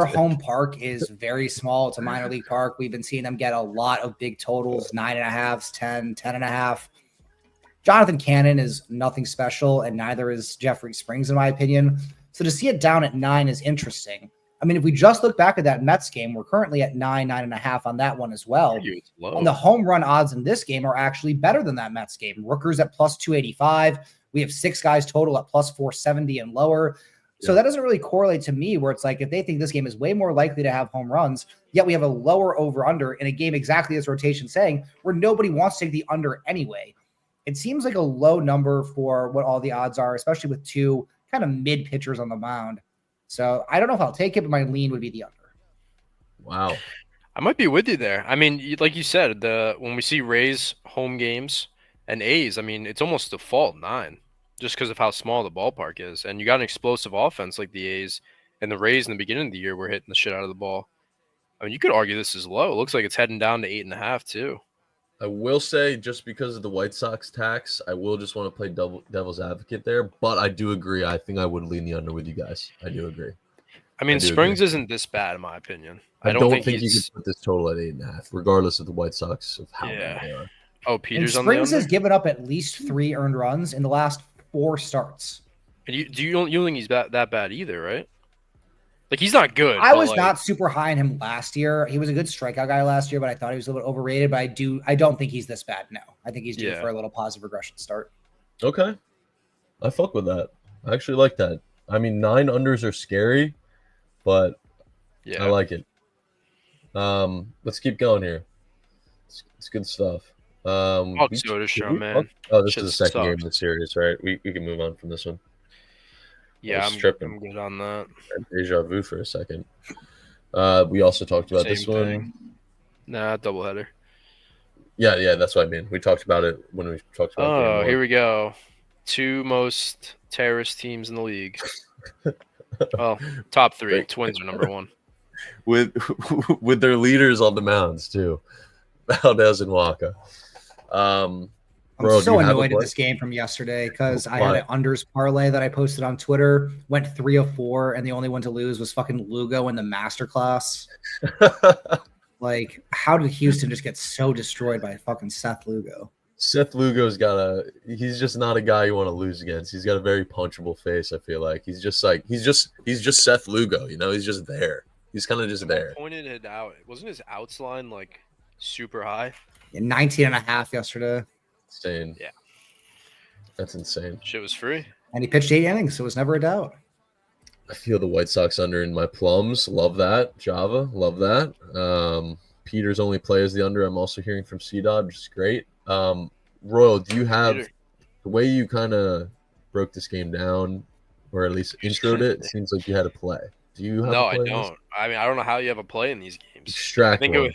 Speaker 4: home park is very small. It's a minor league park. We've been seeing them get a lot of big totals, 9.5, 10, 10.5. Jonathan Cannon is nothing special, and neither is Jeffrey Springs, in my opinion. So to see it down at 9 is interesting. I mean, if we just look back at that Mets game, we're currently at 9.5 on that one as well. And the home run odds in this game are actually better than that Mets game. Rooker's at plus 285. We have 6 guys total at plus 470 and lower. So that doesn't really correlate to me where it's like if they think this game is way more likely to have home runs, yet we have a lower over-under in a game exactly as rotation saying where nobody wants to take the under anyway. It seems like a low number for what all the odds are, especially with 2 kind of mid pitchers on the mound. So I don't know if I'll take it, but my lean would be the under.
Speaker 2: Wow.
Speaker 3: I might be with you there. I mean, like you said, when we see Rays home games and A's, I mean, it's almost default 9 just because of how small the ballpark is. And you got an explosive offense like the A's, and the Rays in the beginning of the year were hitting the shit out of the ball. I mean, you could argue this is low. It looks like it's heading down to 8.5 too.
Speaker 2: I will say, just because of the White Sox tax, I will just want to play devil's advocate there. But I do agree. I think I would lean the under with you guys. I do agree.
Speaker 3: I mean,
Speaker 2: I do
Speaker 3: Springs
Speaker 2: agree.
Speaker 3: isn't this bad in my opinion.
Speaker 2: I don't think you
Speaker 3: he's
Speaker 2: could put this total at 8.5, regardless of the White Sox of how bad they are.
Speaker 3: Oh,
Speaker 4: And
Speaker 3: Peters on the
Speaker 4: Springs
Speaker 3: under.
Speaker 4: has given up at least 3 earned runs in the last 4 starts.
Speaker 3: And you don't think he's that bad either, right? Like he's not good.
Speaker 4: I
Speaker 3: but,
Speaker 4: was
Speaker 3: like,
Speaker 4: not super high on him last year. He was a good strikeout guy last year, but I thought he was a little bit overrated. But I don't think he's this bad. No, I think he's due for a little positive regression start.
Speaker 2: Okay, I fuck with that. I actually like that. I mean, 9 unders are scary, but I like it. Let's keep going here. It's good stuff.
Speaker 3: Fuck Soderstrom, man.
Speaker 2: Oh, this
Speaker 3: Shit
Speaker 2: is the second game
Speaker 3: sucks.
Speaker 2: of the series, right? We can move on from this one.
Speaker 3: Yeah,
Speaker 2: I'm tripping.
Speaker 3: I'm good on that.
Speaker 2: Deja vu for a second. We also talked about this
Speaker 3: Same
Speaker 2: one.
Speaker 3: thing. Nah, doubleheader.
Speaker 2: Yeah, that's what I mean. We talked about it when we talked about game
Speaker 3: Oh,
Speaker 2: one.
Speaker 3: here we go. 2 most terrorist teams in the league. Well, top 3. Twins are number 1.
Speaker 2: with their leaders on the mounds too, Valdez and Waka.
Speaker 4: I'm
Speaker 2: Bro,
Speaker 4: so annoyed at this game from yesterday because I had an unders parlay that I posted on Twitter, went 3 of 4, and the only one to lose was fucking Lugo in the masterclass. Like, how did Houston just get so destroyed by fucking Seth Lugo?
Speaker 2: Seth Lugo's he's just not a guy you want to lose against. He's got a very punchable face, I feel like. He's just Seth Lugo, you know, he's just there. He's kind of just there.
Speaker 3: Pointed it out. Wasn't his outs line like super high?
Speaker 4: 19.5 yesterday.
Speaker 2: Insane.
Speaker 3: Yeah.
Speaker 2: That's insane.
Speaker 3: Shit was free.
Speaker 4: And he pitched 8 innings, so it was never a doubt.
Speaker 2: I feel the White Sox under in my plums. Love that. Java, love that. Peters only plays the under. I'm also hearing from C-Dod, which is great. Royal, do you have the way you kind of broke this game down, or at least introed it? It seems like you had a play. Do you have?
Speaker 3: No,
Speaker 2: a play
Speaker 3: I don't. I mean, I don't know how you have a play in these games.
Speaker 2: Extract one.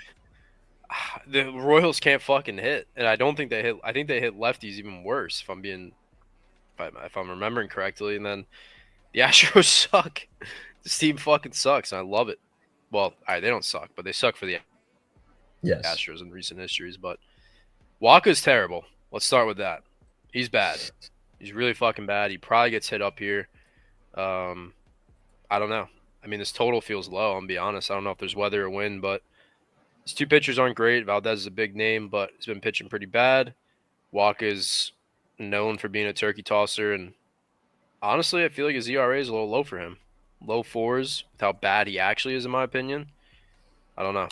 Speaker 3: The Royals can't fucking hit, and I don't think they hit. I think they hit lefties even worse. If I'm remembering correctly, and then the Astros suck. This team fucking sucks, and I love it. Well, they don't suck, but they suck for the Astros in recent histories. But Waka's terrible. Let's start with that. He's bad. He's really fucking bad. He probably gets hit up here. I don't know. I mean, this total feels low. I'm gonna be honest. I don't know if there's weather or wind, but these 2 pitchers aren't great. Valdez is a big name, but he's been pitching pretty bad. Waka's known for being a turkey tosser, and honestly, I feel like his ERA is a little low for him. Low 4s with how bad he actually is, in my opinion. I don't know.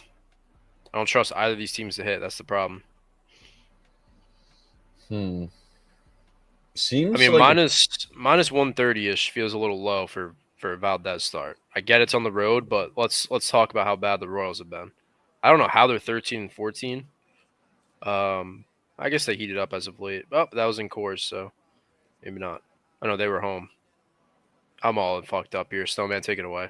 Speaker 3: I don't trust either of these teams to hit. That's the problem.
Speaker 2: Seems.
Speaker 3: I mean,
Speaker 2: like
Speaker 3: minus 130-ish feels a little low for Valdez start. I get it's on the road, but let's talk about how bad the Royals have been. I don't know how they're 13 and 14. I guess they heated up as of late. Oh, that was in Coors, so maybe not. I know they were home. I'm all fucked up here. Snowman, take it away.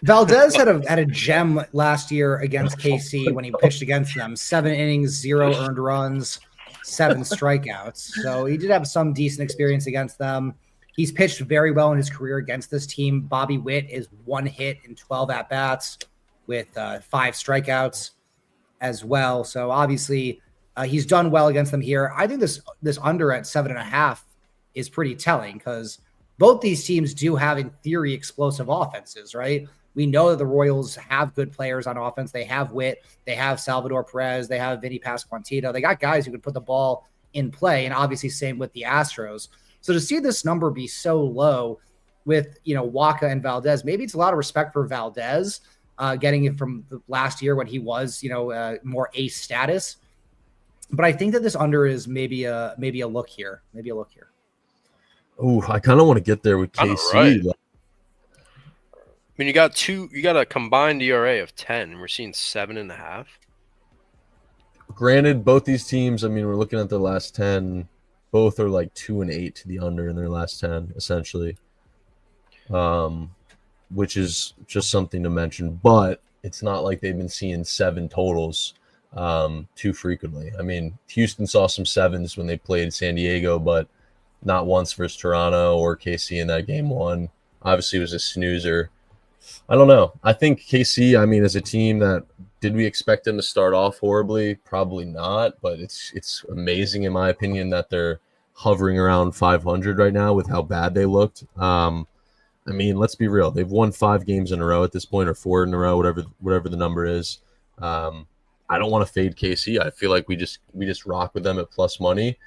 Speaker 4: Valdez had a gem last year against KC when he pitched against them. 7 innings, 0 earned runs, 7 strikeouts. So he did have some decent experience against them. He's pitched very well in his career against this team. Bobby Witt is 1 hit in 12 at-bats with 5 strikeouts as well. So obviously he's done well against them here. I think this under at 7.5 is pretty telling because both these teams do have, in theory, explosive offenses, right? We know that the Royals have good players on offense. They have Witt. They have Salvador Perez. They have Vinny Pasquantino. They got guys who can put the ball in play, and obviously same with the Astros. So to see this number be so low with, Waka and Valdez, maybe it's a lot of respect for Valdez getting it from the last year when he was, more ace status. But I think that this under is maybe a look here.
Speaker 2: Oh, I kind of want to get there with KC.
Speaker 3: Right. I mean, you got a combined ERA of 10, and we're seeing 7.5.
Speaker 2: Granted, both these teams, I mean, we're looking at their last 10. Both are like 2 and 8 to the under in their last 10, essentially. Which is just something to mention. But it's not like they've been seeing 7 totals too frequently. I mean, Houston saw some 7s when they played San Diego, but not once versus Toronto or KC in that game 1. Obviously, it was a snoozer. I don't know. I think KC, I mean, as a team did we expect them to start off horribly? Probably not, but it's amazing in my opinion that they're hovering around 500 right now with how bad they looked.
Speaker 5: I mean, let's be real. They've won 5 games in a row at this point, or 4 in a row, whatever the number is. I don't want to fade KC. I feel like we just rock with them at plus money.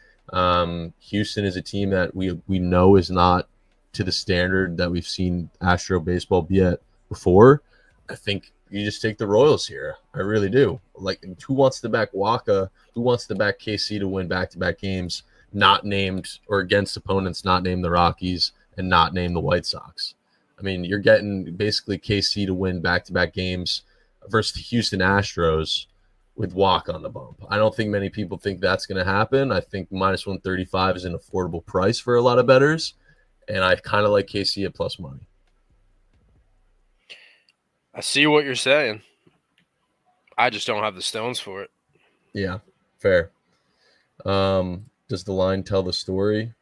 Speaker 5: Houston is a team that we know is not to the standard that we've seen Astro baseball be at before. I think you just take the Royals here. I really do. Like, who wants to back Waka? Who wants to back KC to win back-to-back games, not named, or against opponents not named the Rockies and not named the White Sox? I mean, you're getting basically KC to win back-to-back games versus the Houston Astros with Waka on the bump. I don't think many people think that's going to happen. I think minus 135 is an affordable price for a lot of bettors, and I kind of like KC at plus money.
Speaker 3: I see what you're saying. I just don't have the stones for it.
Speaker 5: Yeah, fair. Does the line tell the story?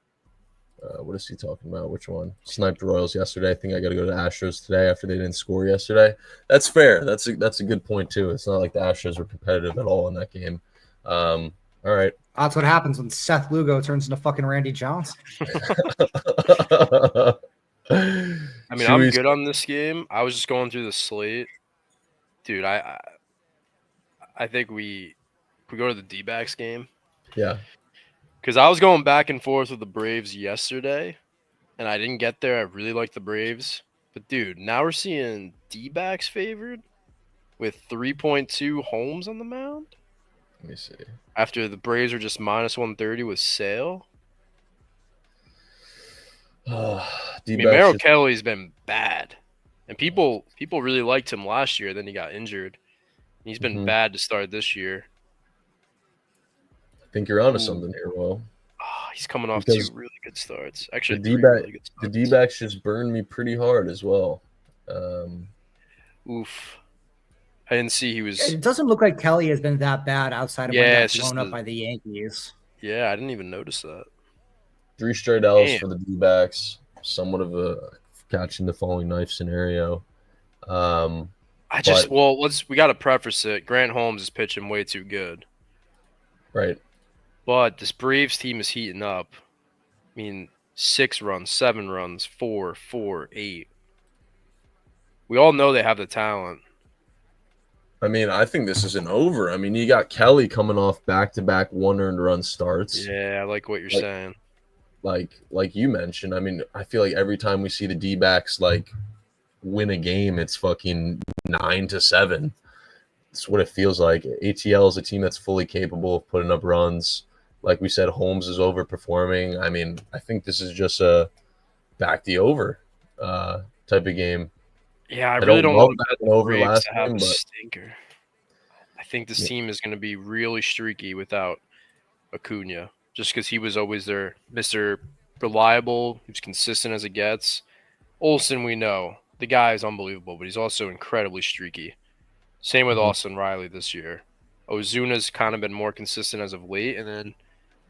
Speaker 5: What is he talking about? Which one? Sniped Royals yesterday. I think I got to go to Astros today after they didn't score yesterday. That's fair. That's a good point too. It's not like the Astros were competitive at all in that game. All right.
Speaker 4: That's what happens when Seth Lugo turns into fucking Randy Johnson.
Speaker 3: I mean, I'm good on this game. I was just going through the slate. Dude, I think we go to the D-backs game.
Speaker 5: Yeah.
Speaker 3: Because I was going back and forth with the Braves yesterday, and I didn't get there. I really like the Braves. But, dude, now we're seeing D-backs favored with 3.2 Holmes on the mound.
Speaker 5: Let me see.
Speaker 3: After the Braves are just minus 130 with Sale. I mean, Merrill Kelly's been bad. And people really liked him last year. Then he got injured. He's been bad to start this year.
Speaker 5: I think you're onto something here, Will.
Speaker 3: Oh, he's coming off 2 really good starts. Actually,
Speaker 5: the D-backs just burned me pretty hard as well.
Speaker 3: Oof. I didn't see he was.
Speaker 4: It doesn't look like Kelly has been that bad outside of when he got blown up by the Yankees.
Speaker 3: Yeah, I didn't even notice that.
Speaker 5: 3 straight L's for the D-backs. Somewhat of a catching the falling knife scenario.
Speaker 3: We got to preface it. Grant Holmes is pitching way too good.
Speaker 5: Right.
Speaker 3: But this Braves team is heating up. I mean, 6 runs, 7 runs, 4, 8. We all know they have the talent.
Speaker 5: I mean, I think this isn't over. I mean, you got Kelly coming off back-to-back 1 earned run starts.
Speaker 3: Yeah, I like what you're saying.
Speaker 5: Like you mentioned, I mean, I feel like every time we see the D-backs win a game, it's fucking 9-7. That's what it feels like. ATL is a team that's fully capable of putting up runs. Like we said, Holmes is overperforming. I mean, I think this is just a back the over type of game.
Speaker 3: Yeah, I really don't know
Speaker 5: about the over last
Speaker 3: to have
Speaker 5: game,
Speaker 3: a stinker. I think this team is going to be really streaky without Acuna, just because he was always their Mr. Reliable. He was consistent as it gets. Olsen, we know. The guy is unbelievable, but he's also incredibly streaky. Same with Austin Riley this year. Ozuna's kind of been more consistent as of late, and then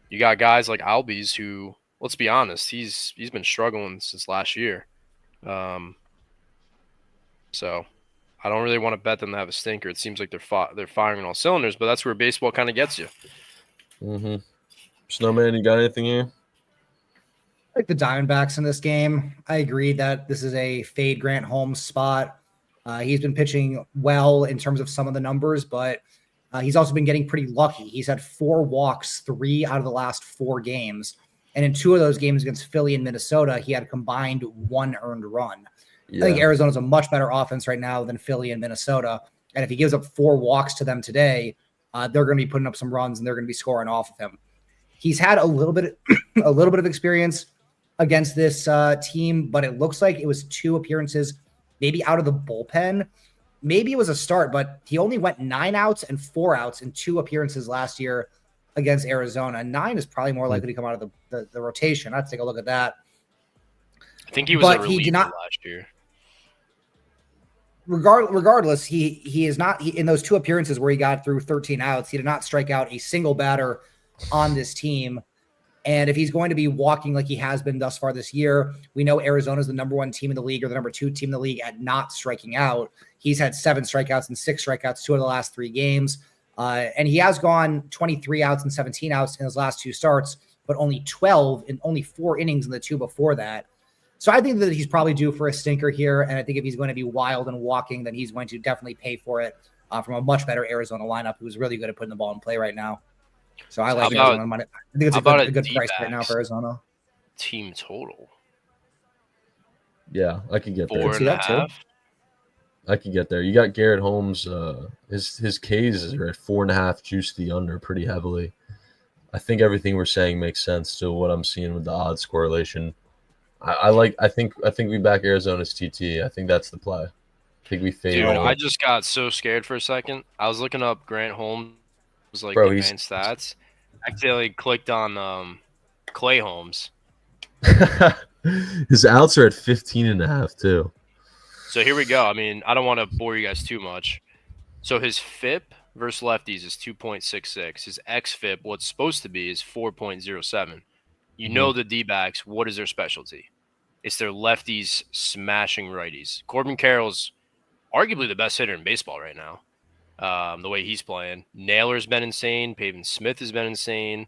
Speaker 3: you got guys like Albies who, let's be honest, he's been struggling since last year. So I don't really want to bet them to have a stinker. It seems like they're firing on all cylinders, but that's where baseball kind of gets you.
Speaker 5: Mm-hmm. Snowman, you got anything here?
Speaker 4: I like the Diamondbacks in this game. I agree that this is a fade Grant Holmes spot. He's been pitching well in terms of some of the numbers, but he's also been getting pretty lucky. He's had 4 walks 3 out of the last 4 games. And in 2 of those games against Philly and Minnesota, he had a combined 1 earned run. Yeah. I think Arizona's a much better offense right now than Philly and Minnesota. And if he gives up 4 walks to them today, they're going to be putting up some runs and they're going to be scoring off of him. He's had a little bit of experience against this team, but it looks like it was 2 appearances, maybe out of the bullpen. Maybe it was a start, but he only went 9 outs and 4 outs in 2 appearances last year against Arizona. 9 is probably more likely to come out of the rotation. I'd take a look at that.
Speaker 3: I think he was a reliever last year.
Speaker 4: Regardless, he is not in those 2 appearances where he got through 13 outs. He did not strike out a single batter on this team. And if he's going to be walking like he has been thus far this year, we know Arizona is the number 1 team in the league or the number 2 team in the league at not striking out. He's had 7 strikeouts and 6 strikeouts 2 of the last 3 games. And he has gone 23 outs and 17 outs in his last 2 starts, but only 12 in only 4 innings in the 2 before that. So I think that he's probably due for a stinker here. And I think if he's going to be wild and walking, then he's going to definitely pay for it from a much better Arizona lineup who's really good at putting the ball in play right now. So I like Arizona money. I think it's a good price right now for Arizona.
Speaker 3: Team total.
Speaker 5: Yeah, I could get there.
Speaker 3: 4.5.
Speaker 5: I could get there. You got Garrett Holmes. His Ks are at 4.5, juice the under pretty heavily. I think everything we're saying makes sense to what I'm seeing with the odds correlation. I think we back Arizona's TT. I think that's the play. I think we fade.
Speaker 3: Dude, I just got so scared for a second. I was looking up Grant Holmes, advanced stats. Accidentally clicked on Clay Holmes.
Speaker 5: His outs are at 15.5 too.
Speaker 3: So here we go. I mean, I don't want to bore you guys too much. So his FIP versus lefties is 2.66. His xFIP, what's supposed to be, is 4.07. You know the D-backs, what is their specialty? It's their lefties smashing righties. Corbin Carroll's arguably the best hitter in baseball right now. The way he's playing. Naylor's been insane. Pavin Smith has been insane.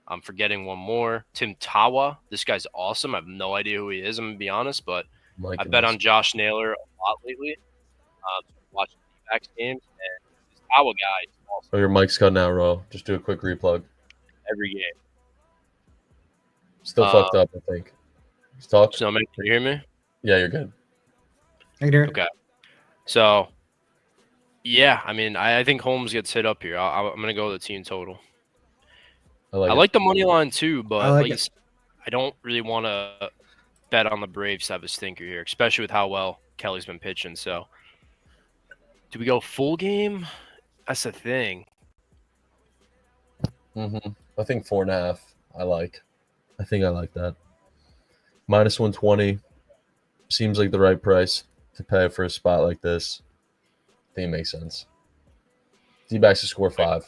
Speaker 3: I'm forgetting one more. Tim Tawa. This guy's awesome. I have no idea who he is, I'm going to be honest, but I bet on Josh Naylor a lot lately. Watching D-backs games, and this Tawa guy is awesome.
Speaker 5: Oh, your mic's cutting out, Ro. Just do a quick replug.
Speaker 3: Every game.
Speaker 5: Still fucked up, I think. Just talk.
Speaker 3: So, can you hear me?
Speaker 5: Yeah, you're good.
Speaker 3: Okay. So, yeah, I mean, I think Holmes gets hit up here. I'm going to go with the team total. I like the money line too, but I don't really want to bet on the Braves to have a stinker here, especially with how well Kelly's been pitching. So, do we go full game? That's the thing.
Speaker 5: I think 4.5. I think I like that. Minus 120 seems like the right price to pay for a spot like this. I think it makes sense. D-backs to score 5.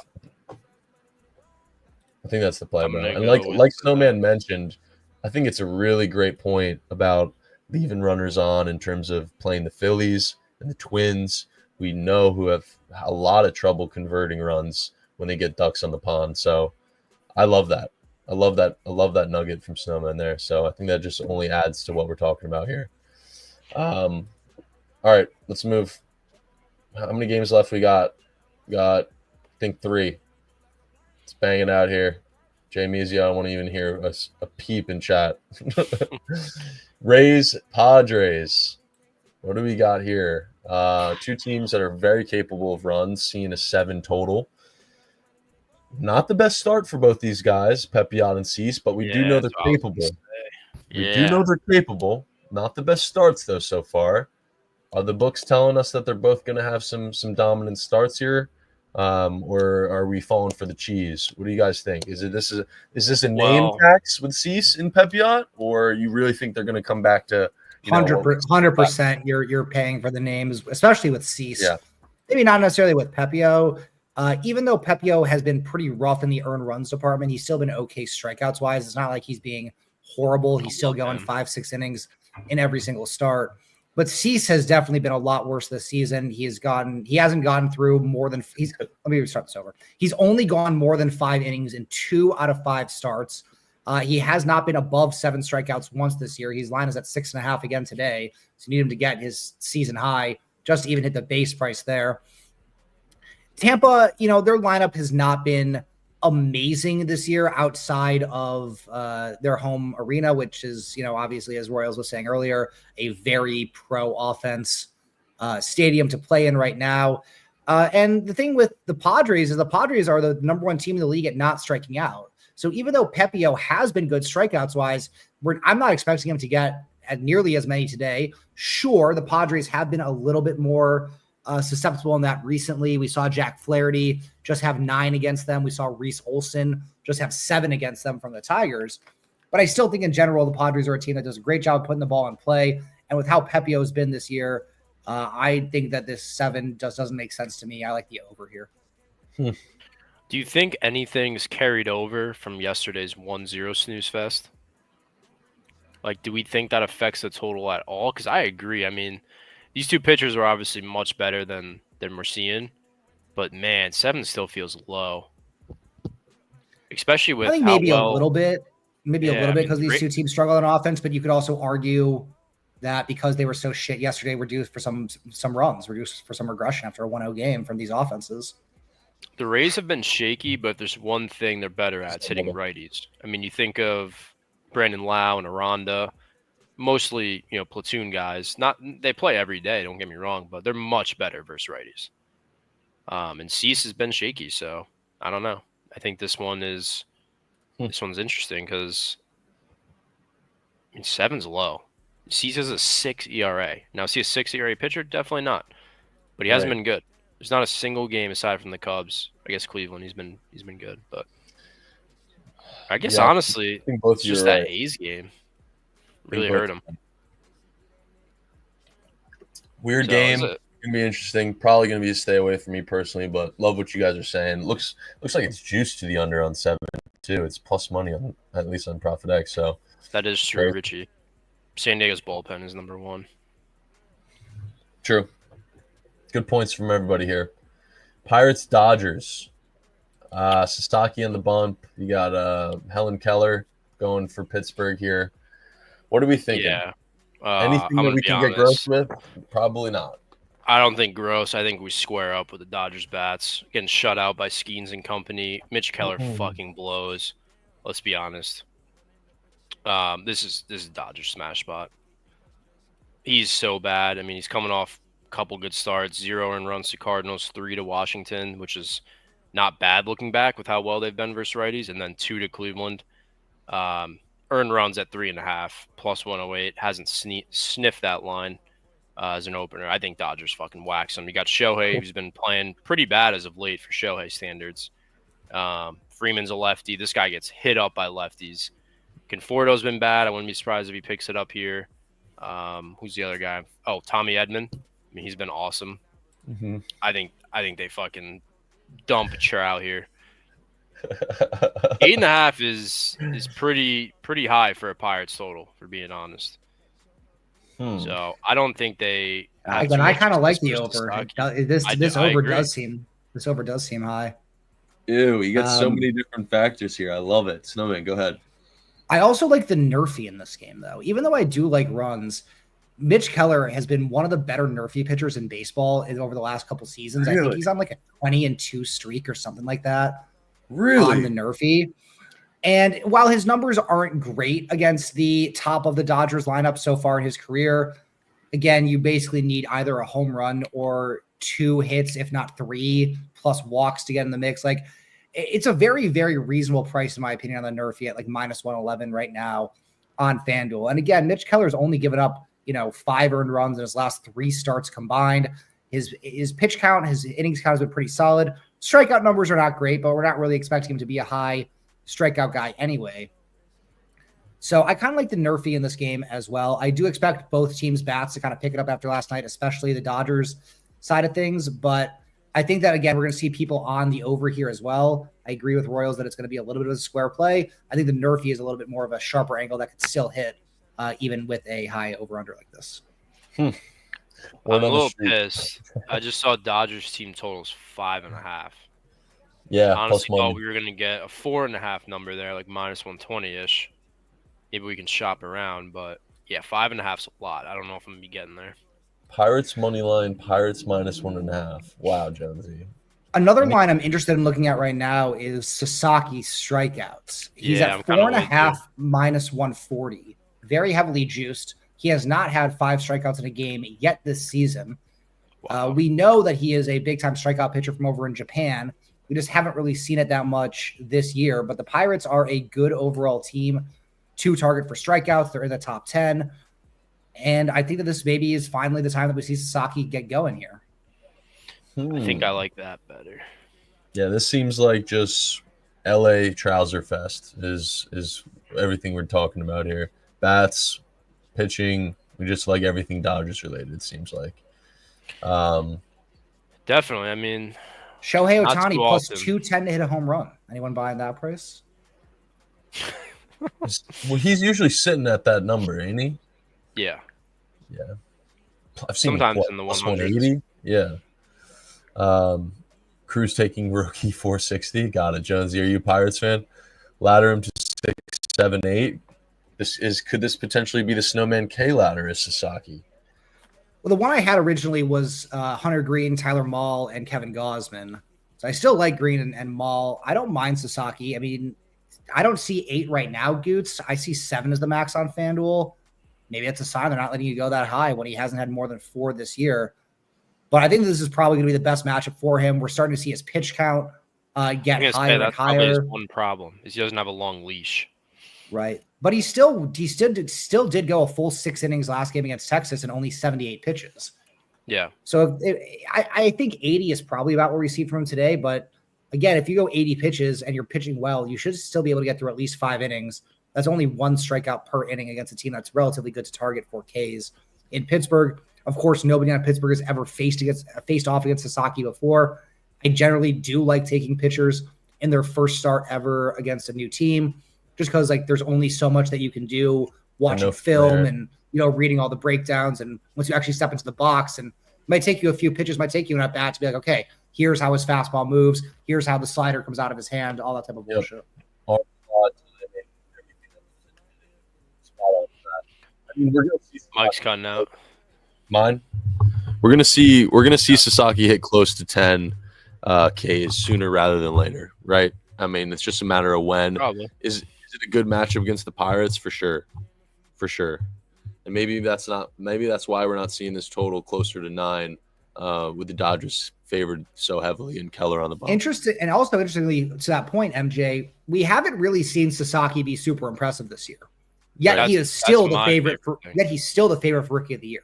Speaker 5: I think that's the play, bro. And like Snowman mentioned, I think it's a really great point about leaving runners on in terms of playing the Phillies and the Twins. We know who have a lot of trouble converting runs when they get ducks on the pond. So I love that. I love that nugget from Snowman there. So I think that just only adds to what we're talking about here. All right, let's move. How many games left we got? I think 3. Let's bang it out here. Jay Mezio, I don't want to even hear a peep in chat. Rays, Padres. What do we got here? 2 teams that are very capable of runs, seeing a 7 total. Not the best start for both these guys, Pepiot and Cease, but we do know they're capable. We do know they're capable. Not the best starts, though, so far. Are the books telling us that they're both going to have some dominant starts here? Or are we falling for the cheese? What do you guys think? Is this a name tax with Cease and Pepiot, or you really think they're going to come back to
Speaker 4: 100%? You're paying for the names, especially with Cease.
Speaker 5: Yeah.
Speaker 4: Maybe not necessarily with Pepiot. Even though Pepiot has been pretty rough in the earned runs department, he's still been okay strikeouts wise. It's not like he's being horrible. He's still going 5-6 innings in every single start. But Cease has definitely been a lot worse this season. He hasn't gone through more than let me start this over. He's only gone more than 5 innings in 2 out of 5 starts. He has not been above 7 strikeouts once this year. His line is at 6.5 again today. So you need him to get his season high just to even hit the base price there. Tampa, their lineup has not been amazing this year outside of their home arena, which is, obviously, as Royals was saying earlier, a very pro offense stadium to play in right now. And the thing with the Padres is the Padres are the number 1 team in the league at not striking out. So even though Pepiot has been good strikeouts wise, I'm not expecting him to get at nearly as many today. Sure, the Padres have been a little bit more susceptible in that recently. We saw Jack Flaherty just have 9 against them. We saw Reese Olson just have 7 against them from the Tigers. But I still think in general, the Padres are a team that does a great job putting the ball in play. And with how Pepiot has been this year, I think that this 7 just doesn't make sense to me. I like the over here.
Speaker 3: Do you think anything's carried over from yesterday's 1-0 snooze fest? Like, do we think that affects the total at all? Because I agree. I mean, these 2 pitchers are obviously much better than we're seeing. But, man, 7 still feels low. Especially with
Speaker 4: I think maybe a little bit. maybe a little bit because these two teams struggle on offense, but you could also argue that because they were so shit yesterday, we're due for some runs, we're due for some regression after a 1-0 game from these offenses.
Speaker 3: The Rays have been shaky, but there's one thing they're better at, it's hitting righties. I mean, you think of Brandon Lau and Aranda, mostly, platoon guys. They play every day, don't get me wrong, but they're much better versus righties. And Cease has been shaky, so I don't know. I think this one's interesting because 7's low. Cease has a 6 ERA. Now, is he a 6 ERA pitcher? Definitely not. But he hasn't been good. There's not a single game aside from the Cubs. I guess Cleveland, he's been good, but I guess honestly, it's just that A's game really hurt him.
Speaker 5: Weird game. Gonna be interesting. Probably gonna be a stay away for me personally, but love what you guys are saying. Looks like it's juiced to the under on 7 too. It's plus money on at least on Profit X. So
Speaker 3: that is true, Richie. San Diego's bullpen is number 1.
Speaker 5: True. Good points from everybody here. Pirates Dodgers. Sasaki on the bump. You got Helen Keller going for Pittsburgh here. What are we thinking?
Speaker 3: Yeah.
Speaker 5: Anything that we can get gross with? Probably not.
Speaker 3: I don't think gross. I think we square up with the Dodgers bats. Getting shut out by Skeens and company. Mitch Keller fucking blows. Let's be honest. This is Dodgers smash spot. He's so bad. I mean, he's coming off a couple good starts. 0 earned runs to Cardinals, 3 to Washington, which is not bad looking back with how well they've been versus righties, and then 2 to Cleveland. Earned runs at 3.5, plus 108. Hasn't sniffed that line as an opener. I think Dodgers fucking wax him. You got Shohei, who's been playing pretty bad as of late for Shohei standards. Freeman's a lefty. This guy gets hit up by lefties. Conforto's been bad. I wouldn't be surprised if he picks it up here. Who's the other guy? Oh, Tommy Edman. I mean, he's been awesome.
Speaker 5: Mm-hmm.
Speaker 3: I think they fucking dump Trout here. 8.5 is pretty high for a Pirates total, for being honest. So I don't think they.
Speaker 4: Again, I kind of like the over. This over does seem high.
Speaker 2: Ew, you got so many different factors here. I love it. Snowman, go ahead.
Speaker 4: I also like the Nerfy in this game, though. Even though I do like runs, Mitch Keller has been one of the better Nerfy pitchers in baseball over the last couple seasons. Really? I think he's on like a 20-2 streak or something like that.
Speaker 2: Really?
Speaker 4: On the Nerfy. And while his numbers aren't great against the top of the Dodgers lineup so far in his career, again, you basically need either a home run or 2 hits, if not 3, plus walks to get in the mix. Like, it's a very, very reasonable price, in my opinion, on the Nerfy at like minus 111 right now on FanDuel. And again, Mitch Keller's only given up, 5 earned runs in his last 3 starts combined. His pitch count, his innings count has been pretty solid. Strikeout numbers are not great, but we're not really expecting him to be a high strikeout guy anyway. So I kind of like the Nerfy in this game as well. I do expect both teams' bats to kind of pick it up after last night, especially the Dodgers side of things. But I think that, again, we're going to see people on the over here as well. I agree with Royals that it's going to be a little bit of a square play. I think the Nerfy is a little bit more of a sharper angle that could still hit even with a high over-under like this.
Speaker 3: I'm a little pissed. I just saw Dodgers team totals 5.5.
Speaker 5: Yeah,
Speaker 3: honestly thought we were going to get a 4.5 number there, like minus 120-ish. Maybe we can shop around, but yeah, 5.5's a lot. I don't know if I'm going to be getting there.
Speaker 5: Pirates money line, Pirates minus 1.5. Wow, Jonesy.
Speaker 4: Another line I'm interested in looking at right now is Sasaki strikeouts. He's at 4.5 minus 140. Very heavily juiced. He has not had 5 strikeouts in a game yet this season. Wow. We know that he is a big-time strikeout pitcher from over in Japan. We just haven't really seen it that much this year. But the Pirates are a good overall team to target for strikeouts. They're in the top 10. And I think that this maybe is finally the time that we see Sasaki get going here.
Speaker 3: I think I like that better.
Speaker 5: Yeah, this seems like just LA Trouser Fest is everything we're talking about here. Bats, pitching, we just like everything Dodgers related, it seems like.
Speaker 3: Definitely. I mean,
Speaker 4: Shohei Ohtani plus 210 to hit a home run. Anyone buying that price?
Speaker 5: Well, he's usually sitting at that number, ain't he?
Speaker 3: Yeah.
Speaker 5: Yeah. I've seen
Speaker 3: sometimes in the
Speaker 5: 180. Yeah. Cruz taking rookie 460. Got it, Jonesy. Are you a Pirates fan? Ladder him to 7-8. Could this potentially be the Snowman K ladder as Sasaki?
Speaker 4: Well, the one I had originally was Hunter Green, Tyler Maul, and Kevin Gosman. So I still like Green and Maul. I don't mind Sasaki. I mean, I don't see 8 right now, Goots. I see 7 as the max on FanDuel. Maybe that's a sign they're not letting you go that high when he hasn't had more than 4 this year. But I think this is probably going to be the best matchup for him. We're starting to see his pitch count get higher and higher.
Speaker 3: His one problem is he doesn't have a long leash.
Speaker 4: Right. But he still did go a full 6 innings last game against Texas and only 78 pitches.
Speaker 3: Yeah.
Speaker 4: So I think 80 is probably about where we see from him today. But again, if you go 80 pitches and you're pitching well, you should still be able to get through at least 5 innings. That's only 1 strikeout per inning against a team that's relatively good to target for Ks. In Pittsburgh, of course, nobody on Pittsburgh has ever faced off against Sasaki before. I generally do like taking pitchers in their first start ever against a new team, just because like there's only so much that you can do watching film and reading all the breakdowns. And once you actually step into the box, and it might take you a few pitches, might take you an at bat to be like, okay, here's how his fastball moves, here's how the slider comes out of his hand, all that type of bullshit.
Speaker 3: Mike's cutting out.
Speaker 5: Mine.
Speaker 2: We're gonna see Sasaki hit close to 10 Ks sooner rather than later, right? I mean, it's just a matter of when.
Speaker 3: Probably.
Speaker 2: Is it a good matchup against the Pirates? For sure. And maybe that's why we're not seeing this total closer to 9 with the Dodgers favored so heavily and Keller on the bump.
Speaker 4: Interestingly, to that point, MJ, we haven't really seen Sasaki be super impressive this year. Yet he is still the favorite he's still the favorite for Rookie of the Year.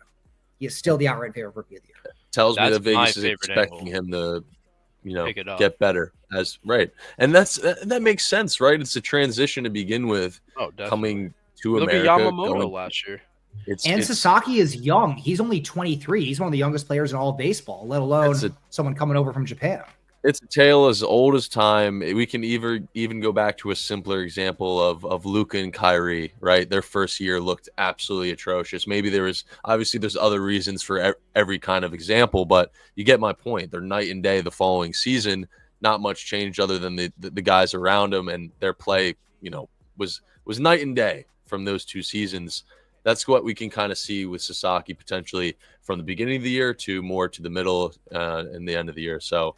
Speaker 4: He is still the outright favorite for Rookie of the Year.
Speaker 2: Tells me that Vegas is expecting him to, get better and that makes sense, right? It's a transition to begin with. Coming to America.
Speaker 3: Look at Yamamoto last year.
Speaker 4: Sasaki is young. He's only 23. He's one of the youngest players in all of baseball, let alone someone coming over from Japan.
Speaker 2: It's a tale as old as time. We can even go back to a simpler example of Luka and Kyrie, right? Their first year looked absolutely atrocious. Maybe there's other reasons for every kind of example, but you get my point. They're night and day the following season. Not much changed other than the guys around them, and their play, was night and day from those 2 seasons. That's what we can kind of see with Sasaki potentially from the beginning of the year to more to the middle and the end of the year. So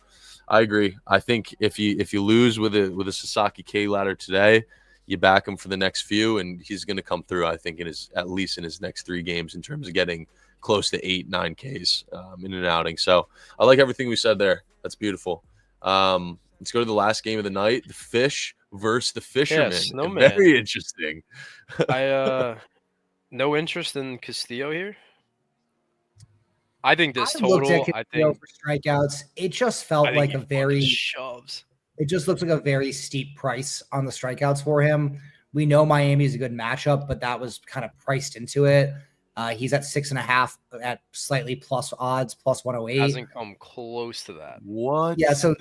Speaker 2: I agree. I think if you lose with a Sasaki K ladder today, you back him for the next few, and he's going to come through. I think at least in his next 3 games in terms of getting close to 8-9 Ks in an outing. So I like everything we said there. That's beautiful. Let's go to the last game of the night: the Fish versus the Fisherman.
Speaker 3: Snowman.
Speaker 2: Very interesting.
Speaker 3: I no interest in Castillo here. I think this
Speaker 4: total.
Speaker 3: I think
Speaker 4: for strikeouts, it just felt like a very
Speaker 3: shoves.
Speaker 4: It just looks like a very steep price on the strikeouts for him. We know Miami is a good matchup, but that was kind of priced into it. He's at 6.5 at slightly plus odds, plus 108.
Speaker 3: Hasn't come close to that.
Speaker 2: What?
Speaker 4: Yeah, so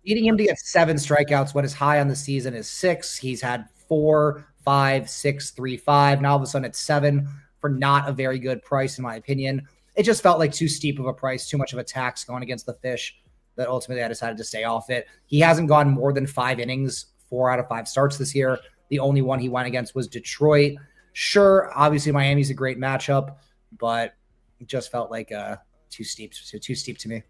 Speaker 4: needing him to get 7 strikeouts when his high on the season is 6. He's had 4, 5, 6, 3, 5. Now all of a sudden it's 7 for not a very good price, in my opinion. It just felt like too steep of a price, too much of a tax going against the Fish that ultimately I decided to stay off it. He hasn't gone more than 5 innings, 4 out of 5 starts this year. The only one he went against was Detroit. Sure, obviously Miami's a great matchup, but it just felt like too steep to me.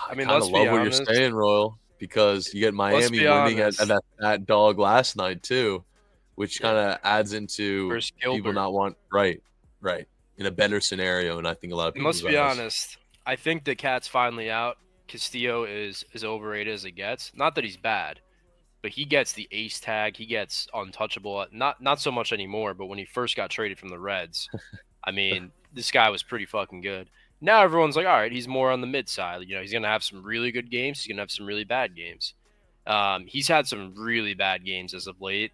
Speaker 2: I mean, let's love what you're saying, Royal, because you get Miami winning at that dog last night too, which kind of adds into people not want right in a better scenario, and I think a lot of people.
Speaker 3: Let's be honest. I think the cat's finally out. Castillo is as overrated as it gets. Not that he's bad, but he gets the ace tag. He gets untouchable. Not so much anymore, but when he first got traded from the Reds, I mean, this guy was pretty fucking good. Now everyone's like, all right, he's more on the mid side. He's going to have some really good games. He's going to have some really bad games. He's had some really bad games as of late.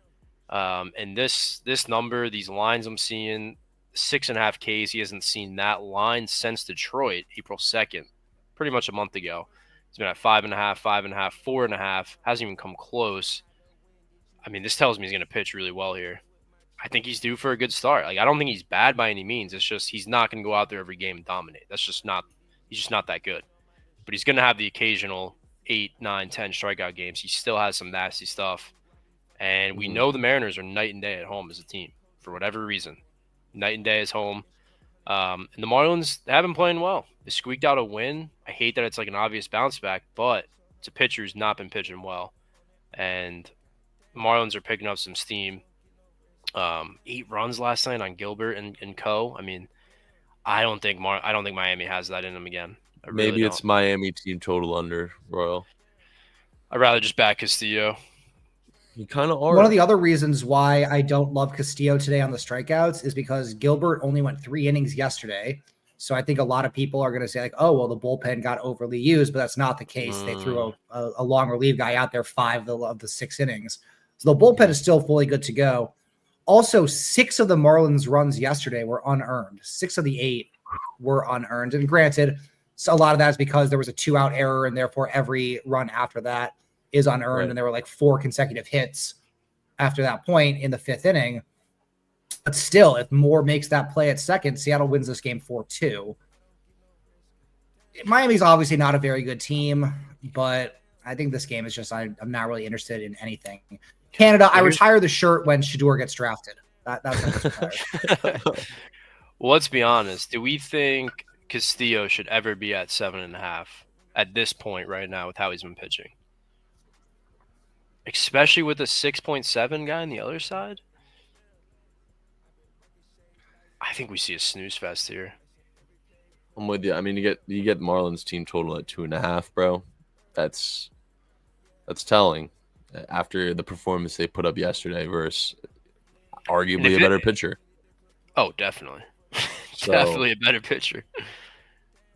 Speaker 3: And this number, these lines I'm seeing, 6.5 Ks, he hasn't seen that line since Detroit, April 2nd, pretty much a month ago. He's been at 5.5, 5.5, 4.5, hasn't even come close. I mean, this tells me he's going to pitch really well here. I think he's due for a good start. I don't think he's bad by any means. It's just he's not going to go out there every game and dominate. He's just not that good. But he's going to have the occasional 8, 9, 10 strikeout games. He still has some nasty stuff. And we know the Mariners are night and day at home as a team for whatever reason. Night and day is home. And the Marlins have been playing well. They squeaked out a win. I hate that it's like an obvious bounce back, but it's a pitcher who's not been pitching well. And the Marlins are picking up some steam. 8 runs last night on Gilbert and Co. I mean, I don't think Miami has that in them again.
Speaker 2: Maybe it's Miami team total under, Royal.
Speaker 3: I'd rather just back Castillo.
Speaker 2: You kind of are.
Speaker 4: One of the other reasons why I don't love Castillo today on the strikeouts is because Gilbert only went 3 innings yesterday. So I think a lot of people are going to say like, oh, well, the bullpen got overly used, but that's not the case. They threw a long relief guy out there 5 of the 6 innings. So the bullpen is still fully good to go. Also, 6 of the Marlins runs yesterday were unearned. 6 of the 8 were unearned. And granted, so a lot of that is because there was a 2-out error, and therefore every run after that is unearned. Right. And there were like 4 consecutive hits after that point in the 5th inning. But still, if Moore makes that play at second, Seattle wins this game 4-2. Miami's obviously not a very good team, but I think this game is just, I'm not really interested in anything. Canada, I retire the shirt when Shedeur gets drafted. That's
Speaker 3: Well, let's be honest. Do we think Castillo should ever be at 7.5 at this point right now with how he's been pitching? Especially with the 6.7 guy on the other side? I think we see a snooze fest here.
Speaker 2: I'm with you. I mean, you get Marlins team total at 2.5, bro. That's telling. After the performance they put up yesterday versus arguably a better pitcher.
Speaker 3: Oh, definitely. Definitely a better pitcher.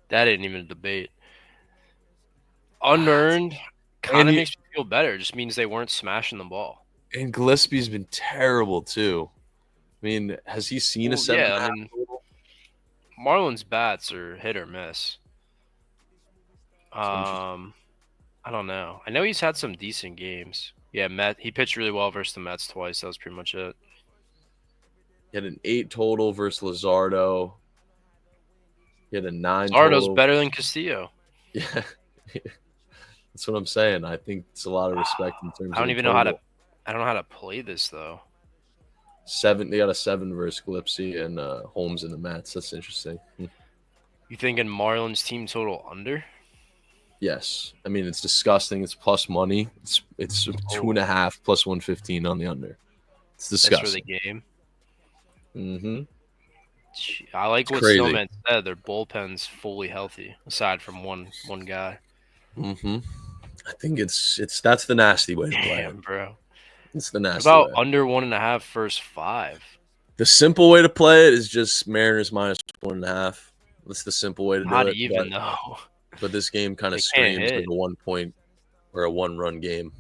Speaker 3: That ain't even a debate. Unearned kind of makes me feel better. It just means they weren't smashing the ball.
Speaker 2: And Gillespie's been terrible, too. I mean, has he seen a 7.5? Yeah, I mean,
Speaker 3: Marlins bats are hit or miss. I don't know. I know he's had some decent games. Yeah, he pitched really well versus the Mets twice. That was pretty much it.
Speaker 2: He had an 8 total versus Luzardo. He had a 9
Speaker 3: Luzardo's
Speaker 2: total.
Speaker 3: Better than Castillo.
Speaker 2: Yeah. That's what I'm saying. I think it's a lot of respect in terms of
Speaker 3: I don't know how to play this, though.
Speaker 2: 7. They got a 7 versus Gillespie and Holmes in the Mets. That's interesting.
Speaker 3: You thinking Marlins team total under?
Speaker 2: Yes. I mean, it's disgusting. It's plus money. It's 2.5 plus 115 on the under. It's disgusting.
Speaker 3: That's for the game.
Speaker 2: Mm-hmm.
Speaker 3: I like what Snowman said. Their bullpen's fully healthy, aside from one guy.
Speaker 2: Mm-hmm. I think that's the nasty way to play.
Speaker 3: Damn, bro.
Speaker 2: It's the nasty
Speaker 3: way. About
Speaker 2: way.
Speaker 3: under 1.5 first 5.
Speaker 2: The simple way to play it is just Mariners minus 1.5. That's the simple way to do it.
Speaker 3: Not even though.
Speaker 2: But this game kind of screams like a 1 point or a 1-run game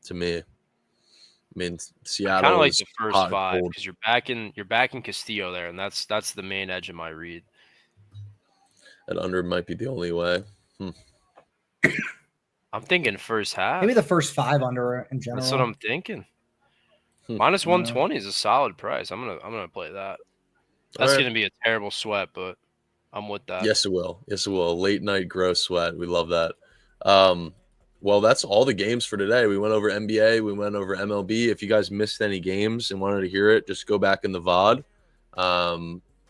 Speaker 2: to me. I mean, Seattle
Speaker 3: kind of like the first 5 because you're backing Castillo there, and that's the main edge of my read.
Speaker 2: That under might be the only way.
Speaker 3: I'm thinking first half.
Speaker 4: Maybe the first 5 under in general.
Speaker 3: That's what I'm thinking. Minus 120 is a solid price. I'm gonna play that. That's gonna be a terrible sweat, but I'm with that.
Speaker 2: Yes, it will. Yes, it will. Late night gross sweat. We love that. Well, that's all the games for today. We went over NBA. We went over MLB. If you guys missed any games and wanted to hear it, just go back in the VOD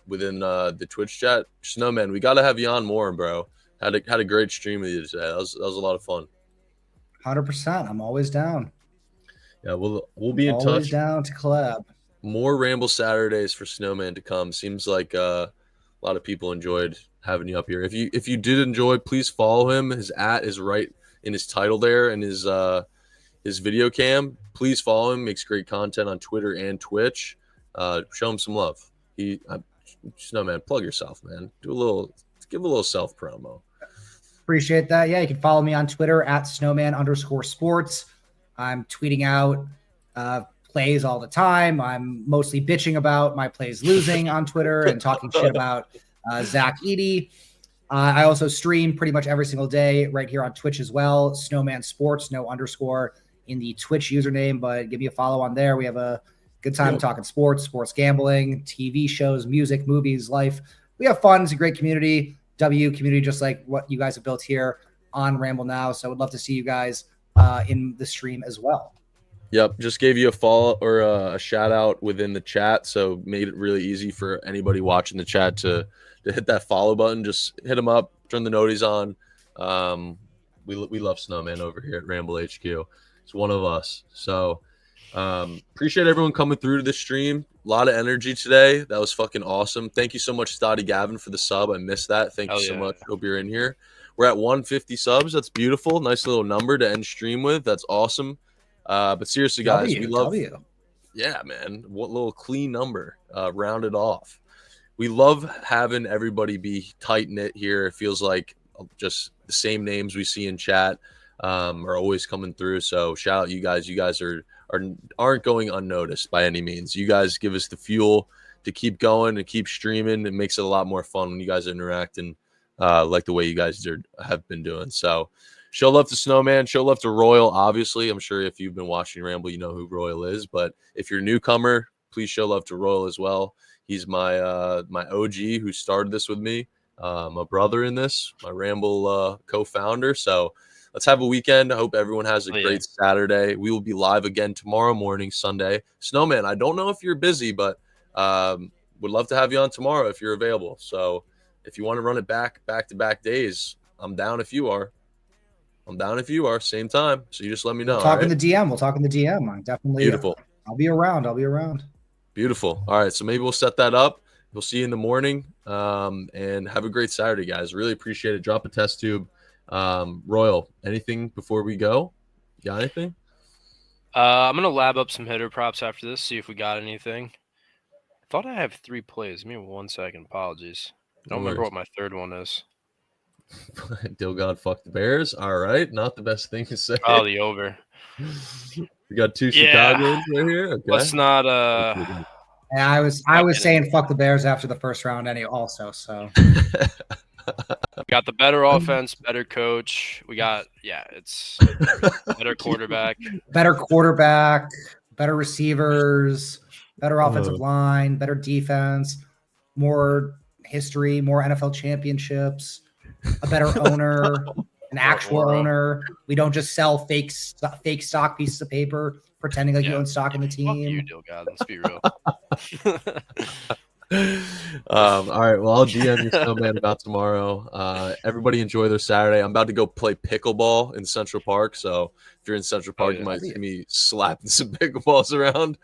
Speaker 2: within the Twitch chat. Snowman, we got to have you on more, bro. Had a great stream with you today. That was a lot of fun.
Speaker 4: 100%. I'm always down.
Speaker 2: Yeah, we'll be in touch.
Speaker 4: Always down to collab.
Speaker 2: More Ramble Saturdays for Snowman to come. Seems like a lot of people enjoyed having you up here. If you did enjoy, please follow him. His @ is right in his title there and his video cam. Please follow him. Makes great content on Twitter and Twitch. Show him some love. Snowman, plug yourself, man. Give a little self promo.
Speaker 4: Appreciate that. Yeah, you can follow me on Twitter at snowman_sports. I'm tweeting out plays all the time. I'm mostly bitching about my plays losing on Twitter and talking shit about Zach Edey. I also stream pretty much every single day right here on Twitch as well. Snowman Sports, no underscore in the Twitch username, but give me a follow on there. We have a good time talking sports gambling, TV shows, music, movies, life. We have fun. It's a great community. Community, just like what you guys have built here on Ramble Now. So I would love to see you guys in the stream as well.
Speaker 2: Yep, just gave you a follow or a shout out within the chat, so made it really easy for anybody watching the chat to hit that follow button. Just hit them up, turn the noties on. We love Snowman over here at Ramble HQ. It's one of us. So appreciate everyone coming through to the stream. A lot of energy today. That was fucking awesome. Thank you so much, Stoddy Gavin, for the sub. I missed that. Thank you so much. Hope you're in here. We're at 150 subs. That's beautiful. Nice little number to end stream with. That's awesome. But seriously, guys, we love you. Yeah, man. What little clean number, rounded off. We love having everybody be tight knit here. It feels like just the same names we see in chat are always coming through. So shout out you guys. You guys aren't going unnoticed by any means. You guys give us the fuel to keep going and keep streaming. It makes it a lot more fun when you guys are interacting like the way you guys have been doing. So show love to Snowman, show love to Royal. Obviously, I'm sure if you've been watching Ramble, you know who Royal is. But if you're a newcomer, please show love to Royal as well. He's my my OG who started this with me, my brother in this, my Ramble co-founder. So let's have a weekend. I hope everyone has a great Saturday. We will be live again tomorrow morning, Sunday. Snowman, I don't know if you're busy, but would love to have you on tomorrow if you're available. So if you want to run it back-to-back days, I'm down if you are. Same time. So you just let me know.
Speaker 4: We'll talk in the DM. I'm definitely
Speaker 2: beautiful.
Speaker 4: I'll be around.
Speaker 2: Beautiful. All right. So maybe we'll set that up. We'll see you in the morning. And have a great Saturday, guys. Really appreciate it. Drop a test tube. Royal, anything before we go? You got anything?
Speaker 3: I'm going to lab up some hitter props after this, see if we got anything. I thought I have 3 plays. Give me 1 second. Apologies. I don't remember what my third one is.
Speaker 5: Dilgod fuck the Bears. All right. Not the best thing to say.
Speaker 3: Oh, the over.
Speaker 5: We got 2 Chicagoans right here. Okay.
Speaker 3: Let's not
Speaker 4: Yeah, I was saying fuck the Bears after the first round also, so
Speaker 3: we got the better offense, better coach. We got it's better quarterback.
Speaker 4: Better receivers, better offensive line, better defense, more history, more NFL championships, a better owner, an actual owner. We don't just sell fake stock pieces of paper pretending like you own stock in the team.
Speaker 3: Fuck you, Dilgod. Let's be real.
Speaker 5: All right. Well, I'll DM you Snowman about tomorrow. Everybody enjoy their Saturday. I'm about to go play pickleball in Central Park. So if you're in Central Park, you might see me slapping some pickleballs around.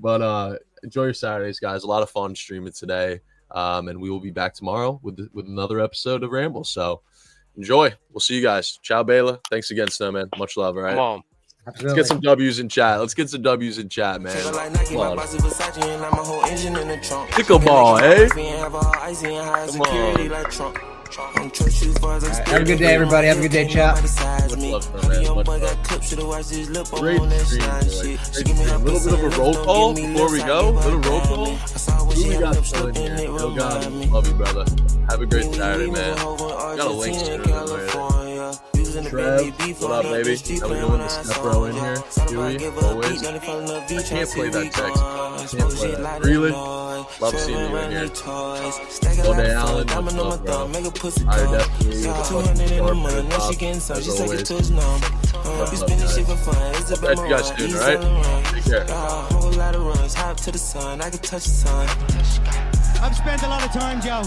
Speaker 5: But enjoy your Saturdays, guys. A lot of fun streaming today. And we will be back tomorrow with another episode of Ramble. So enjoy. We'll see you guys. Ciao, Bela. Thanks again, Snowman. Much love. All right.
Speaker 3: Come on.
Speaker 2: Let's get some W's in chat. man. Come on. Pickleball, eh? Come on.
Speaker 4: Right, have a good day, everybody. Have a good day, chat.
Speaker 2: Much love, man. Much love. Great stream. A little bit of a roll call before we go. A little roll call. Who we got still in here? Oh, God. Love you, brother. Have a great Saturday, man. Got a link to Trev, what up, baby? How we doing? The step row in here. Dewey, always. I can't play that text. Can't play that. Really? Love seeing you in here. All day, Allen. Much love, bro. I definitely. As always. I'll catch you guys soon, alright? Take care.
Speaker 6: I've spent a lot of time, Joe,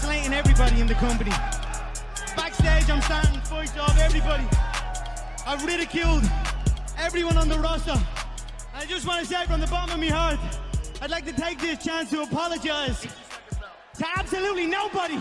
Speaker 6: slating everybody in the company. Backstage, I'm starting to fight off everybody. I've ridiculed everyone on the roster. I just want to say from the bottom of my heart, I'd like to take this chance to apologize to absolutely nobody.